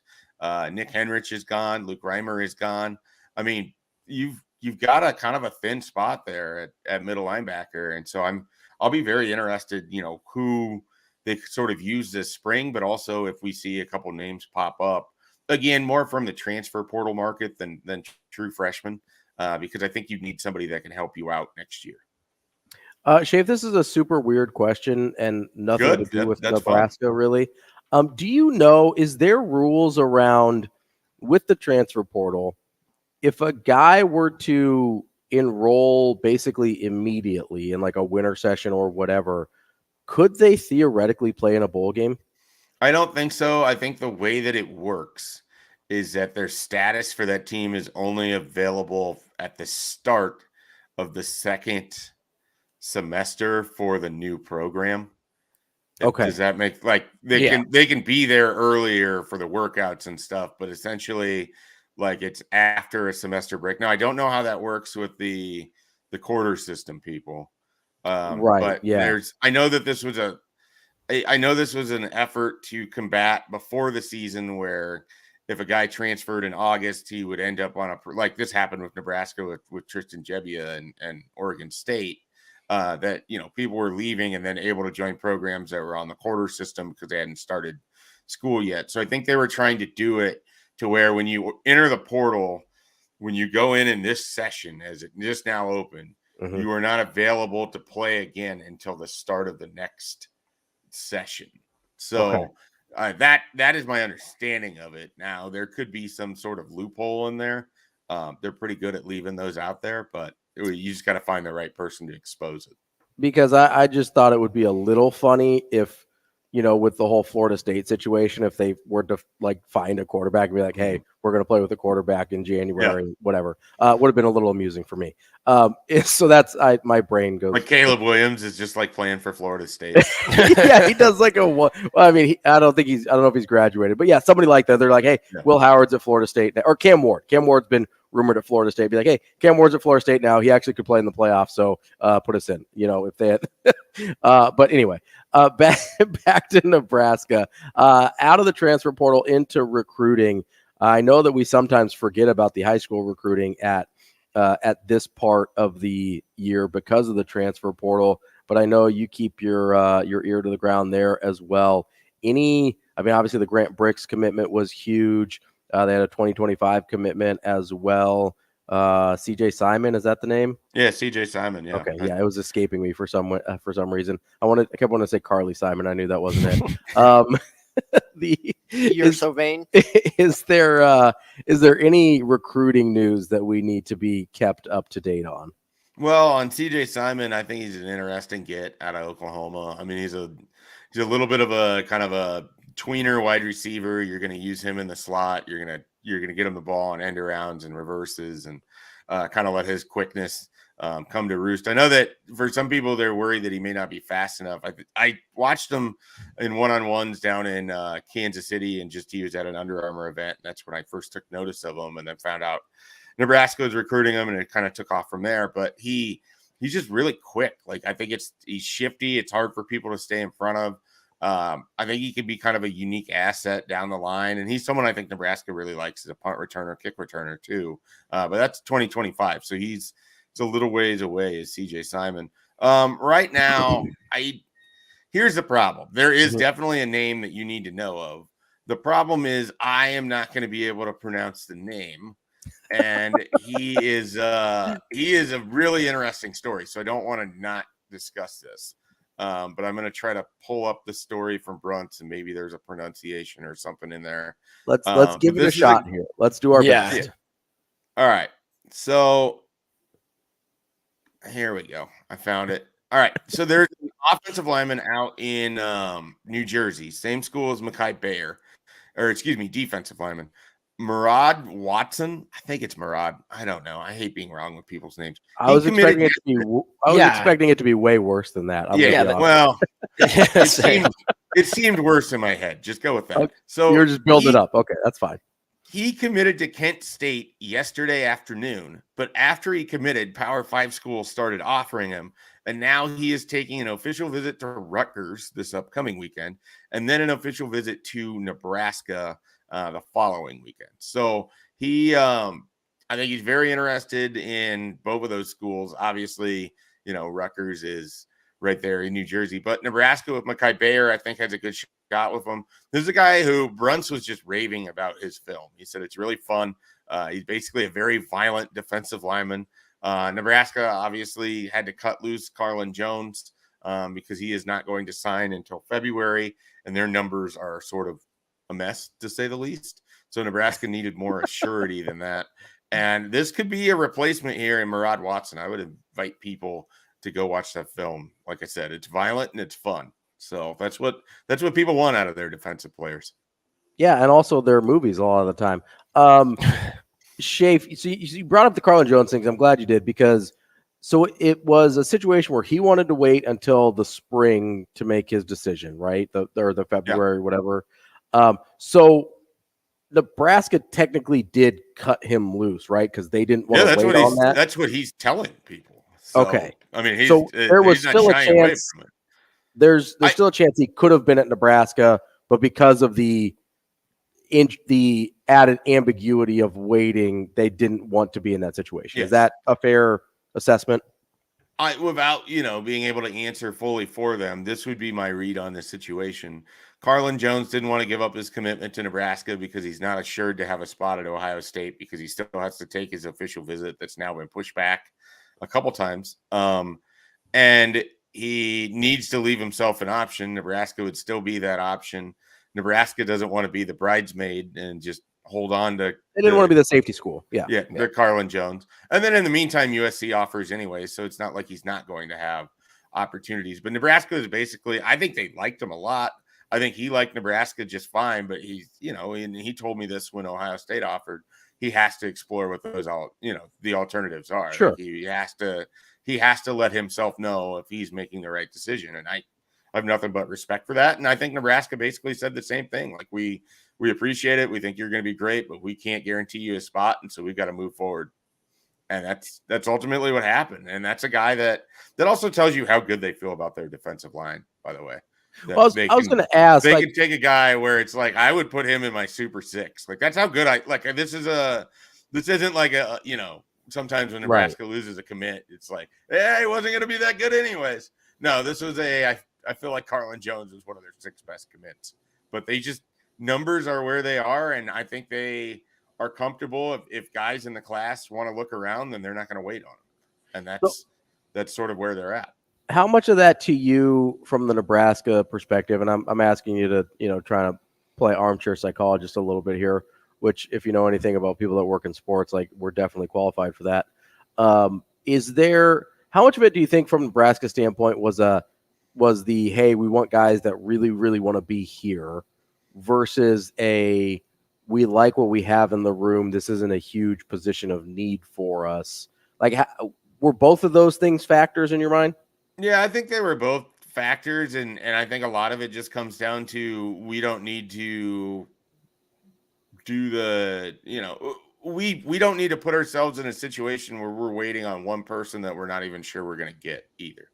Nick Henrich is gone. Luke Reimer is gone. I mean, you've got a kind of a thin spot there at middle linebacker, and so I'll be very interested, who they sort of use this spring, but also if we see a couple names pop up again, more from the transfer portal market than true freshmen, because I think you need somebody that can help you out next year. Schaefer, this is a super weird question and nothing to do with Nebraska, really. Do you know, is there rules around with the transfer portal? If a guy were to enroll basically immediately in like a winter session or whatever, could they theoretically play in a bowl game? I don't think so. I think the way that it works is that their status for that team is only available at the start of the second semester for the new program. Okay. Does that make they can be there earlier for the workouts and stuff, but essentially like it's after a semester break. Now I don't know how that works with the quarter system people. Right. But yeah. I know this was an effort to combat before the season where if a guy transferred in August, he would end up on like this happened with Nebraska with Tristan Gebbia and Oregon State. That people were leaving and then able to join programs that were on the quarter system because they hadn't started school yet. So I think they were trying to do it to where when you enter the portal, when you go in this session as it just now open, you are not available to play again until the start of the next session. So that is my understanding of it. Now there could be some sort of loophole in there. They're pretty good at leaving those out there, but you just got to find the right person to expose it. Because I just thought it would be a little funny if, with the whole Florida State situation, if they were to find a quarterback and be like, hey, we're going to play with a quarterback in January, whatever, would have been a little amusing for me. So that's my brain goes. Like Caleb Williams is just like playing for Florida State. Yeah, he does I don't know if he's graduated, but yeah, somebody like that. They're like, hey, Will Howard's at Florida State now, or Cam Ward. Cam Ward's been rumored at Florida State. Be like, hey, Cam Ward's at Florida State now. He actually could play in the playoffs, so put us in. If they had. But anyway, back to Nebraska. Out of the transfer portal into recruiting. I know that we sometimes forget about the high school recruiting at this part of the year because of the transfer portal, but I know you keep your ear to the ground there as well. Obviously the Grant Bricks commitment was huge. They had a 2025 commitment as well. CJ Simon, is that the name? Yeah, CJ Simon. Yeah. Okay. Yeah, it was escaping me for some reason. I kept wanting to say Carly Simon. I knew that wasn't it. You're so vain. Is there any recruiting news that we need to be kept up to date on? Well, on CJ Simon, I think he's an interesting get out of Oklahoma. I mean, he's a little bit of a kind of a tweener wide receiver. You're going to use him in the slot. You're going to get him the ball on end arounds and reverses and kind of let his quickness come to roost. I know that for some people, they're worried that he may not be fast enough. I watched him in one-on-ones down in Kansas City, and he was at an Under Armour event. That's when I first took notice of him, and then found out Nebraska was recruiting him, and it kind of took off from there. But he's just really quick. I think he's shifty. It's hard for people to stay in front of. I think he could be kind of a unique asset down the line, and he's someone I think Nebraska really likes as a punt returner, kick returner too. But that's 2025, so he's a little ways away as CJ Simon. Right now, here's the problem. There is definitely a name that you need to know of. The problem is I am not going to be able to pronounce the name, and he is a really interesting story. So I don't want to not discuss this. But I'm going to try to pull up the story from Brunt's, and maybe there's a pronunciation or something in there. Let's give it a shot here. Let's do our best. Yeah. All right. So here we go. I found it. All right. So there's an offensive lineman out in New Jersey, same school as Mekhi Bayer, defensive lineman. Murad Watson. I think it's Murad. I don't know. I hate being wrong with people's names. I was expecting it to be way worse than that. Well, it seemed worse in my head. Just go with that. Okay. So you're just building it up. Okay, that's fine. he committed to Kent State yesterday afternoon, but after he committed, Power 5 schools started offering him, and now he is taking an official visit to Rutgers this upcoming weekend, and then an official visit to Nebraska the following weekend. So he, I think he's very interested in both of those schools. Obviously, Rutgers is right there in New Jersey, but Nebraska with Mekhi Bayer, I think, has a good shot with him. This is a guy who Bruns was just raving about his film. He said it's really fun. He's basically a very violent defensive lineman. Nebraska obviously had to cut loose Carlin Jones because he is not going to sign until February, and their numbers are sort of a mess, to say the least. So Nebraska needed more assurity than that. And this could be a replacement here in Murad Watson. I would invite people to go watch that film. Like I said, it's violent and it's fun. So that's what people want out of their defensive players. Yeah, and also their movies a lot of the time. Schaefer, so you brought up the Carlin Jones things. I'm glad you did, because so it was a situation where he wanted to wait until the spring to make his decision, right? The February, whatever. So Nebraska technically did cut him loose, right? Because they didn't want to wait on that. That's what he's telling people. So, okay. I mean, there was still a chance. There's still a chance he could have been at Nebraska, but because of the added ambiguity of waiting, they didn't want to be in that situation. Yes. Is that a fair assessment? Without being able to answer fully for them, this would be my read on this situation. Carlin Jones didn't want to give up his commitment to Nebraska because he's not assured to have a spot at Ohio State, because he still has to take his official visit that's now been pushed back a couple times. And he needs to leave himself an option. Nebraska would still be that option. Nebraska doesn't want to be the bridesmaid and just hold on to. They didn't want to be the safety school. Yeah. They're Carlin Jones. And then in the meantime, USC offers anyway. So it's not like he's not going to have opportunities. But Nebraska is basically, I think they liked him a lot. I think he liked Nebraska just fine. But he's, and he told me this when Ohio State offered, he has to explore what those the alternatives are. Sure. Like he has to let himself know if he's making the right decision. And I have nothing but respect for that. And I think Nebraska basically said the same thing. Like, we appreciate it. We think you're going to be great, but we can't guarantee you a spot. And so we've got to move forward. And that's ultimately what happened. And that's a guy that also tells you how good they feel about their defensive line, by the way. Well, I was going to ask. They can take a guy where it's like, I would put him in my super six. Like, that's how good this isn't like sometimes when Nebraska loses a commit, it's like, hey, he wasn't going to be that good anyways. No, this was I feel like Carlin Jones was one of their 6 best commits, but they just, numbers are where they are. And I think they are comfortable. If guys in the class want to look around, then they're not going to wait on them. And that's sort of where they're at. How much of that to you from the Nebraska perspective? And I'm asking you to, trying to play armchair psychologist a little bit here, which, if you know anything about people that work in sports, like, we're definitely qualified for that. How much of it do you think from Nebraska standpoint was the, hey, we want guys that really, really want to be here, versus we like what we have in the room, this isn't a huge position of need for us? Like, were both of those things factors in your mind? Yeah, I think they were both factors, and I think a lot of it just comes down to, we don't need to do we don't need to put ourselves in a situation where we're waiting on one person that we're not even sure we're going to get either.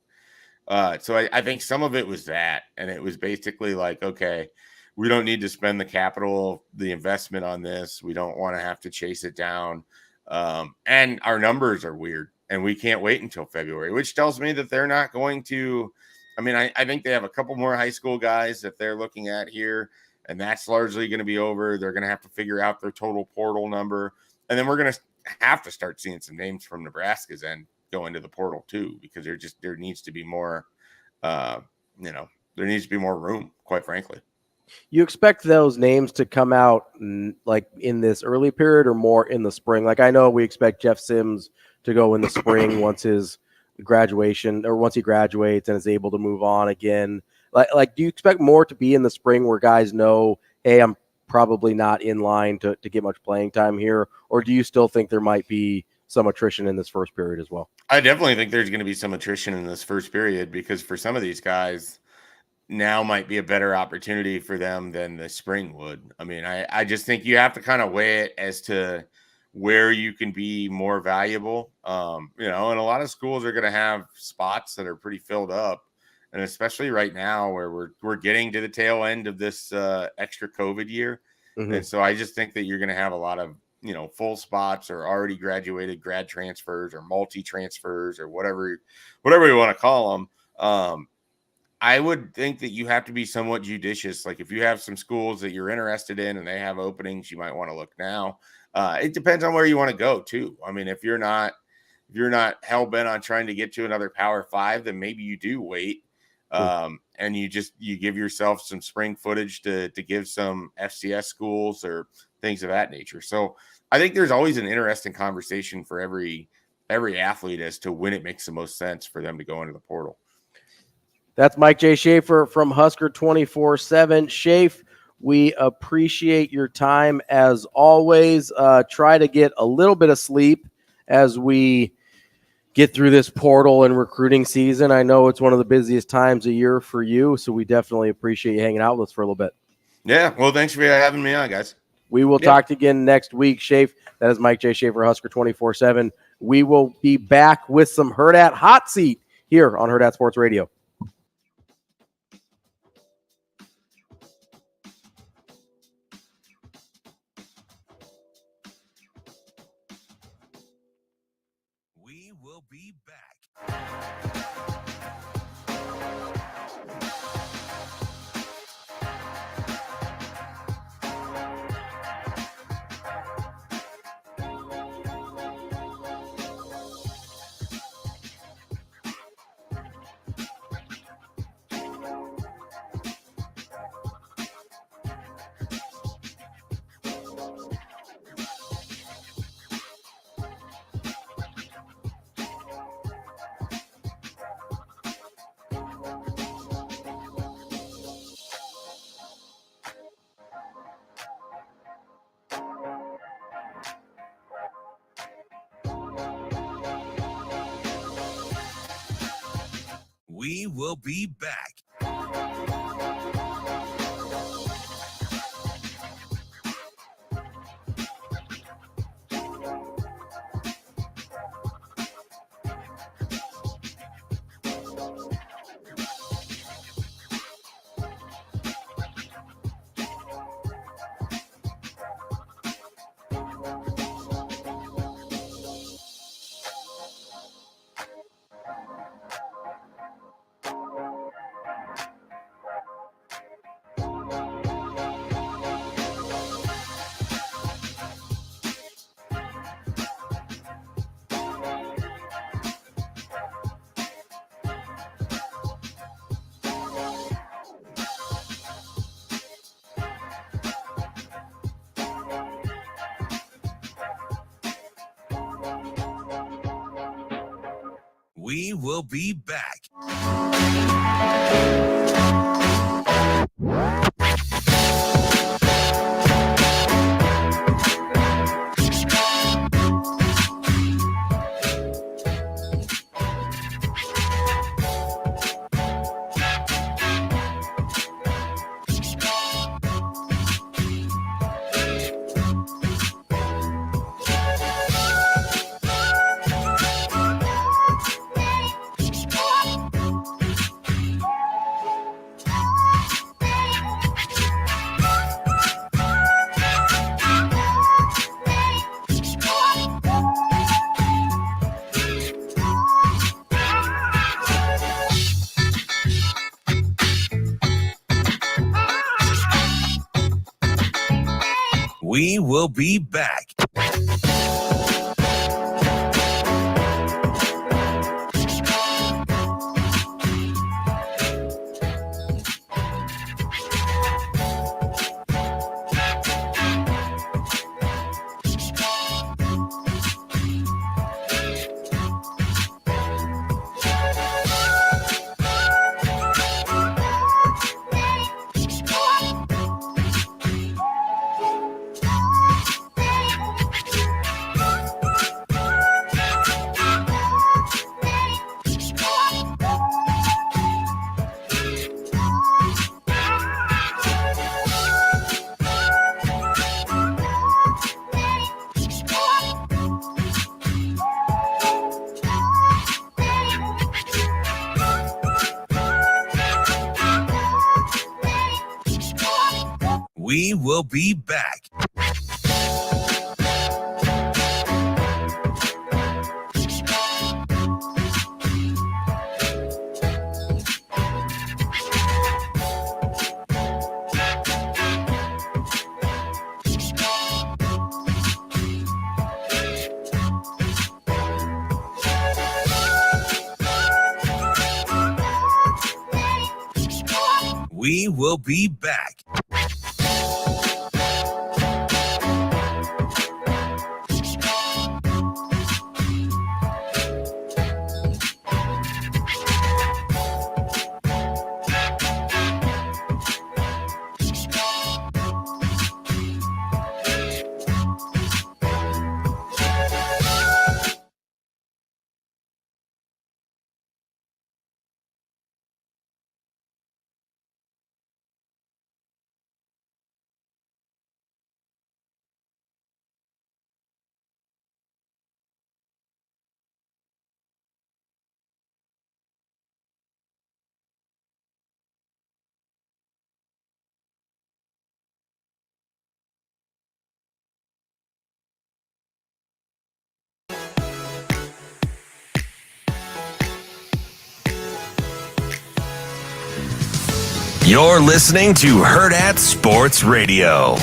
So I think some of it was that, and it was basically like, okay, we don't need to spend the capital, the investment on this. We don't want to have to chase it down. And our numbers are weird, and we can't wait until February, which tells me that they're not going to. I mean, I think they have a couple more high school guys that they're looking at here, and that's largely going to be over. They're going to have to figure out their total portal number, and then we're going to have to start seeing some names from Nebraska's end go into the portal too, because there needs to be more, there needs to be more room, quite frankly. You expect those names to come out like in this early period, or more in the spring? Like, I know we expect Jeff Sims to go in the spring once his graduation, or once he graduates and is able to move on again. Like, do you expect more to be in the spring where guys know, hey, I'm probably not in line to get much playing time here? Or do you still think there might be some attrition in this first period as well? I definitely think there's going to be some attrition in this first period, because for some of these guys, now might be a better opportunity for them than the spring would. I mean, I just think you have to kind of weigh it as to where you can be more valuable. You know, and a lot of schools are going to have spots that are pretty filled up. And especially right now where we're getting to the tail end of this extra COVID year. Mm-hmm. And so I just think that you're going to have a lot of, you know, full spots or already graduated grad transfers or multi-transfers or whatever you want to call them. I would think that you have to be somewhat judicious. Like if you have some schools that you're interested in and they have openings, you might want to look now. It depends on where you want to go too. I mean, if you're not hell bent on trying to get to another Power 5, then maybe you do wait. And you give yourself some spring footage to give some FCS schools or things of that nature. So I think there's always an interesting conversation for every athlete as to when it makes the most sense for them to go into the portal. That's Mike J. Schaefer from Husker 24/7. Schaefer, we appreciate your time as always. Try to get a little bit of sleep as we get through this portal and recruiting season. I know it's one of the busiest times of year for you, so we definitely appreciate you hanging out with us for a little bit. Yeah, well, thanks for having me on, guys. We will talk again next week, Schaefer. That is Mike J. Schaefer, Husker 24/7. We will be back with some Hurrdat Hot Seat here on Hurrdat Sports Radio. We will be back. We will be back. We will be back. We will be back. We will be back. We will be back. You're listening to Hurrdat Sports Radio.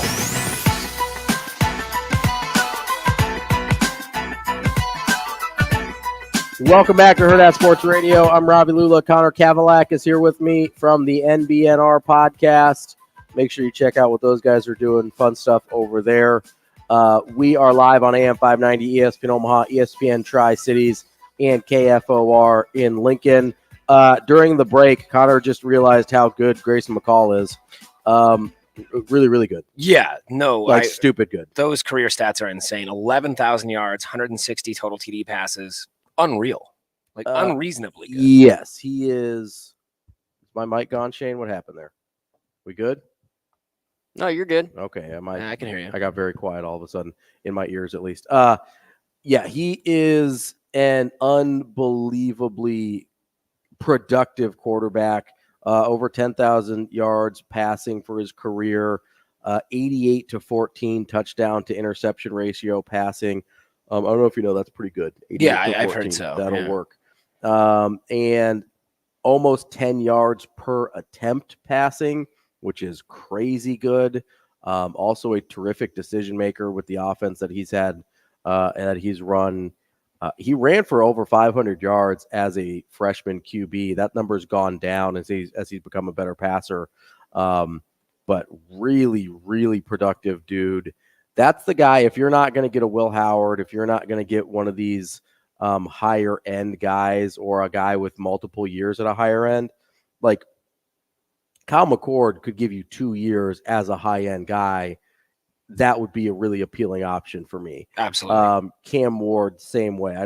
Welcome back to Hurrdat Sports Radio. I'm Ravi Lulla. Connor Kavulak is here with me from the NBNR podcast. Make sure you check out what those guys are doing. Fun stuff over there. We are live on AM 590, ESPN Omaha, ESPN Tri-Cities, and KFOR in Lincoln. During the break, Connor just realized how good Grayson McCall is. Really, really good. Yeah, no. Stupid good. Those career stats are insane. 11,000 yards, 160 total TD passes. Unreal. Unreasonably good. Yes, he is. Is my mic gone, Shane? What happened there? We good? No, you're good. Okay. I can hear you. I got very quiet all of a sudden, in my ears at least. Yeah, he is an unbelievably productive quarterback, over 10,000 yards passing for his career, 88-14 touchdown to interception ratio passing. I don't know if you know, that's pretty good. Yeah, I've heard so. That'll work. And almost 10 yards per attempt passing, which is crazy good. Also a terrific decision maker with the offense that he's had and that he's run. He ran for over 500 yards as a freshman QB. That number's gone down as he's become a better passer. But really, really productive dude. That's the guy. If you're not going to get a Will Howard, if you're not going to get one of these higher end guys or a guy with multiple years at a higher end, like Kyle McCord could give you 2 years as a high end guy. That would be a really appealing option for me. Absolutely. Cam Ward, same way.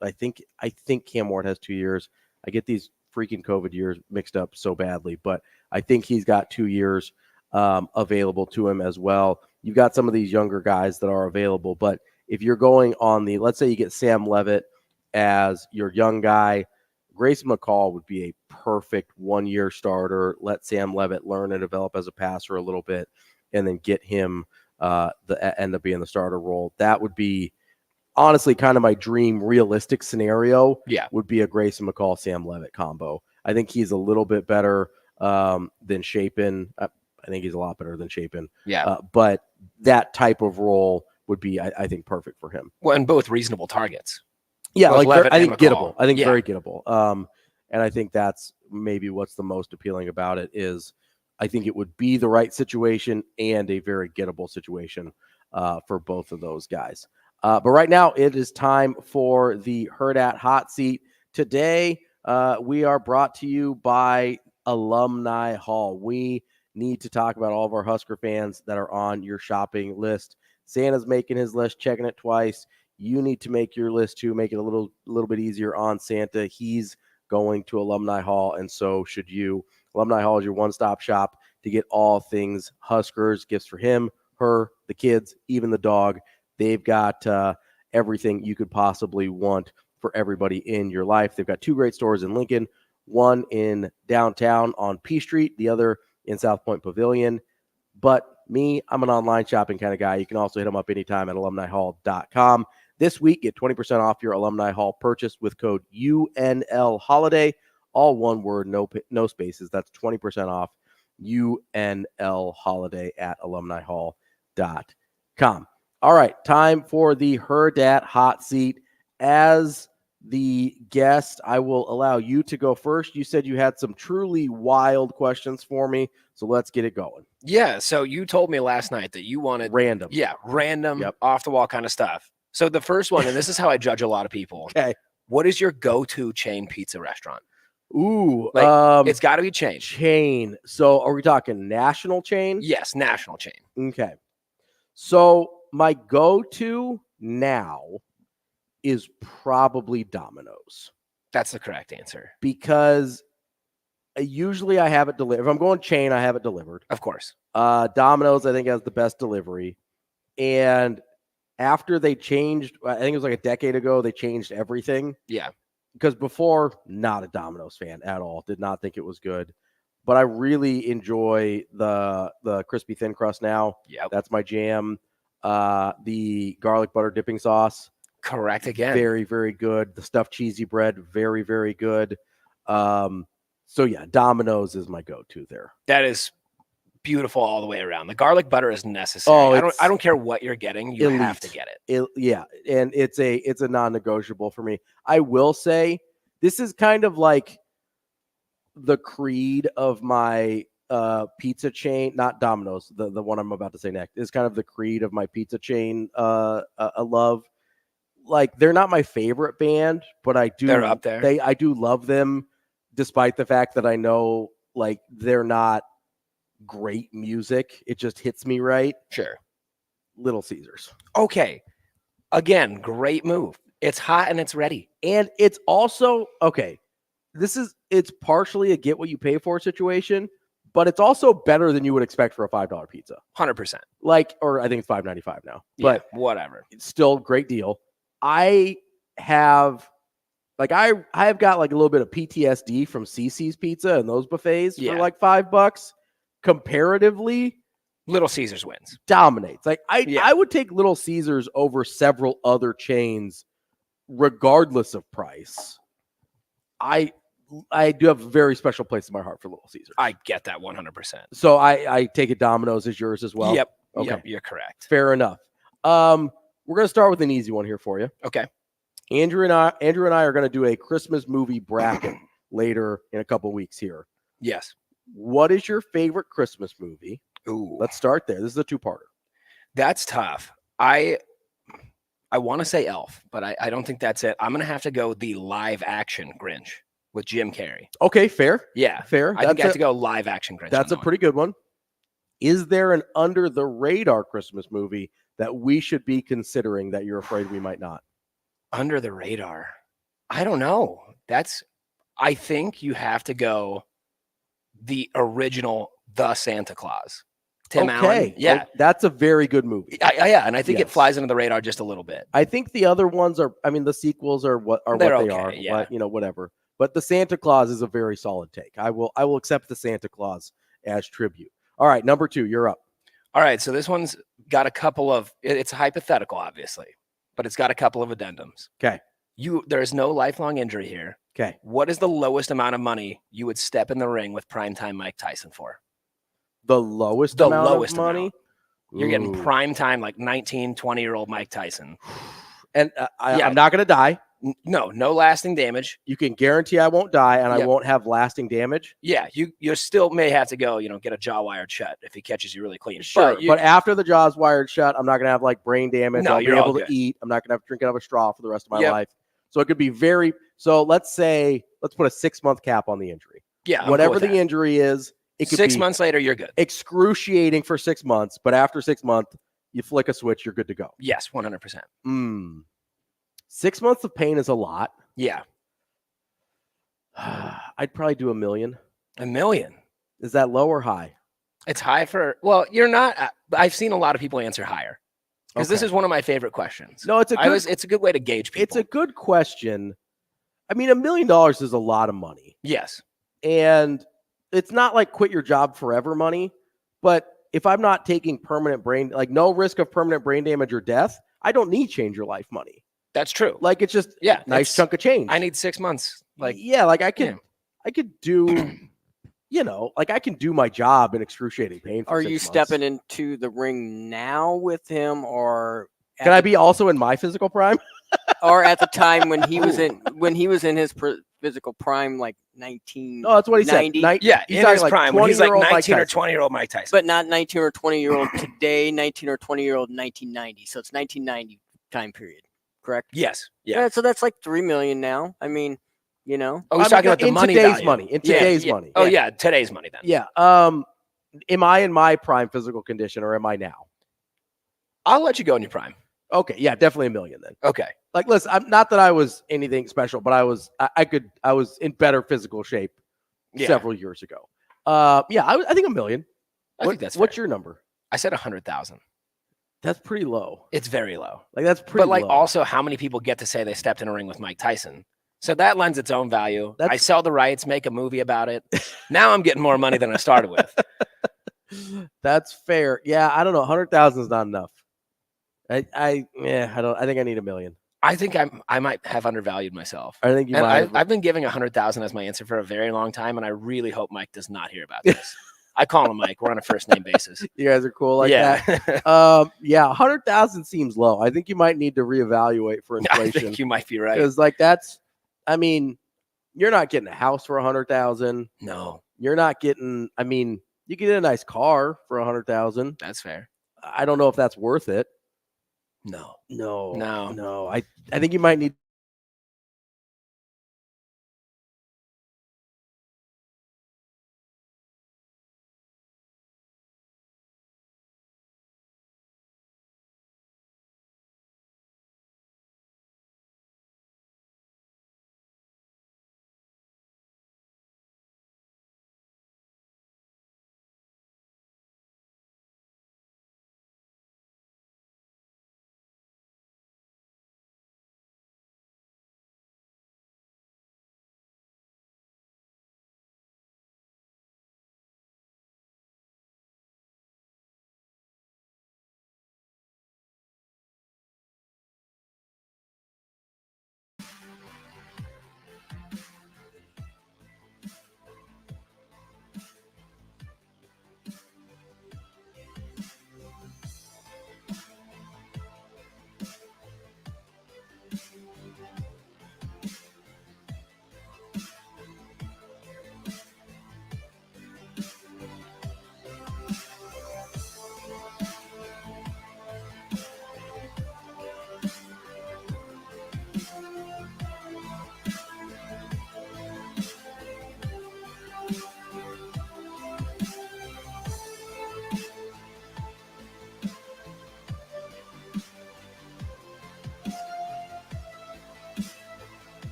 I think Cam Ward has 2 years. I get these freaking COVID years mixed up so badly, but I think he's got 2 years available to him as well. You've got some of these younger guys that are available, but if you're going on let's say you get Sam Levitt as your young guy, Grayson McCall would be a perfect 1 year starter. Let Sam Levitt learn and develop as a passer a little bit, and then get him end up being the starter role. That would be honestly kind of my dream realistic scenario. Yeah, would be a Grayson McCall, Sam Levitt combo. I think he's a little bit better than Chapin. I think he's a lot better than Chapin. Yeah. But that type of role would be, I think, perfect for him. Well, and both reasonable targets. Yeah, both I think McCall. gettable. I think very gettable. And I think that's maybe what's the most appealing about it is I think it would be the right situation and a very gettable situation for both of those guys. But right now it is time for the Hurrdat Hot Seat. Today we are brought to you by Alumni Hall. We need to talk about all of our Husker fans that are on your shopping list. Santa's making his list, checking it twice. You need to make your list too, make it a little bit easier on Santa. He's going to Alumni Hall, and so should you. Alumni Hall is your one-stop shop to get all things Huskers, gifts for him, her, the kids, even the dog. They've got everything you could possibly want for everybody in your life. They've got 2 great stores in Lincoln, one in downtown on P Street, the other in South Point Pavilion. But me, I'm an online shopping kind of guy. You can also hit them up anytime at alumnihall.com. This week, get 20% off your Alumni Hall purchase with code UNL Holiday. All one word, no spaces. That's 20% off UNL Holiday at alumnihall.com. All right, time for the Hurrdat Hot Seat. As the guest, I will allow you to go first. You said you had some truly wild questions for me, so let's get it going. Yeah, so you told me last night that you wanted random. Yeah, random, off-the-wall kind of stuff. So the first one, and this is how I judge a lot of people. Okay. What is your go-to chain pizza restaurant? Ooh. It's got to be chain. Chain. So are we talking national chain? Yes, national chain. Okay. So my go-to now is probably Domino's. That's the correct answer. Because usually I have it delivered. If I'm going chain, I have it delivered. Of course. Domino's, I think, has the best delivery. And after they changed, I think it was like a decade ago, they changed everything. Yeah. Because before, not a Domino's fan at all. Did not think it was good. But I really enjoy the crispy thin crust now. Yeah. That's my jam. The garlic butter dipping sauce. Correct again. Very, very good. The stuffed cheesy bread, very, very good. So yeah, Domino's is my go-to there. That is beautiful all the way around. The garlic butter is necessary. I don't care what you're getting, you have to get it. Yeah, and it's a non-negotiable for me. I will say this is kind of like the creed of my pizza chain, not Domino's, the one I'm about to say next, is kind of the creed of my pizza chain love. Like, they're not my favorite band, but they're up there. I do love them, despite the fact that I know like they're not great music. It just hits me right. Sure. Little Caesars. Okay. Again, great move. It's hot and it's ready. And it's also, okay, it's partially a get what you pay for situation, but it's also better than you would expect for a $5 pizza. 100%. Like, or I think it's $5.95 now. But yeah, whatever. It's still a great deal. I have got like a little bit of PTSD from CC's Pizza and those buffets for like $5. Comparatively, Little Caesars wins. Dominates. Like I would take Little Caesars over several other chains regardless of price. I do have a very special place in my heart for Little Caesars. I get that 100%. So I take it Domino's is yours as well. Yep. Okay. Yep, you're correct. Fair enough. We're going to start with an easy one here for you. Okay. Andrew and I are going to do a Christmas movie bracket later in a couple weeks here. Yes. What is your favorite Christmas movie? Ooh. Let's start there. This is a two-parter. That's tough. I want to say Elf, but I don't think that's it. I'm going to have to go the live action Grinch with Jim Carrey. Okay, fair. Yeah. Fair. I think I have to go live action Grinch. That's a pretty good one. Is there an under-the-radar Christmas movie that we should be considering that you're afraid we might not? Under the radar. I don't know. I think you have to go the original The Santa Claus. Tim Allen. Yeah. Well, that's a very good movie. Yeah, and I think it flies under the radar just a little bit. I think the other ones the sequels are what they are. Yeah. But, whatever. But The Santa Claus is a very solid take. I will accept The Santa Claus as tribute. All right, number 2, you're up. All right, so this one's got a couple of, it's hypothetical, obviously, but it's got a couple of addendums. Okay. There is no lifelong injury here. Okay. What is the lowest amount of money you would step in the ring with primetime Mike Tyson for? The lowest amount of money? You're getting primetime, like 19, 20-year-old Mike Tyson. And I'm not going to die. No lasting damage. You can guarantee I won't die and I won't have lasting damage. Yeah, you still may have to go, get a jaw wired shut if he catches you really clean. Sure, but after the jaw's wired shut, I'm not going to have like brain damage. No, I'll be able to eat. I'm not going to have to drink out of a straw for the rest of my life. So it could be let's put a 6-month cap on the injury. Yeah, whatever the injury is, it could 6 be months later, you're good. Excruciating for 6 months, but after 6 months, you flick a switch, you're good to go. Yes, 100%. 6 months of pain is a lot. Yeah. I'd probably do $1 million. $1 million? Is that low or high? It's high you're not. I've seen a lot of people answer higher because this is one of my favorite questions. No, it's a good way to gauge people. It's a good question. I mean, $1 million is a lot of money. Yes. And it's not like quit your job forever money, but if I'm not taking no risk of permanent brain damage or death, I don't need change your life money. That's true. Like it's just nice chunk of change. I need 6 months. Like I could do, I can do my job in excruciating pain. For Are 6 you months. stepping into the ring now with him, or can I be also in my physical prime? or at the time when he was in his physical prime, like 19? No, that's what he said. Yeah, he's in his like prime, when he's like 20-year-old 19 or Mike Tyson. 20-year-old Mike Tyson. But not 19 or 20-year-old today, 19 or 20-year-old 1990. So it's 1990 time period, correct? Yes. Yeah. So that's like $3 million now. I mean, Oh, he's talking about the money today's value. money. In today's money. Oh, yeah, today's money then. Yeah. Am I in my prime physical condition, or am I now? I'll let you go in your prime. Okay. Yeah, definitely $1 million then. Okay. Like, listen, I'm not that I was anything special, but I was in better physical shape several years ago. I think $1 million. I think that's what's fair. your number? I said 100,000. That's pretty low. It's very low. Like that's pretty. But like low. also, how many people get to say they stepped in a ring with Mike Tyson? So that lends its own value. I sell the rights, make a movie about it. Now I'm getting more money than I started with. That's fair. Yeah, I don't know. 100,000 is not enough. I think I need $1 million. I think I might have undervalued myself. I think you and might. I've been giving 100,000 as my answer for a very long time, and I really hope Mike does not hear about this. I call him Mike. We're on a first name basis. You guys are cool like that. 100,000 seems low. I think you might need to reevaluate for inflation. I think you might be right. Because you're not getting a house for 100,000. No, you're not getting. You get a nice car for 100,000. That's fair. I don't know if that's worth it. No. I think you might need.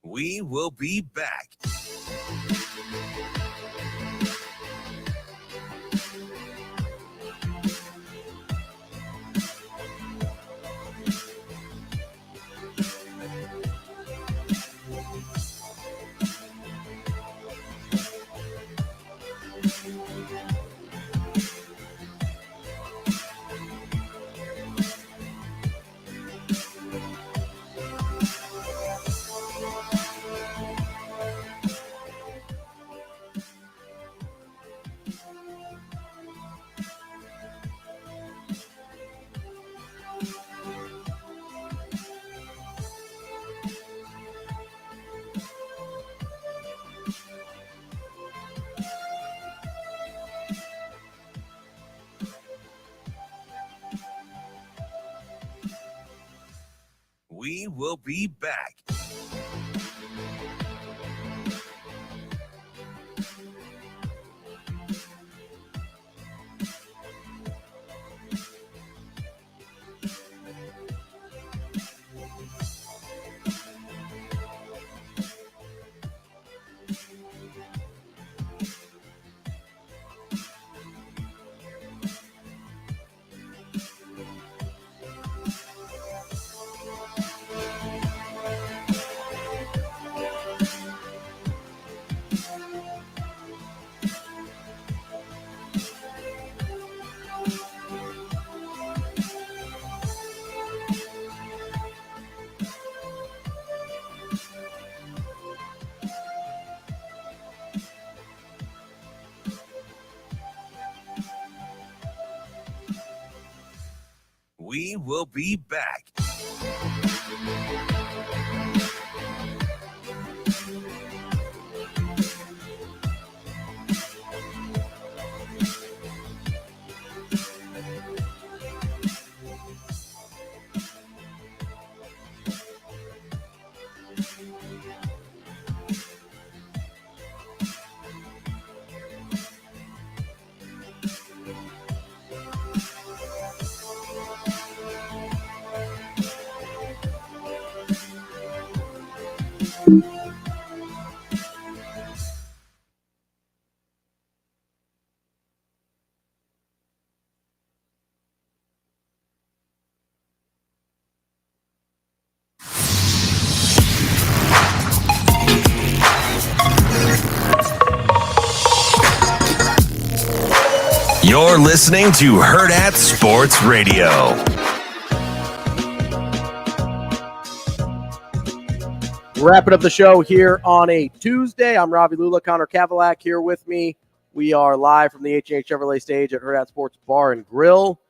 We will be back. We will be back. We will be back. You're listening to Hurrdat Sports Radio. Wrapping up the show here on a Tuesday. I'm Ravi Lulla, Connor Kavulak here with me. We are live from the H&H Chevrolet stage at Hurrdat Sports Bar and Grill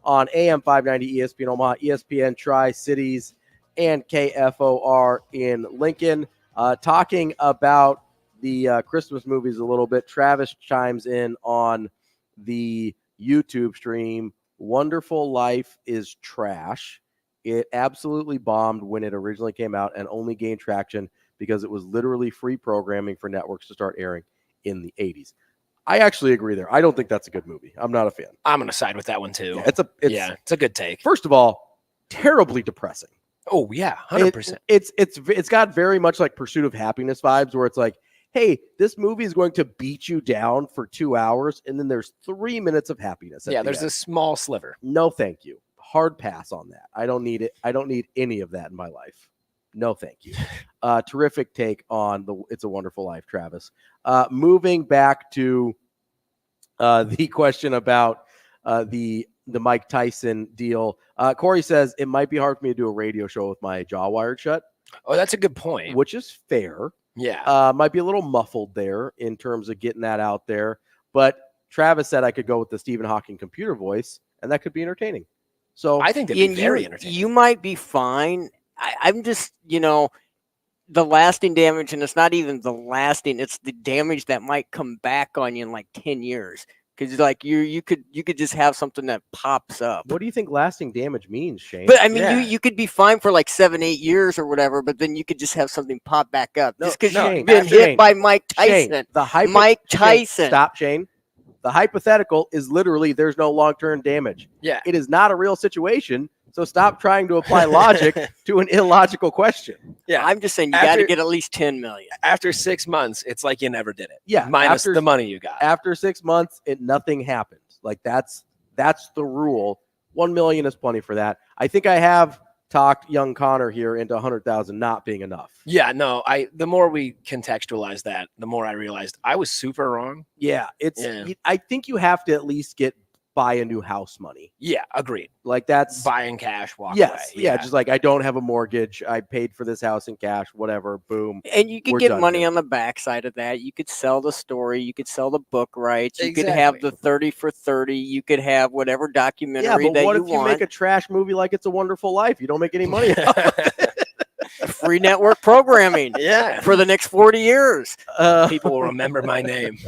on AM 590 ESPN Omaha, ESPN Tri-Cities, and KFOR in Lincoln. Talking about the Christmas movies a little bit. Travis chimes in on the YouTube stream. Wonderful Life is trash. It absolutely bombed when it originally came out and only gained traction because it was literally free programming for networks to start airing in the 80s. I actually agree there. I don't think that's a good movie. I'm not a fan. I'm going to side with that one too. Yeah, it's a good take. First of all, terribly depressing. Oh yeah, 100%. It's got very much like Pursuit of Happiness vibes, where it's like, hey, this movie is going to beat you down for 2 hours, and then there's 3 minutes of happiness. Yeah, there's a small sliver. No, thank you. Hard pass on that. I don't need it. I don't need any of that in my life. No, thank you. Terrific take on the It's a Wonderful Life, Travis. Moving back to the question about the Mike Tyson deal. Corey says, it might be hard for me to do a radio show with my jaw wired shut. Oh, that's a good point. Which is fair. Yeah. Might be a little muffled there in terms of getting that out there. But Travis said I could go with the Stephen Hawking computer voice, and that could be entertaining. So I think that'd be very entertaining. You might be fine. I'm just, the lasting damage, and it's not even the lasting, it's the damage that might come back on you in like 10 years. Because like you could just have something that pops up. What do you think lasting damage means, Shane? But I mean, you could be fine for like 7-8 years or whatever, but then you could just have something pop back up just because you've been hit by Mike Tyson. Shane, Mike Tyson. Stop, Shane. The hypothetical is literally there's no long-term damage. Yeah, it is not a real situation. So stop trying to apply logic to an illogical question. Yeah, I'm just saying you got to get at least 10 million. After 6 months, it's like you never did it. Yeah, minus the money you got. After 6 months, nothing happened. Like that's the rule. 1 million is plenty for that. I think I have talked young Connor here into 100,000 not being enough. Yeah, no. The more we contextualize that, the more I realized I was super wrong. Yeah, I think you have to at least buy a new house money. Yeah, agreed. Like that's buying cash, walk away. Yeah, just like I don't have a mortgage. I paid for this house in cash, whatever, boom. And you could get money on the backside of that. You could sell the story. You could sell the book rights. You could have the 30 for 30. You could have whatever documentary but that what you if you make a trash movie like It's a Wonderful Life? You don't make any money off of it. Free network programming. Yeah. For the next 40 years. People will remember my name.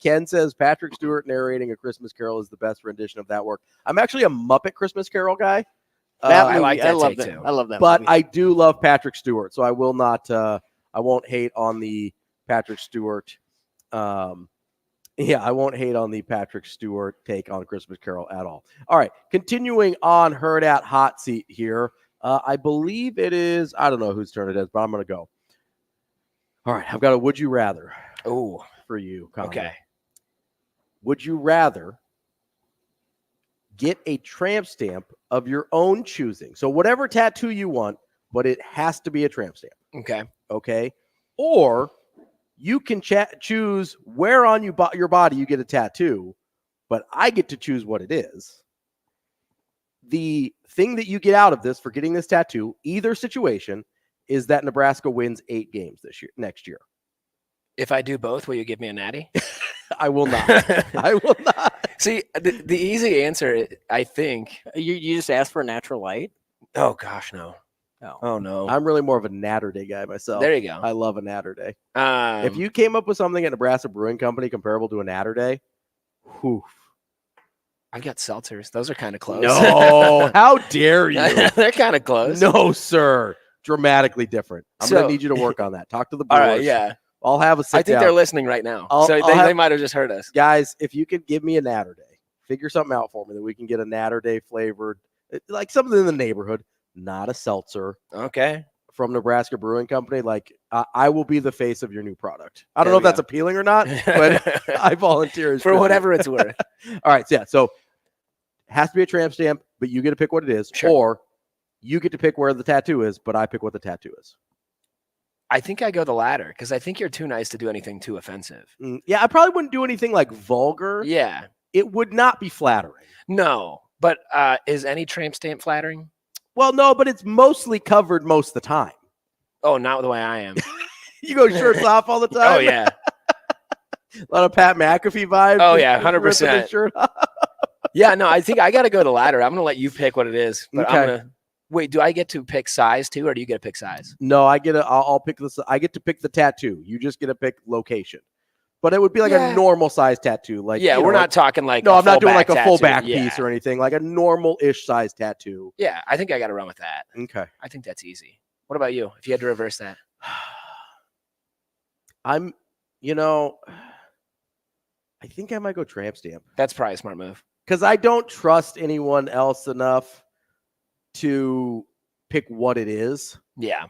Ken says Patrick Stewart narrating A Christmas Carol is the best rendition of that work. I'm actually a Muppet Christmas Carol guy. I like that take too. I love that. But movie. I do love Patrick Stewart, so I will not. I won't hate on the Patrick Stewart. I won't hate on the Patrick Stewart take on Christmas Carol at all. All right, continuing on Hurrdat Hot Seat here. I believe it is. I don't know whose turn it is, but I'm going to go. All right, I've got a Would You Rather. Oh. For you, Connor. Okay. Would you rather get a tramp stamp of your own choosing? So whatever tattoo you want, but it has to be a tramp stamp. Okay. Or you can choose where on your body you get a tattoo, but I get to choose what it is. The thing that you get out of this for getting this tattoo, either situation, is that Nebraska wins 8 games next year. If I do both, will you give me a natty? I will not. I will not. See, the easy answer, I think. You just ask for a natural light? Oh, gosh, no. Oh, no. I'm really more of a Natter Day guy myself. There you go. I love a Natter Day. If you came up with something at Nebraska Brewing Company comparable to a Natter Day, whew. I've got seltzers. Those are kind of close. No, how dare you? They're kind of close. No, sir. Dramatically different. I'm going to need you to work on that. Talk to the brewers. All right, yeah. I'll have a sit I think down. they're listening right now. They might have just heard us. Guys, if you could give me a Natter Day, figure something out for me that we can get a Natter Day flavored, like something in the neighborhood, not a seltzer. Okay. From Nebraska Brewing Company, like I will be the face of your new product. I don't know if that's appealing or not, but I volunteer for whatever it's worth. All right, so yeah, so has to be a tramp stamp, but you get to pick what it is, or you get to pick where the tattoo is, but I pick what the tattoo is. I think I go the latter because I think you're too nice to do anything too offensive. Yeah, I probably wouldn't do anything like vulgar. Yeah, it would not be flattering. No, but is any tramp stamp flattering? Well, no, but it's mostly covered most of the time. Oh, not the way I am. You go shirts off all the time? Oh, yeah. A lot of Pat McAfee vibes. Oh, yeah, 100%. Yeah, no, I think I got to go to latter. I'm going to let you pick what it is. But Okay. I'm gonna, wait, do I get to pick size too, or do you get to pick size? No, I'll pick this. I get to pick the tattoo. You just get to pick location. But it would be like a normal size tattoo. Like we're not talking like no, I'm not doing like a tattoo. full back piece or anything. Like a normal-ish size tattoo. Yeah, I think I got to run with that. Okay. I think that's easy. What about you? If you had to reverse that, I think I might go tramp stamp. That's probably a smart move because I don't trust anyone else enough to pick what it is. Yeah.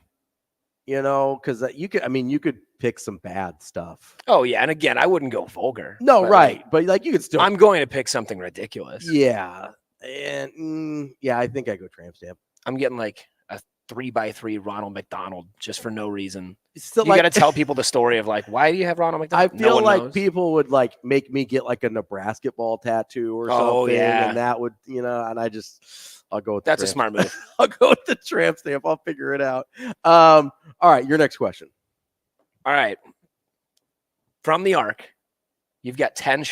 Because you could pick some bad stuff. Oh yeah, and again, I wouldn't go vulgar. No, right, but like you could still. I'm going to pick something ridiculous. Yeah, and I think I go tramp stamp. I'm getting like a 3x3 Ronald McDonald just for no reason. Still, you got to tell people the story of like, why do you have Ronald McDonald? I feel like people would like make me get like a Nebraska ball tattoo or something, and that would, and I'll go with that's a smart move. I'll go with the tramp stamp. I'll figure it out. All right, your next question. All right. From the arc, you've got 10